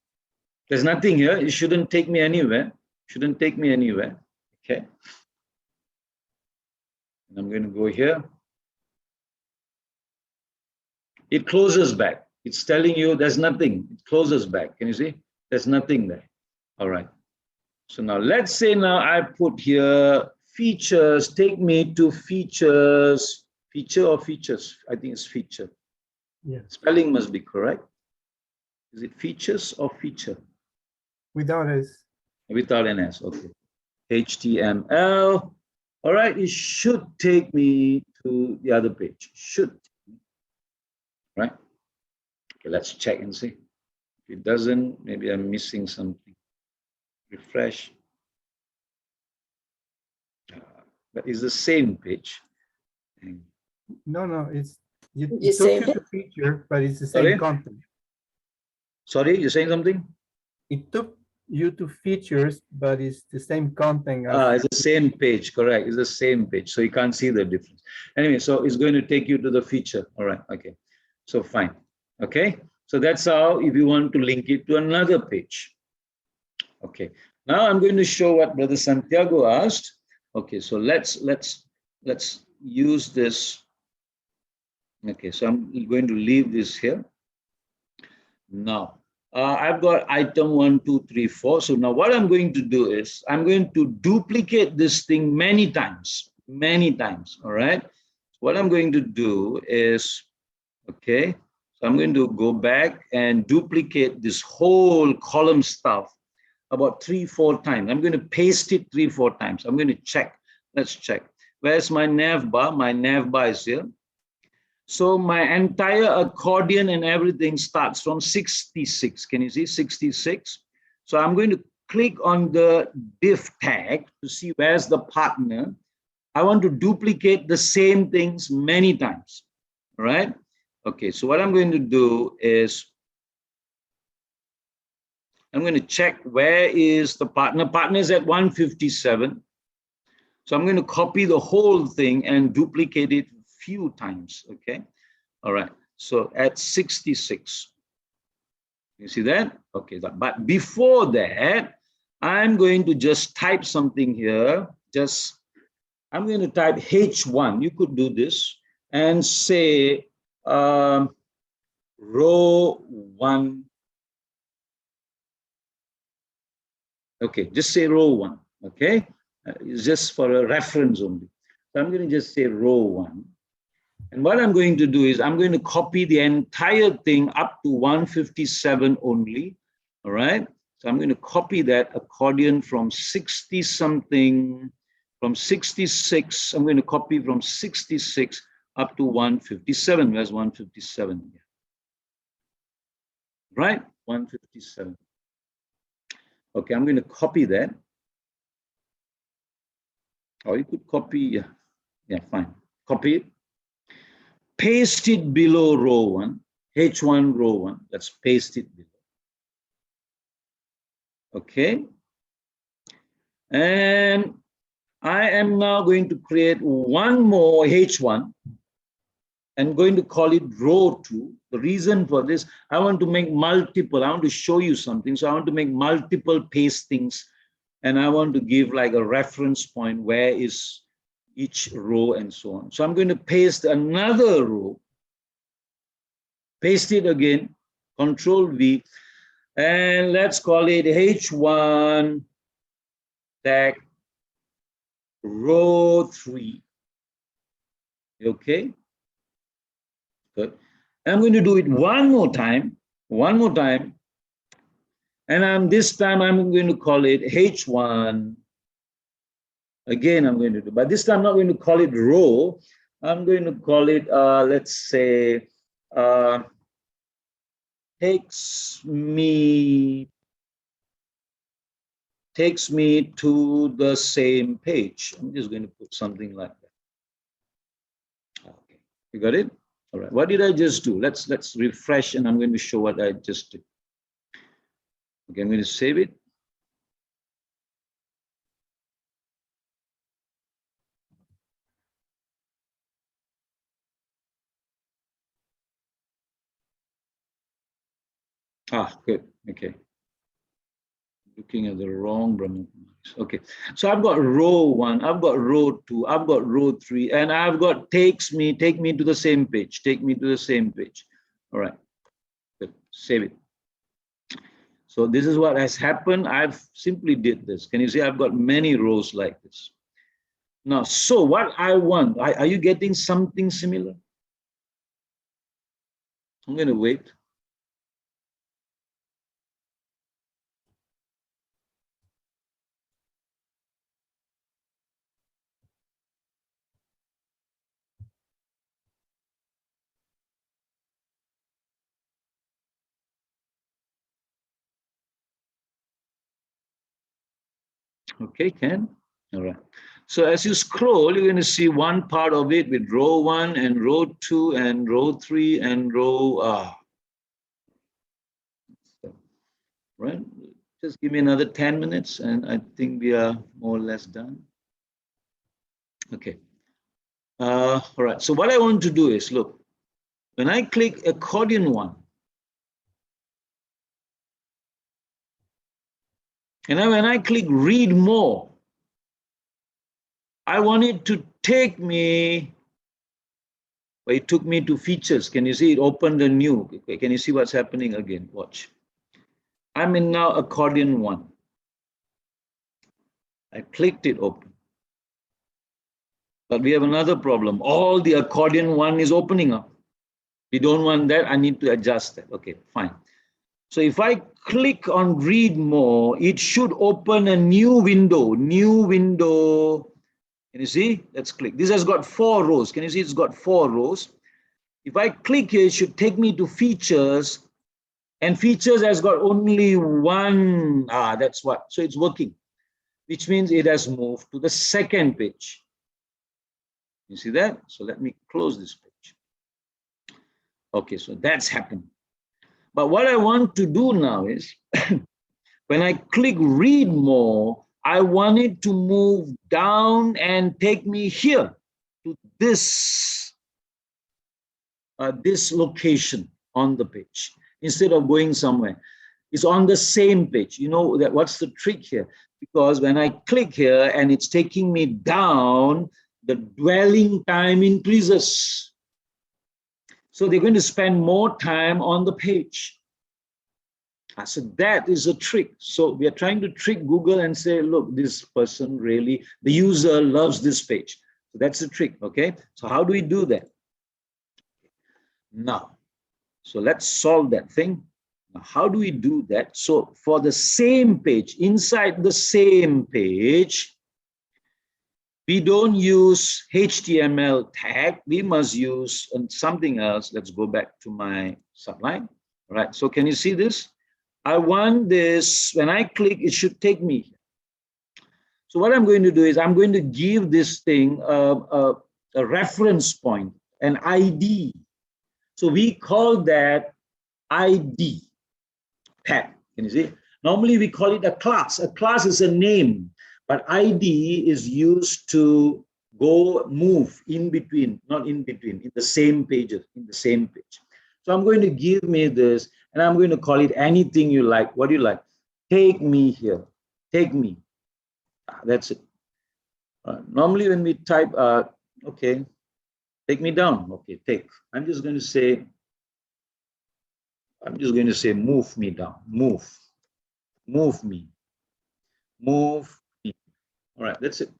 Speaker 1: There's nothing here. It shouldn't take me anywhere. Shouldn't take me anywhere. Okay. And I'm going to go here. It closes back. It's telling you there's nothing. It closes back. Can you see? There's nothing there. All right. So now let's say now I put here features. Take me to features. Feature or features? I think it's feature.
Speaker 2: Yeah.
Speaker 1: Spelling must be correct. Is it features or feature?
Speaker 2: Without S.
Speaker 1: Without an S. Okay. HTML. All right. It should take me to the other page. Should. Right. Okay, let's check and see. If it doesn't, maybe I'm missing something. Refresh. But it's the same page.
Speaker 2: No, it's you
Speaker 5: You
Speaker 2: took
Speaker 5: saved
Speaker 2: you to feature, but it's the same
Speaker 1: Sorry?
Speaker 2: content.
Speaker 1: Sorry, you're saying something?
Speaker 2: It took you to features, but it's the same content. As
Speaker 1: It's the same page, correct. It's the same page, so you can't see the difference. Anyway, so it's going to take you to the feature. All right, okay. So fine, okay. So that's how, if you want to link it to another page. Okay, now I'm going to show what Brother Santiago asked. Okay, so let's use this. Okay, so I'm going to leave this here. Now, I've got item 1, 2, 3, 4. So now what I'm going to do is I'm going to duplicate this thing many times, all right? What I'm going to do is, okay, so I'm going to go back and duplicate this whole column stuff about 3-4 times. I'm going to paste it 3-4 times. I'm going to check. Let's check. Where's my nav bar? My nav bar is here. So my entire accordion and everything starts from 66. Can you see 66? So I'm going to click on the div tag to see where's the partner. I want to duplicate the same things many times, all right? Okay, so what I'm going to do is I'm going to check where is the partner. Partner is at 157. So I'm going to copy the whole thing and duplicate it a few times, okay? All right, so at 66. You see that? Okay, but before that, I'm going to just type something here. I'm going to type H1. You could do this and say row 1. Okay, just say row 1. Okay, it's just for a reference only. So I'm going to just say row 1. And what I'm going to do is I'm going to copy the entire thing up to 157 only. All right. So I'm going to copy that accordion from 60 something, from 66. I'm going to copy from 66 up to 157. Where's 157? Right? 157. Okay, I'm going to copy that. Or you could copy, yeah, fine. Copy it. Paste it below row 1, H1 row 1. Let's paste it below. Okay. And I am now going to create one more H1 and going to call it row 2. The reason for this, I want to make multiple. I want to show you something. So I want to make multiple pastings and I want to give like a reference point where is each row and so on. So I'm going to paste another row, paste it again, Control V, and let's call it H1 tag row 3. Okay, good. I'm going to do it one more time, and this time I'm going to call it H1. Again, I'm going to do, but this time I'm not going to call it row. I'm going to call it, let's say, takes me to the same page. I'm just going to put something like that. Okay, you got it? All right. What did I just do? Let's refresh, and I'm going to show what I just did. Okay, I'm going to save it. Ah, good. Okay. Looking at the wrong Brahman. Okay. So I've got row 1, I've got row 2, I've got row 3, and I've got take me to the same page. Take me to the same page. All right. Good. Save it. So this is what has happened. I've simply did this. Can you see I've got many rows like this? Now, so what I want, are you getting something similar? I'm going to wait. Okay, Ken. All right. So as you scroll, you're going to see one part of it with row 1 and row 2 and row 3 and row right. Just give me another 10 minutes and I think we are more or less done. Okay. All right. So what I want to do is, look, when I click accordion 1, and then when I click read more, I want it to take me, well, it took me to features. Can you see it opened a new? Okay, can you see what's happening again? Watch. I'm in now accordion 1. I clicked it open. But we have another problem. All the accordion 1 is opening up. We don't want that. I need to adjust that. Okay, fine. So if I click on read more, it should open a new window, Can you see? Let's click. This has got 4 rows. Can you see it's got 4 rows? If I click here, it should take me to features, and features has got only one. That's what. So it's working, which means it has moved to the second page. You see that? So let me close this page. Okay, so that's happened. But what I want to do now is, when I click read more, I want it to move down and take me here to this, this location on the page, instead of going somewhere. It's on the same page. You know that what's the trick here? Because when I click here and it's taking me down, the dwelling time increases. So they're going to spend more time on the page. So that is a trick. So we are trying to trick Google and say, look, this person really, the user loves this page. So that's the trick, okay? So how do we do that? Now, so let's solve that thing. Now, how do we do that? So for the same page, inside the same page, we don't use HTML tag. We must use something else. Let's go back to my subline. All right, so can you see this? I want this, when I click, it should take me here. So what I'm going to do is I'm going to give this thing a reference point, an ID. So we call that ID tag. Can you see? Normally we call it a class. A class is a name, but ID is used to move in between, not in between, in the same pages, in the same page. So I'm going to give me this, and I'm going to call it anything you like. What do you like? Take me here. Take me. That's it. Normally when we type, okay, take me down. Okay, take. I'm just going to say move me down. Move me. Move me. All right, that's it.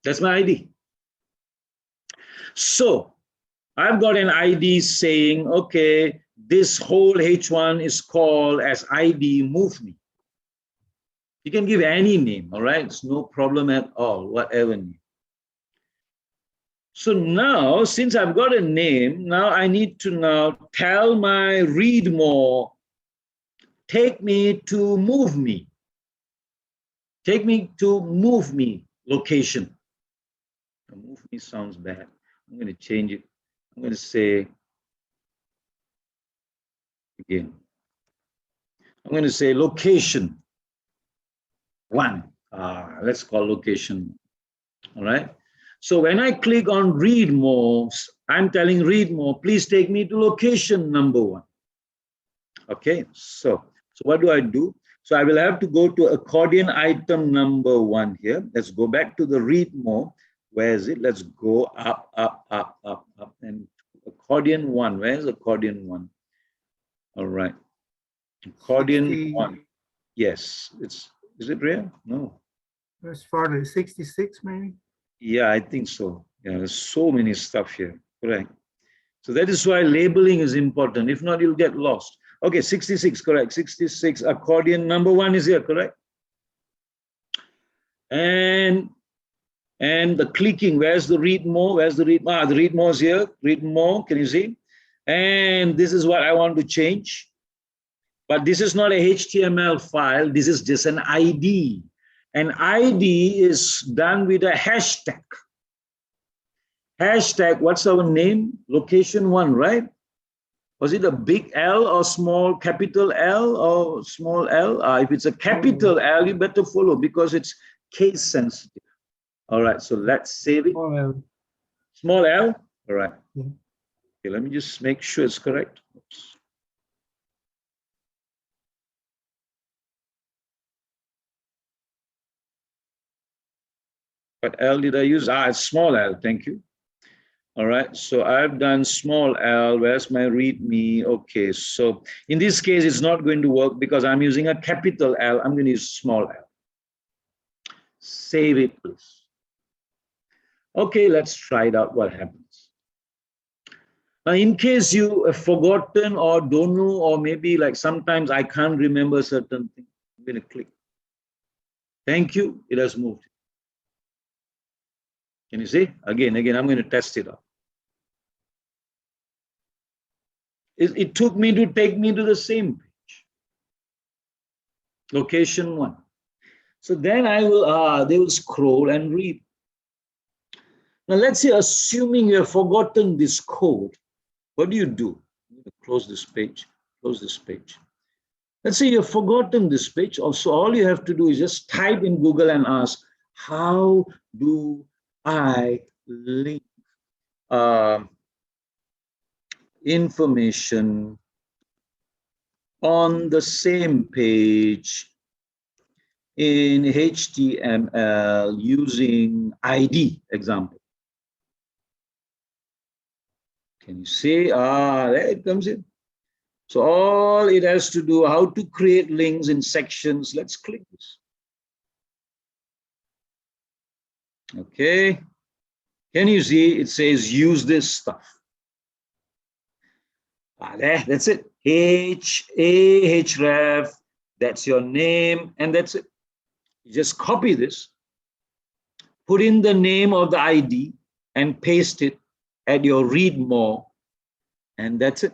Speaker 1: That's my ID. So I've got an ID saying, okay, this whole H1 is called as ID move me. You can give any name, all right? It's no problem at all, whatever name. So now, since I've got a name, now I need to now tell my read more, take me to move me. Take me to move me location. Move me sounds bad. I'm going to change it. I'm going to say, again, I'm going to say location 1. Let's call location. All right. So when I click on read more, I'm telling read more, please take me to location number 1. Okay. So what do I do? So I will have to go to accordion item number 1 here. Let's go back to the read more. Where is it? Let's go up, and accordion 1. Where's accordion 1? All right. Accordion
Speaker 2: 60,
Speaker 1: 1. Yes. Is it real? No.
Speaker 2: As far as 66, maybe?
Speaker 1: Yeah, I think so. Yeah, there's so many stuff here. Correct. So that is why labeling is important. If not, you'll get lost. Okay, 66, correct. 66, accordion number 1 is here, correct? And the clicking, where's the read more? Where's the read more? The read more is here. Read more, can you see? And this is what I want to change. But this is not a HTML file. This is just an ID. An ID is done with a hashtag. Hashtag, what's our name? Location 1, right? Was it a big L or small capital L or small L? If it's a capital L, you better follow because it's case sensitive. All right, so let's save it.
Speaker 2: Small L.
Speaker 1: Small L? All right.
Speaker 2: Yeah.
Speaker 1: Okay, let me just make sure it's correct. Oops. What L did I use? It's small L, thank you. All right, so I've done small L. Where's my readme? Okay, so in this case, it's not going to work because I'm using a capital L. I'm going to use small L. Save it, please. Okay, let's try it out what happens. Now, in case you have forgotten or don't know, or maybe like sometimes I can't remember certain things, I'm going to click. Thank you. It has moved. Can you see? Again, I'm going to test it out. It took me to take me to the same page. Location 1. So then they will scroll and read. Now let's say, assuming you have forgotten this code, what do? Close this page, close this page. Let's say you've forgotten this page. Also, all you have to do is just type in Google and ask, how do I link information on the same page in HTML using ID example? Can you see? There it comes in. So all it has to do, how to create links in sections. Let's click this. Okay. Can you see? It says use this stuff. There, that's it. href, that's your name, and that's it. You just copy this, put in the name of the ID, and paste it at your read more, and that's it.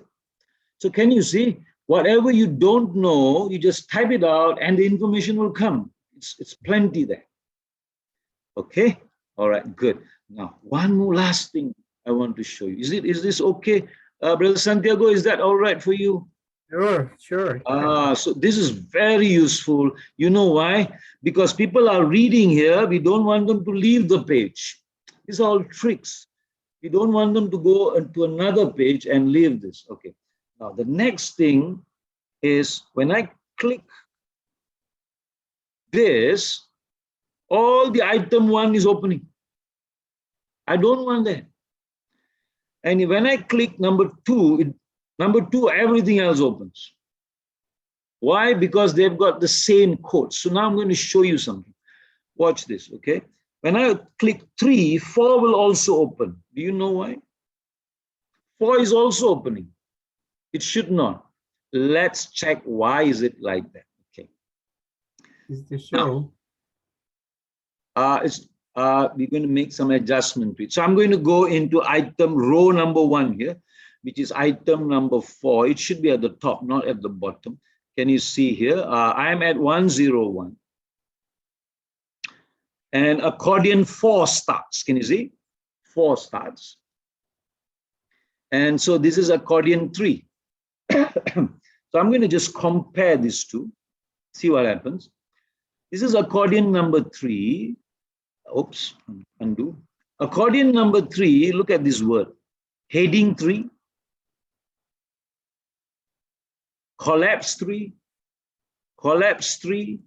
Speaker 1: So can you see? Whatever you don't know, you just type it out, and the information will come. It's plenty there. Okay. All right. Good. Now, one more last thing I want to show you. Is this okay? Brother Santiago, is that all right for you?
Speaker 2: Sure.
Speaker 1: So this is very useful. You know why? Because people are reading here. We don't want them to leave the page. These are all tricks. We don't want them to go to another page and leave this. Okay. Now, the next thing is when I click this, all the item 1 is opening. I don't want that. And when I click number 2, everything else opens. Why? Because they've got the same code. So now I'm going to show you something. Watch this, okay? When I click 3, 4 will also open. Do you know why? 4 is also opening. It should not. Let's check why is it like that. Okay.
Speaker 2: Is the show?
Speaker 1: We're going to make some adjustment to it. So I'm going to go into item row number 1 here, which is item number 4. It should be at the top, not at the bottom. Can you see here? I'm at 101. And accordion 4 starts. Can you see? 4 starts. And so this is accordion 3. So I'm going to just compare these two, see what happens. This is accordion number 3. Oops, undo. Accordion number 3, look at this word. Heading 3. Collapse 3. Collapse 3.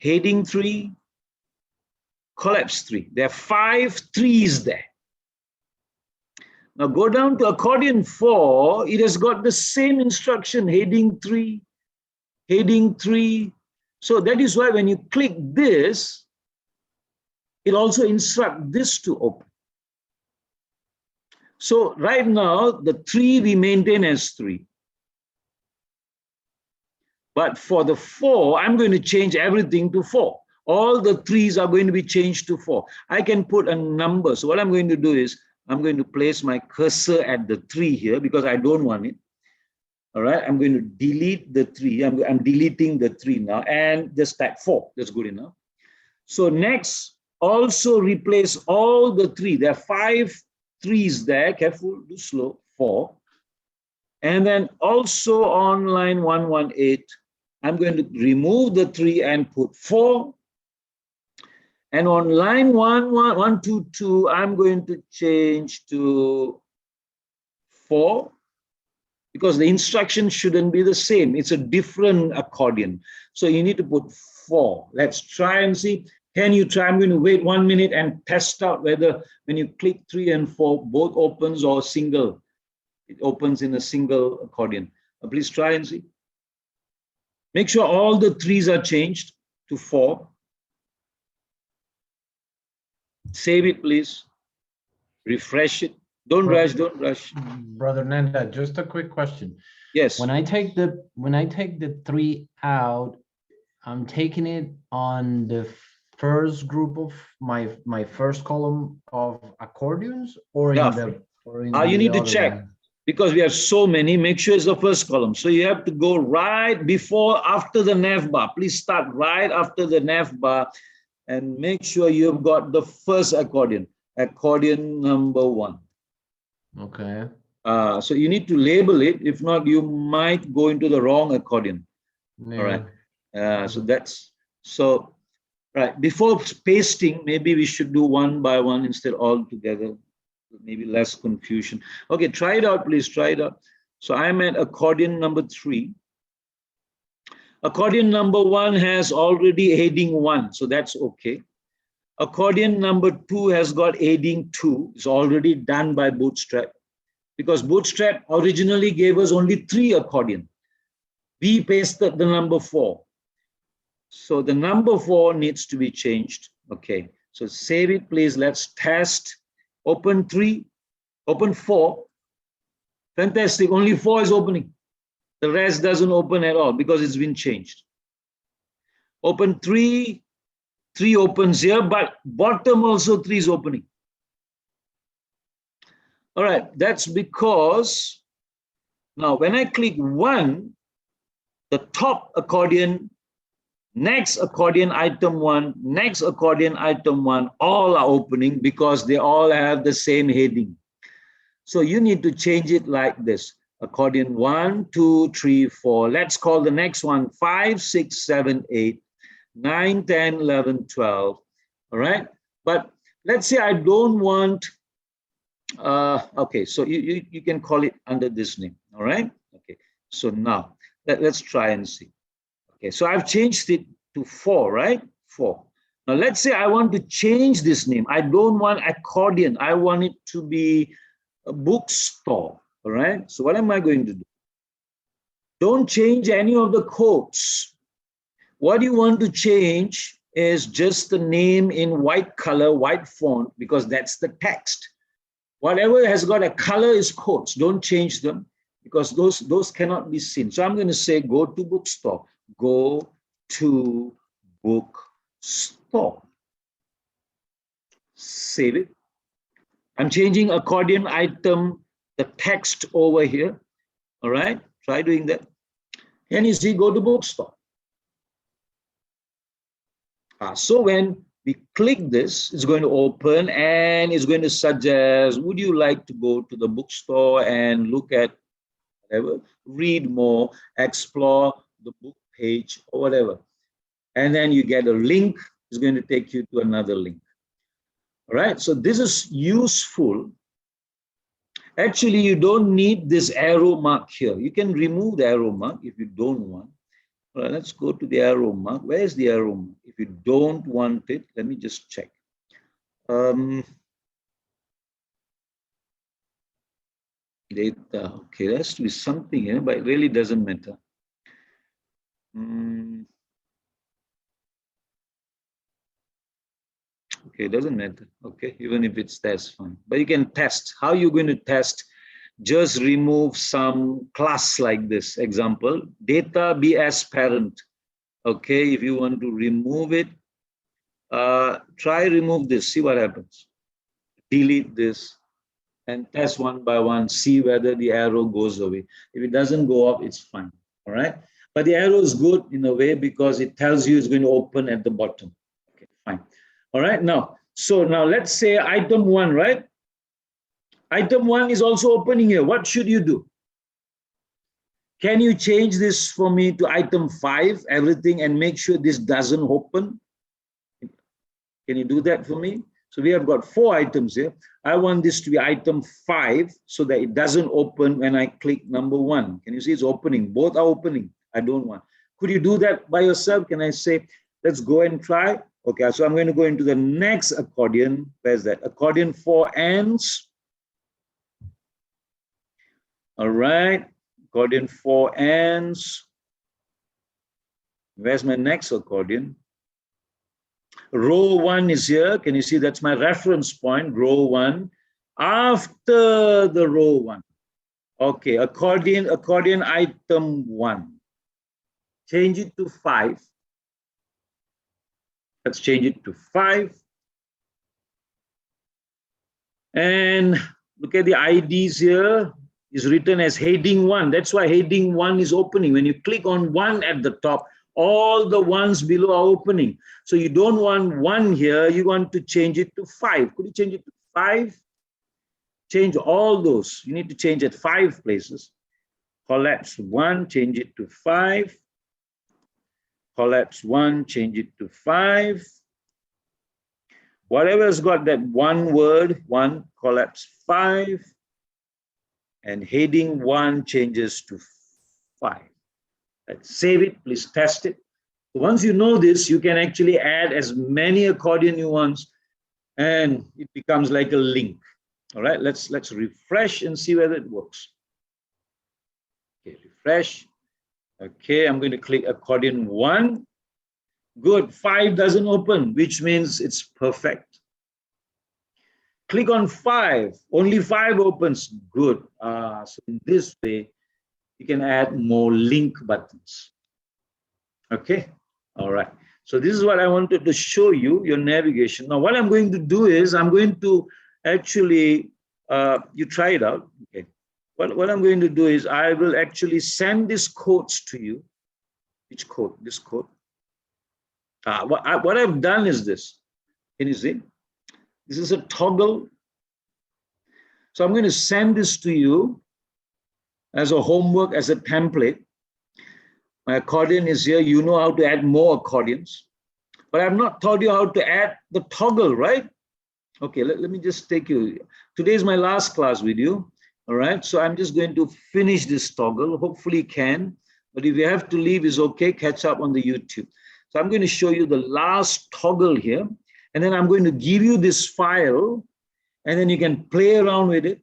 Speaker 1: Heading 3. Collapse 3. There are 5 3s there. Now go down to accordion 4. It has got the same instruction, heading 3, heading 3. So that is why when you click this, it also instructs this to open. So right now, the 3 we maintain as 3. But for the 4, I'm going to change everything to 4. All the 3s are going to be changed to 4. I can put a number. So what I'm going to do is, I'm going to place my cursor at the 3 here because I don't want it. All right, I'm going to delete the 3. I'm deleting the 3 now and just type 4. That's good enough. So next, also replace all the 3. There are 5 3s there. Careful, do slow. 4. And then also on line 118, I'm going to remove the 3 and put 4. And on line 122, I'm going to change to 4 because the instruction shouldn't be the same. It's a different accordion. So you need to put 4. Let's try and see. Can you try? I'm going to wait 1 minute and test out whether when you click 3 and 4, both opens or single. It opens in a single accordion. Please try and see. Make sure all the 3s are changed to 4. Save it, please. Refresh it. Don't
Speaker 4: Bro-
Speaker 1: rush, don't rush.
Speaker 4: Brother Nanda, just a quick question.
Speaker 1: Yes.
Speaker 4: When I take the 3 out, I'm taking it on the first group of my first column of accordions, or in
Speaker 1: Yeah.
Speaker 4: the
Speaker 1: You need to
Speaker 4: other
Speaker 1: check.
Speaker 4: one?
Speaker 1: Because we have so many, make sure it's the first column. So you have to go right before, after the nav bar. Please start right after the nav bar and make sure you've got the first accordion, accordion number 1.
Speaker 4: Okay.
Speaker 1: So you need to label it. If not, you might go into the wrong accordion.
Speaker 4: Yeah.
Speaker 1: All right. So right. Before pasting, maybe we should do one by one instead all together. Maybe less confusion. Okay, try it out, please. Try it out. So I'm at accordion number 3. Accordion number 1 has already heading 1, so that's okay. Accordion number 2 has got heading 2. It's already done by Bootstrap, because Bootstrap originally gave us only 3 accordion. We pasted the number 4. So the number 4 needs to be changed. Okay, so save it, please. Let's test. Open 3, open 4. Fantastic, only 4 is opening. The rest doesn't open at all because it's been changed. Open 3, 3 opens here, but bottom also 3 is opening. All right, that's because now when I click 1, the top accordion, next accordion item 1, next accordion item 1, all are opening because they all have the same heading. So you need to change it like this. Accordion 1, 2, 3, 4. Let's call the next one 5, 6, 7, 8, 9, 10, 11, 12. All right. But let's say I don't want, okay, so you can call it under this name. All right. Okay. So now let's try and see. Okay, so I've changed it to 4, right? 4. Now let's say I want to change this name. I don't want accordion. I want it to be a bookstore. All right. So what am I going to do? Don't change any of the codes. What you want to change is just the name in white color, white font, because that's the text. Whatever has got a color is quotes. Don't change them because those cannot be seen. So I'm going to say go to bookstore. Go to bookstore. Save it. I'm changing accordion item, the text over here. All right, try doing that. Can you see go to bookstore? So when we click this, it's going to open and it's going to suggest, would you like to go to the bookstore and look at whatever, read more, explore the book page or whatever. And then you get a link, it's going to take you to another link. All right, so this is useful. Actually, you don't need this arrow mark here. You can remove the arrow mark if you don't want. All right, let's go to the arrow mark. Where is the arrow mark? If you don't want it, let me just check. Data, okay, there has to be something here, but it really doesn't matter. Okay, it doesn't matter. Okay, even if it's that's fine. But you can test. How are you going to test? Just remove some class like this. Example, data be as parent. Okay, if you want to remove it, try remove this. See what happens. Delete this and test one by one. See whether the arrow goes away. If it doesn't go up, it's fine. All right. But the arrow is good in a way because it tells you it's going to open at the bottom. Okay, fine. All right. Now, so now let's say item 1, right? Item 1 is also opening here. What should you do? Can you change this for me to item 5, everything, and make sure this doesn't open? Can you do that for me? So we have got 4 items here. I want this to be item 5 so that it doesn't open when I click number 1. Can you see it's opening? Both are opening. I don't want. Could you do that by yourself? Can I say, let's go and try? Okay, so I'm going to go into the next accordion. Where's that? Accordion 4 ends. All right, accordion 4 ends. Where's my next accordion? Row 1 is here. Can you see that's my reference point, row 1. after the row 1. Okay, accordion item 1. Change it to 5. Let's change it to 5. And look at the IDs here. Is written as heading 1. That's why heading 1 is opening. When you click on 1 at the top, all the ones below are opening. So you don't want 1 here. You want to change it to 5. Could you change it to 5? Change all those. You need to change at 5 places. Collapse 1, change it to 5. Collapse 1, change it to 5. Whatever has got that one word, 1, collapse 5. And heading 1 changes to 5. Let's save it, please test it. Once you know this, you can actually add as many accordion you want, and it becomes like a link. All right, let's refresh and see whether it works. Okay, refresh. Okay, I'm going to click accordion 1. Good, 5 doesn't open, which means it's perfect. Click on 5, only 5 opens, good. So in this way, you can add more link buttons. Okay, all right. So this is what I wanted to show you, your navigation. Now what I'm going to do is, I'm going to actually, you try it out, okay. What I'm going to do is, I will actually send these codes to you. Which code? This code. What I've done is this, can you see? This is a toggle. So I'm going to send this to you as a homework, as a template. My accordion is here. You know how to add more accordions. But I've not taught you how to add the toggle, right? Okay, let me just take you. Today is my last class with you. All right, so I'm just going to finish this toggle. Hopefully can. But if you have to leave, it's okay. Catch up on the YouTube. So I'm going to show you the last toggle here. And then I'm going to give you this file, and then you can play around with it.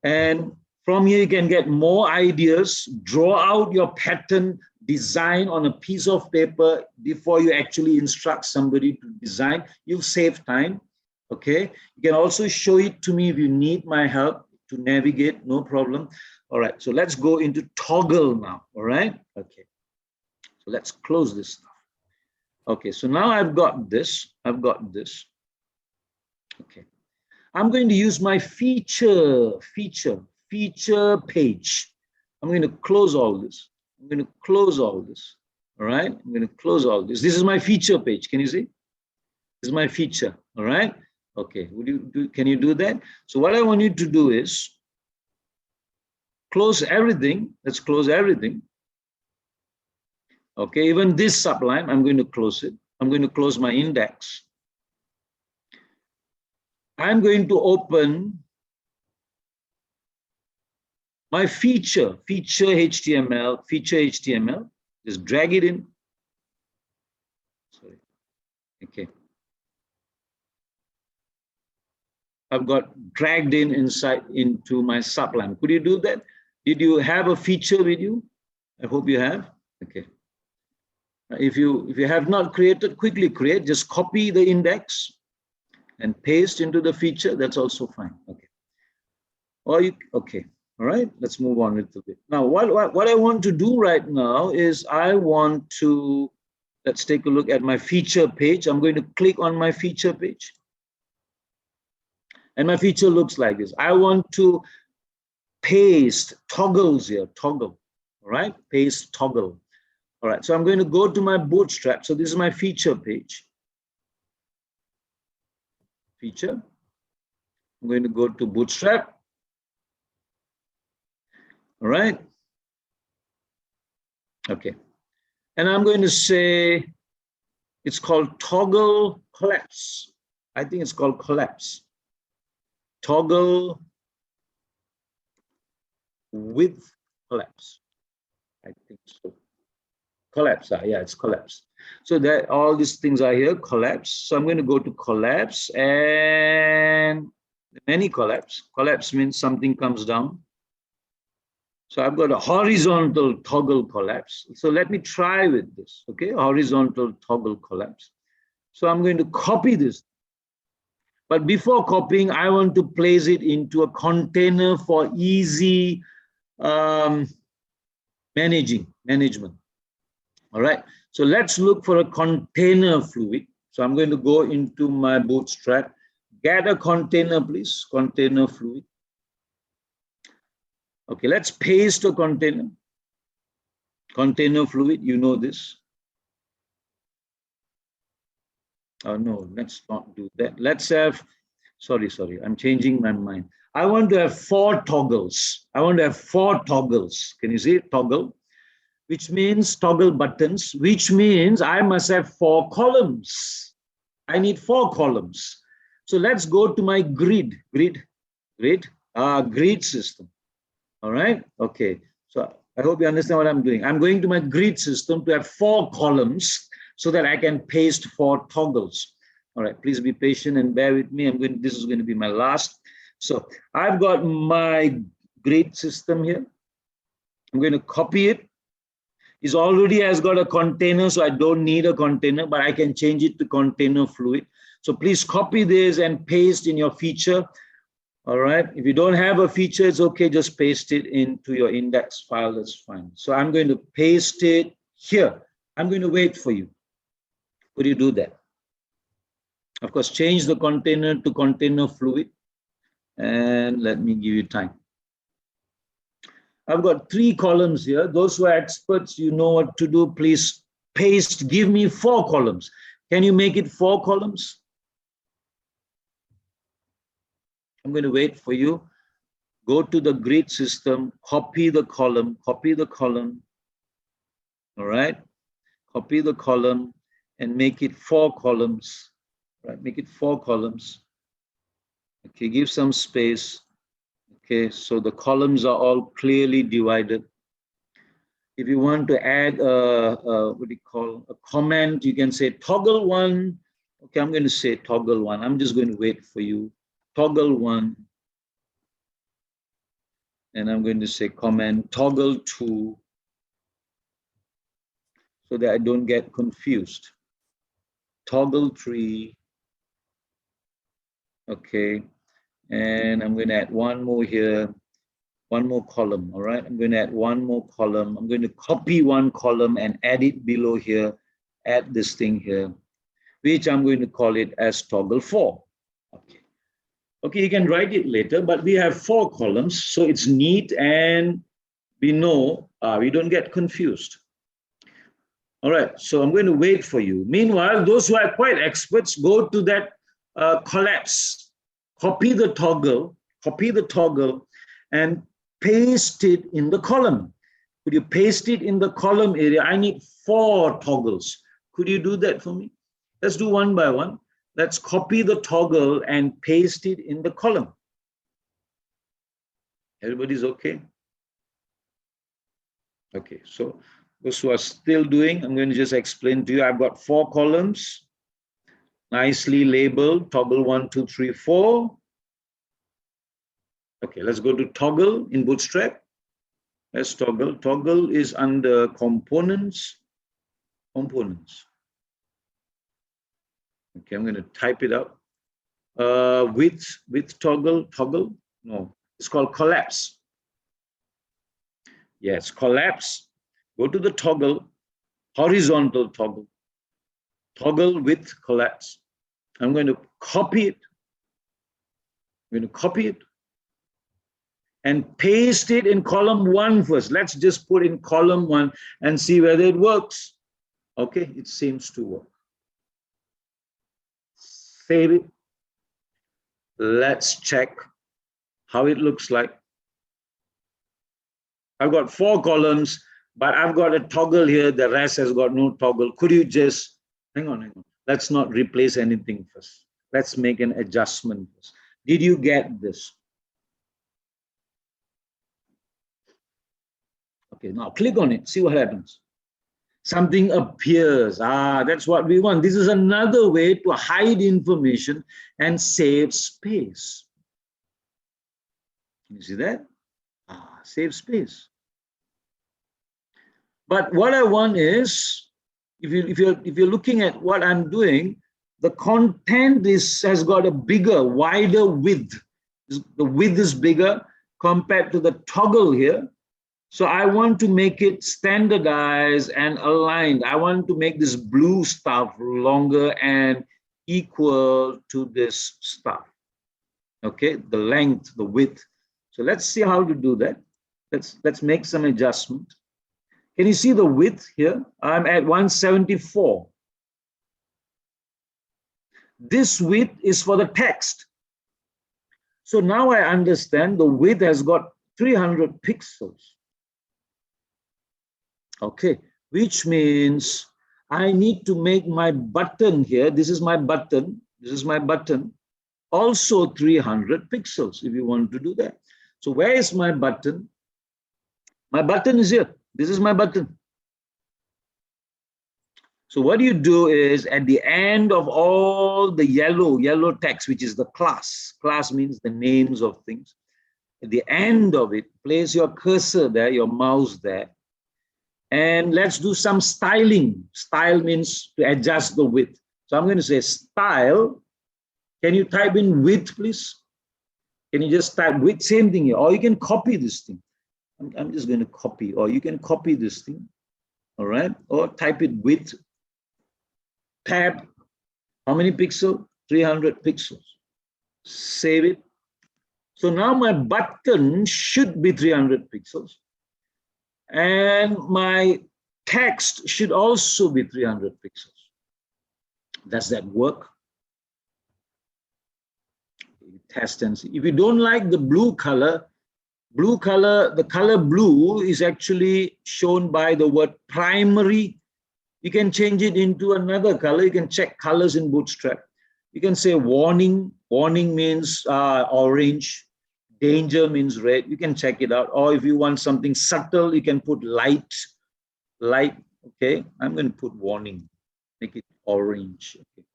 Speaker 1: And from here, you can get more ideas, draw out your pattern design on a piece of paper before you actually instruct somebody to design. You'll save time, okay? You can also show it to me if you need my help to navigate, no problem. All right, so let's go into toggle now, all right? Okay, so let's close this now. Okay, so now I've got this, okay. I'm going to use my feature page. I'm going to close all this. I'm going to close all this, all right? I'm going to close all this. This is my feature page, can you see? This is my feature, all right? Okay, can you do that? So what I want you to do is close everything. Let's close everything. Okay, even this subline, I'm going to close it. I'm going to close my index. I'm going to open my feature HTML, just drag it in. Sorry, okay. I've got dragged inside into my subline. Could you do that? Did you have a feature with you? I hope you have, okay. If you have not created, quickly create, just copy the index and paste into the feature, that's also fine, okay. Or you, okay, all right, let's move on a little bit. Now, what I want to do right now is I want to, let's take a look at my feature page. I'm going to click on my feature page. And my feature looks like this. I want to paste toggles here, toggle, all right, paste toggle. All right, so I'm going to go to my Bootstrap. So this is my feature page. Feature. I'm going to go to Bootstrap. All right. Okay. And I'm going to say it's called toggle collapse. I think it's called collapse. Toggle with collapse. I think so. Collapse, yeah, it's collapse. So that all these things are here, collapse. So I'm going to go to collapse and any collapse. Collapse means something comes down. So I've got a horizontal toggle collapse. So let me try with this, okay? Horizontal toggle collapse. So I'm going to copy this. But before copying, I want to place it into a container for easy management. All right. So let's look for a container fluid. So I'm going to go into my Bootstrap. Get a container, please. Container fluid. Okay, let's paste a container. Container fluid, you know this. Oh no, let's not do that. Let's have, sorry, I'm changing my mind. I want to have 4 toggles. I want to have 4 toggles. Can you see it? Toggle, which means toggle buttons, which means I must have 4 columns. I need 4 columns. So let's go to my grid system. All right. Okay. So I hope you understand what I'm doing. I'm going to my grid system to have 4 columns so that I can paste 4 toggles. All right. Please be patient and bear with me. This is going to be my last. So I've got my grid system here. I'm going to copy it. It already has got a container, so I don't need a container, but I can change it to container fluid. So please copy this and paste in your feature. All right. If you don't have a feature, it's okay. Just paste it into your index file. That's fine. So I'm going to paste it here. I'm going to wait for you. Could you do that? Of course, change the container to container fluid. And let me give you time. I've got 3 columns here. Those who are experts, you know what to do. Please paste. Give me 4 columns. Can you make it 4 columns? I'm going to wait for you. Go to the grid system, copy the column. All right. Copy the column and make it 4 columns. Right. Make it 4 columns. Okay. Give some space. Okay. So the columns are all clearly divided. If you want to add a comment, you can say toggle 1. Okay. I'm going to say toggle 1. I'm just going to wait for you. Toggle 1, and I'm going to say comment toggle 2 so that I don't get confused. Toggle 3, okay, and I'm going to add 1 more here, 1 more column. All right, I'm going to add 1 more column. I'm going to copy 1 column and add it below here, add this thing here, which I'm going to call it as toggle 4. Okay. Okay, you can write it later, but we have 4 columns, so it's neat and we know we don't get confused. All right, so I'm going to wait for you. Meanwhile, those who are quite experts, go to that collapse, copy the toggle, and paste it in the column. Could you paste it in the column area? I need 4 toggles. Could you do that for me? Let's do one by one. Let's copy the toggle and paste it in the column. Everybody's okay? Okay, so those who are still doing, I'm going to just explain to you. I've got 4 columns, nicely labeled, toggle 1, 2, 3, 4. Okay, let's go to toggle in Bootstrap. Let's toggle. Toggle is under components. Okay, I'm going to type it out. With toggle. No, it's called collapse. Yes, collapse. Go to the toggle, horizontal toggle. Toggle with collapse. I'm going to copy it. And paste it in column 1 first. Let's just put in column 1 and see whether it works. Okay, it seems to work. Save it. Let's check how it looks like. I've got 4 columns, but I've got a toggle here. The rest has got no toggle. Could you just, hang on. Let's not replace anything first. Let's make an adjustment first. Did you get this? Okay, now click on it. See what happens. Something appears. That's what we want. This is another way to hide information and save space. Can you see that? Save space. But what I want is, if you're looking at what I'm doing, the content has got a bigger, wider width. The width is bigger compared to the toggle here. So I want to make it standardized and aligned. I want to make this blue stuff longer and equal to this stuff. Okay, the length, the width. So let's see how to do that. Let's make some adjustment. Can you see the width here? I'm at 174. This width is for the text. So now I understand the width has got 300 pixels. Okay, which means I need to make my button here. This is my button. This is my button. Also 300 pixels if you want to do that. So where is my button? My button is here. This is my button. So what you do is at the end of all the yellow text, which is the class means the names of things. At the end of it, place your cursor there, your mouse there. And let's do some styling. Style means to adjust the width. So I'm going to say style. Can you type in width, please? Can you just type width? Same thing here. Or you can copy this thing. I'm just going to copy. Or you can copy this thing. All right. Or type it width. Tab. How many pixels? 300 pixels. Save it. So now my button should be 300 pixels. And my text should also be 300 pixels. Does that work? Test and see. If you don't like the blue color, the color blue is actually shown by the word primary. You can change it into another color. You can check colors in Bootstrap. You can say warning. Warning means orange. Danger means red. You can check it out. Or if you want something subtle, you can put light. Light. Okay. I'm going to put warning. Make it orange. Okay.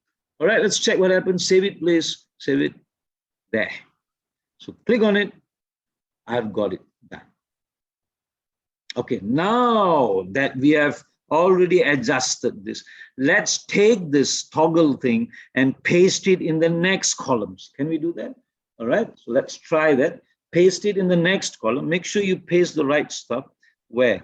Speaker 1: All right. Let's check what happens. Save it, please. Save it. There. So click on it. I've got it done. Okay. Now that we have already adjusted this, let's take this toggle thing and paste it in the next columns. Can we do that? All right, so let's try that. Paste it in the next column. Make sure you paste the right stuff. Where?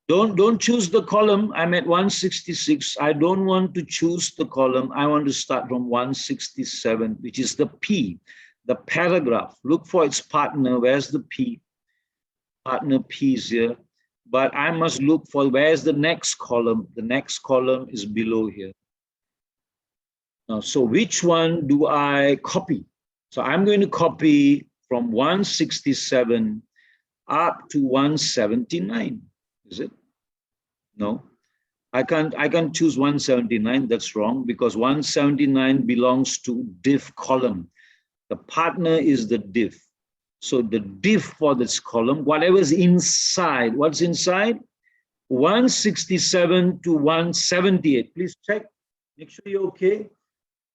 Speaker 1: Don't choose the column. I'm at 166. I don't want to choose the column. I want to start from 167, which is the P, the paragraph. Look for its partner. Where's the P? Partner P is here. But I must look for where's the next column. The next column is below here. Now, so which one do I copy? So I'm going to copy from 167 up to 179. Is it? No, I can't choose 179. That's wrong because 179 belongs to div column. The partner is the div. So the div for this column, whatever's inside, what's inside? 167 to 178. Please check. Make sure you're okay.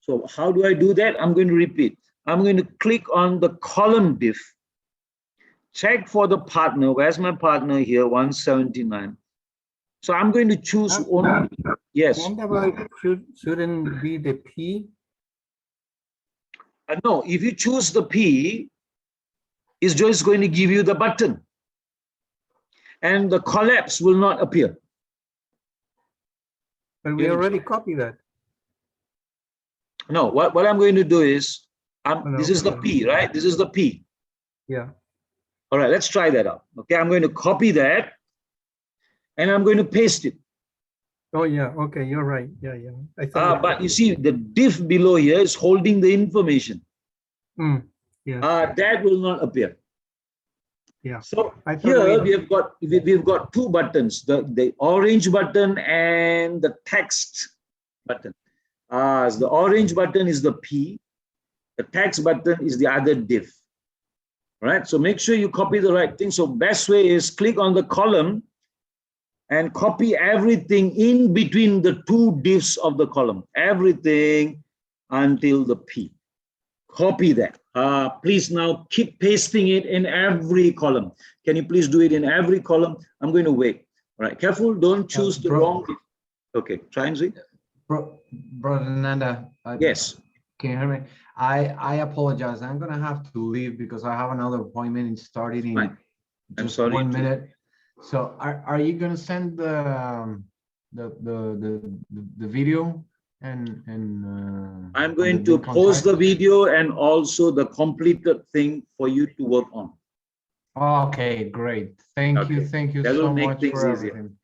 Speaker 1: So how do I do that? I'm going to repeat. I'm going to click on the column div. Check for the partner. Where's my partner here? 179. So I'm going to choose only. Yes.
Speaker 2: Shouldn't be the P?
Speaker 1: No, if you choose the P, it's just going to give you the button. And the collapse will not appear.
Speaker 2: But we already copied that.
Speaker 1: No, what I'm going to do is, this is the P, right? This is the P.
Speaker 2: Yeah.
Speaker 1: All right, let's try that out. Okay, I'm going to copy that and I'm going to paste it.
Speaker 2: Oh, yeah. Okay, you're right. Yeah, yeah. I thought
Speaker 1: But you see, the div below here is holding the information.
Speaker 2: Yeah.
Speaker 1: That will not appear.
Speaker 2: Yeah.
Speaker 1: So here we've got two buttons: the orange button and the text button. So the orange button is the P. The text button is the other div. Right? So make sure you copy the right thing. So best way is click on the column and copy everything in between the two divs of the column. Everything until the P. Copy that. Please now keep pasting it in every column. Can you please do it in every column? I'm going to wait. All right, careful. Don't choose the wrong. Okay, try and see.
Speaker 4: Brother Nanda,
Speaker 1: Yes.
Speaker 4: can you hear me? I apologize. I'm gonna have to leave because I have another appointment starting in
Speaker 1: Fine. I'm
Speaker 4: just
Speaker 1: sorry
Speaker 4: 1
Speaker 1: to-
Speaker 4: minute. So are you gonna send the video and
Speaker 1: I'm
Speaker 4: and
Speaker 1: going
Speaker 4: the
Speaker 1: to
Speaker 4: link on
Speaker 1: post the
Speaker 4: site?
Speaker 1: video and also the completed thing for you to work on.
Speaker 4: Okay, great. Thank you.
Speaker 1: Okay.
Speaker 4: Thank you
Speaker 1: That will
Speaker 4: so
Speaker 1: make
Speaker 4: much
Speaker 1: things
Speaker 4: for
Speaker 1: easier.
Speaker 4: everything.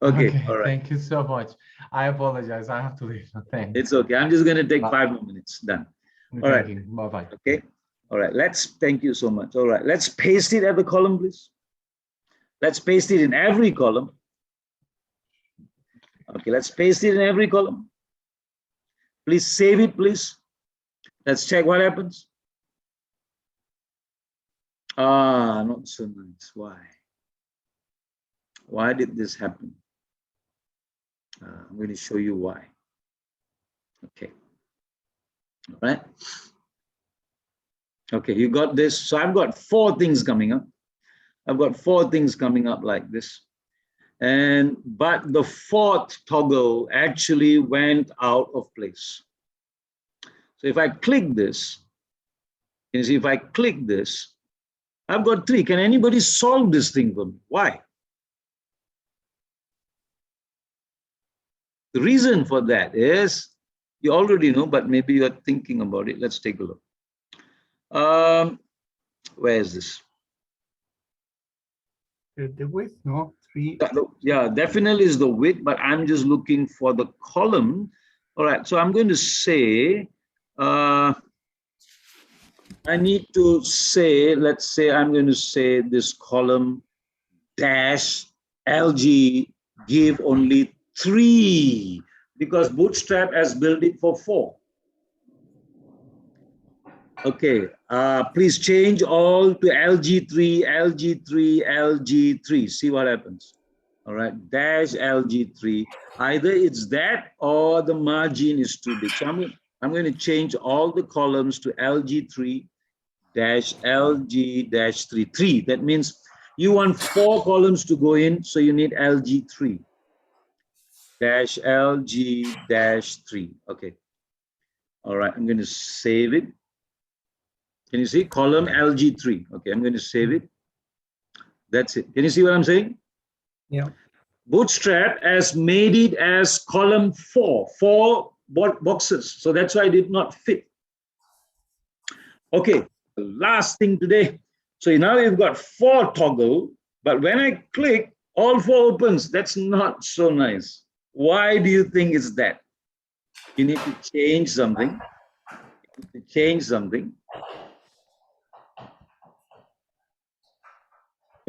Speaker 1: Okay.
Speaker 4: Okay,
Speaker 1: All right.
Speaker 4: thank you so much. I apologize. I have to leave. Thanks.
Speaker 1: It's okay. I'm just going to take
Speaker 4: Bye.
Speaker 1: 5 more minutes. Done. All
Speaker 4: Thank
Speaker 1: right.
Speaker 4: you. Bye-bye.
Speaker 1: Okay. All right. Thank you so much. All right. Let's paste it at the column, please. Let's paste it in every column. Okay. Let's paste it in every column. Please save it, please. Let's check what happens. Ah, not so nice. Why? Why did this happen? I'm going to show you why. Okay. All right. Okay, you got this. So I've got 4 things coming up. I've got 4 things coming up like this. But the 4th toggle actually went out of place. So if I click this, you see, if I click this, I've got 3. Can anybody solve this thing for me? Why? The reason for that is, you already know, but maybe you're thinking about it. Let's take a look. Where is this?
Speaker 2: The width, no, 3.
Speaker 1: Yeah, definitely is the width, but I'm just looking for the column. All right, so I'm going to say, I need to say, let's say I'm going to say this column dash LG give only 3 because Bootstrap has built it for 4. Okay, please change all to LG3, LG3, LG3. See what happens. All right, dash LG3. Either it's that or the margin is too big. So I'm going to change all the columns to LG3 dash LG dash 3. That means you want 4 columns to go in, so you need LG3 dash LG dash 3. Okay. All right, I'm going to save it. Can you see column LG3? Okay, I'm going to save it. That's it. Can you see what I'm saying?
Speaker 2: Yeah.
Speaker 1: Bootstrap has made it as column 4 boxes. So that's why it did not fit. Okay, the last thing today. So now you've got 4 toggle, but when I click, all 4 opens. That's not so nice. Why do you think it's that? You need to change something. You need to change something.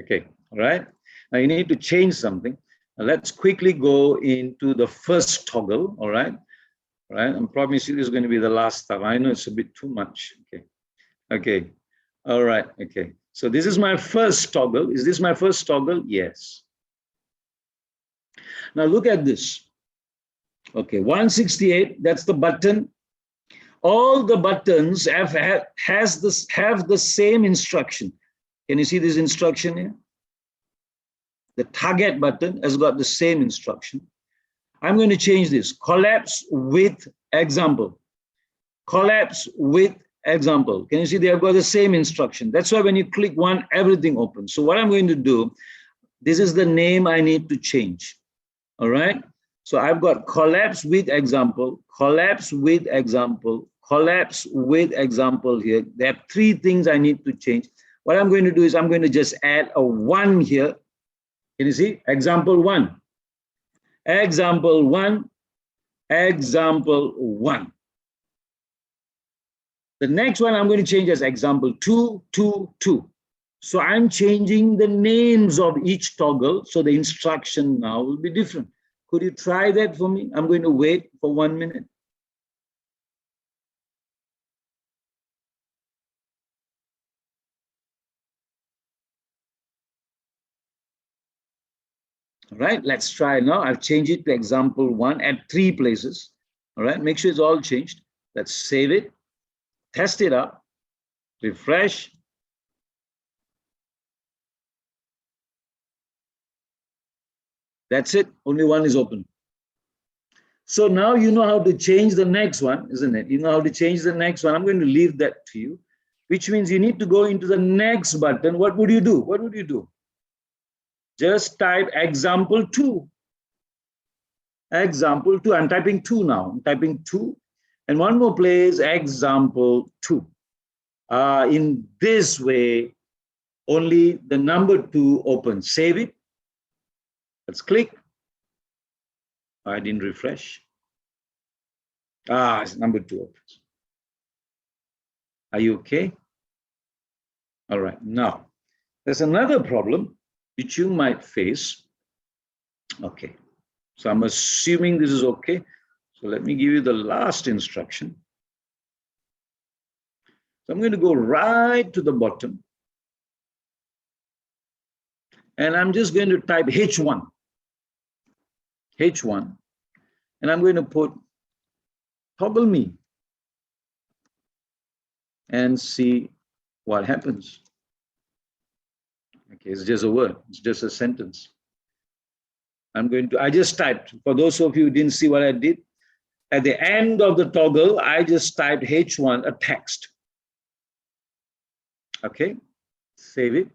Speaker 1: Okay, all right. Now you need to change something. Now let's quickly go into the first toggle, all right? All right, I promise you this is going to be the last time. I know it's a bit too much. Okay, okay, all right, okay. So this is my first toggle. Is this my first toggle? Yes. Now look at this. Okay, 168, that's the button. All the buttons have the same instruction. Can you see this instruction here? The target button has got the same instruction. I'm going to change this. Collapse with example. Collapse with example. Can you see they have got the same instruction? That's why when you click one, everything opens. So what I'm going to do, this is the name I need to change. All right. So I've got collapse with example, collapse with example, collapse with example here. There are 3 things I need to change. What I'm going to do is I'm going to just add a 1 here. Can you see? Example 1. Example 1. Example 1. The next one I'm going to change as example 2, 2, 2. So I'm changing the names of each toggle. So the instruction now will be different. Could you try that for me? I'm going to wait for 1 minute. All right, let's try now. I've changed it to example 1 at 3 places. All right, make sure it's all changed. Let's save it, test it out, refresh. That's it, only 1 is open. So now you know how to change the next one, isn't it? You know how to change the next one. I'm going to leave that to you, which means you need to go into the next button. What would you do? What would you do? Just type example 2. Example 2. I'm typing 2 now. I'm typing 2. And one more place, example 2. In this way, only the number 2 opens. Save it. Let's click. I didn't refresh. It's number 2 opens. Are you okay? All right. Now, there's another problem which you might face. Okay. So I'm assuming this is okay. So let me give you the last instruction. So I'm going to go right to the bottom. And I'm just going to type H1. H1. And I'm going to put toggle me and see what happens. Okay, it's just a word. It's just a sentence. I just typed, for those of you who didn't see what I did, at the end of the toggle, I just typed H1, a text. Okay, save it.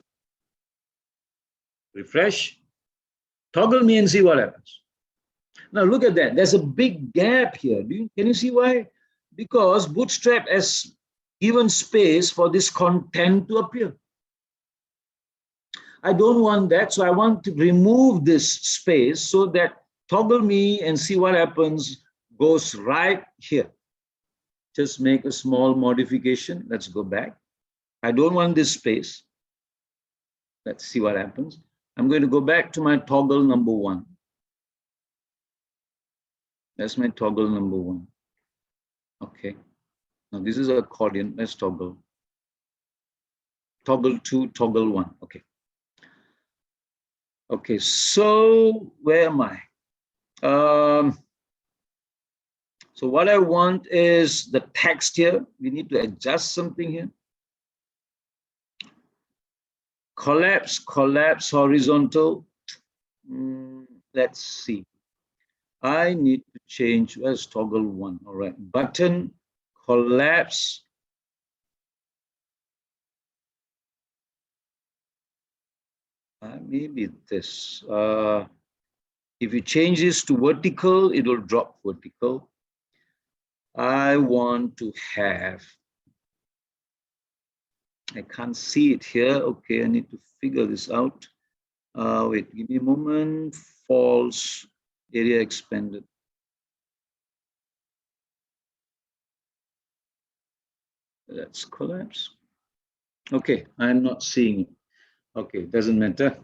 Speaker 1: Refresh. Toggle me and see what happens. Now look at that. There's a big gap here. Can you see why? Because Bootstrap has given space for this content to appear. I don't want that, so I want to remove this space so that toggle me and see what happens goes right here. Just make a small modification. Let's go back. I don't want this space. Let's see what happens. I'm going to go back to my toggle number 1. That's my toggle number 1. Okay. Now this is accordion. Let's toggle. Toggle 2, toggle 1. Okay. Okay, so where am I? So what I want is the text here. We need to adjust something here. Collapse, collapse, horizontal. Let's see. I need to change, where's toggle 1? All right, button, collapse. Maybe this. If you change this to vertical, it will drop vertical. I want to have, I can't see it here. Okay, I need to figure this out. Wait, give me a moment. False, area expanded. Let's collapse. Okay, I'm not seeing it. Okay, doesn't matter.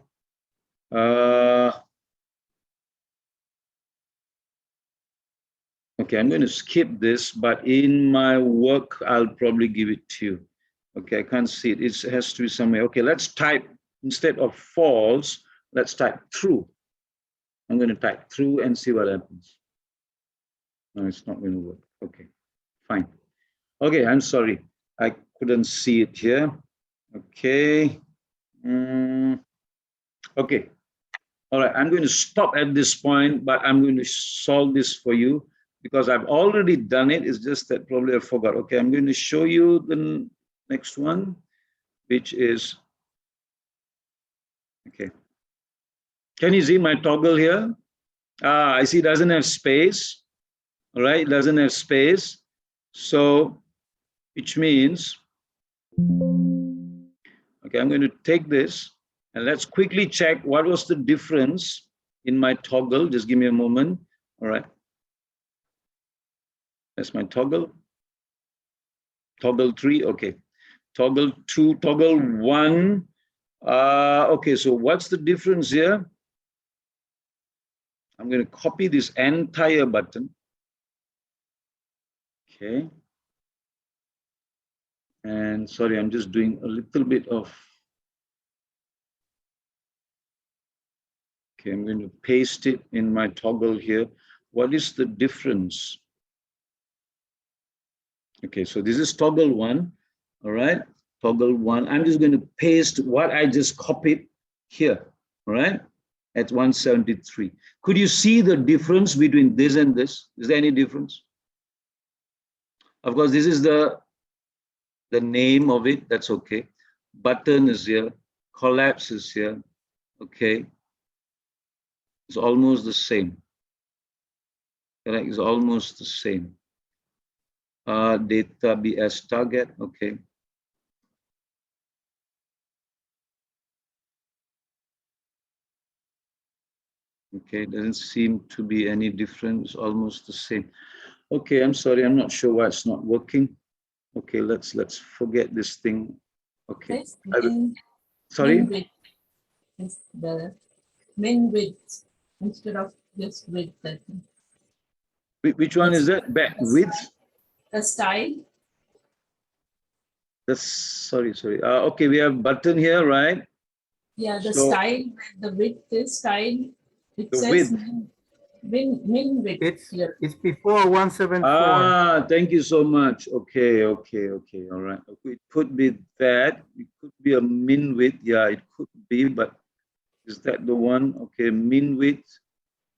Speaker 1: Okay, I'm going to skip this, but in my work, I'll probably give it to you. Okay, I can't see it. It has to be somewhere. Okay, let's type, instead of false, let's type true. I'm going to type true and see what happens. No, it's not going to work. Okay, fine. Okay, I'm sorry. I couldn't see it here. Okay. Okay. All right, I'm going to stop at this point, but I'm going to solve this for you because I've already done it. It's just that probably I forgot. Okay, I'm going to show you the next one, which is, okay. Can you see my toggle here? I see it doesn't have space. All right, it doesn't have space. So, which means, okay, I'm going to take this and let's quickly check what was the difference in my toggle. Just give me a moment. All right. That's my toggle. Toggle 3, okay. Toggle 2, toggle 1. Okay, so what's the difference here? I'm going to copy this entire button. Okay. And sorry, I'm just doing a little bit of, okay, I'm going to paste it in my toggle here. What is the difference? Okay, so this is toggle 1, all right? Toggle 1. I'm just going to paste what I just copied here, all right? at 173. Could you see the difference between this and this? Is there any difference? Of course, this is the name of it. That's okay. Button is here. Collapse is here. Okay. It's almost the same. Correct? It's almost the same. Data BS target. Okay. Okay, doesn't seem to be any difference, almost the same. Okay, I'm sorry, I'm not sure why it's not working. Okay, let's forget this thing. Okay. Sorry?
Speaker 5: Min width. It's the min width instead of just width. I think.
Speaker 1: Which one is that? Back width?
Speaker 5: The style.
Speaker 1: Sorry. Okay, we have button here, right?
Speaker 5: Yeah, the
Speaker 1: So-
Speaker 5: style, the width is style. It
Speaker 1: The
Speaker 5: says
Speaker 1: width.
Speaker 5: min width
Speaker 2: It's
Speaker 5: here.
Speaker 2: it's before 174.
Speaker 1: Ah, thank you so much. Okay, all right. It could be that. It could be a min width. Yeah, it could be, but is that the one? Okay, min width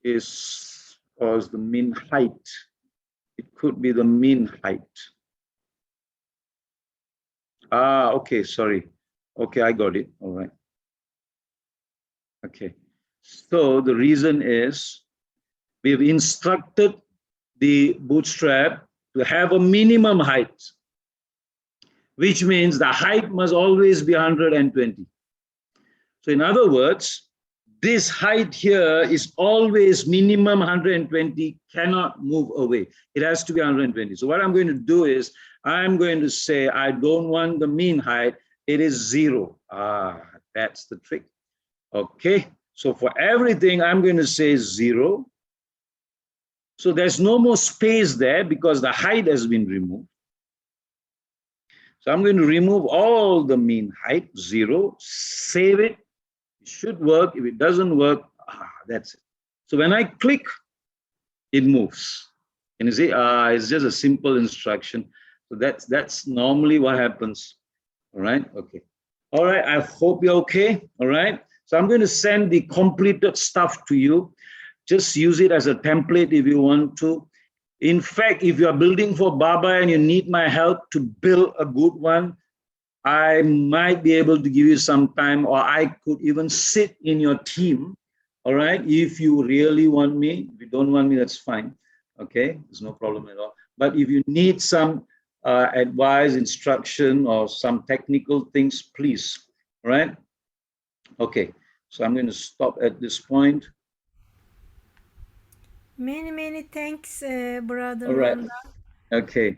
Speaker 1: is, or is the min height? It could be the min height. Ah, okay, sorry. Okay, I got it. All right. Okay. So the reason is we've instructed the bootstrap to have a minimum height, which means the height must always be 120. So in other words, this height here is always minimum 120, cannot move away. It has to be 120. So what I'm going to do is I'm going to say I don't want the mean height. It is 0. Ah, that's the trick. Okay. So for everything, I'm going to say 0. So there's no more space there because the height has been removed. So I'm going to remove all the mean height, 0, save it. It should work. If it doesn't work, that's it. So when I click, it moves. And you see, it's just a simple instruction. So that's normally what happens. All right, okay. All right, I hope you're okay. All right. So I'm going to send the completed stuff to you. Just use it as a template if you want to. In fact, if you're building for Baba and you need my help to build a good one, I might be able to give you some time, or I could even sit in your team. All right, if you really want me. If you don't want me, that's fine. Okay, there's no problem at all. But if you need some advice, instruction, or some technical things, please. All right. Okay, so I'm going to stop at this point.
Speaker 3: Many thanks, brother
Speaker 1: All right.
Speaker 3: Randa.
Speaker 1: Okay.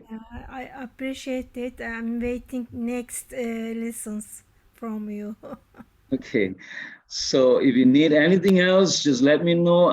Speaker 3: I appreciate it. I'm waiting next lessons from you.
Speaker 1: Okay. So if you need anything else, just let me know.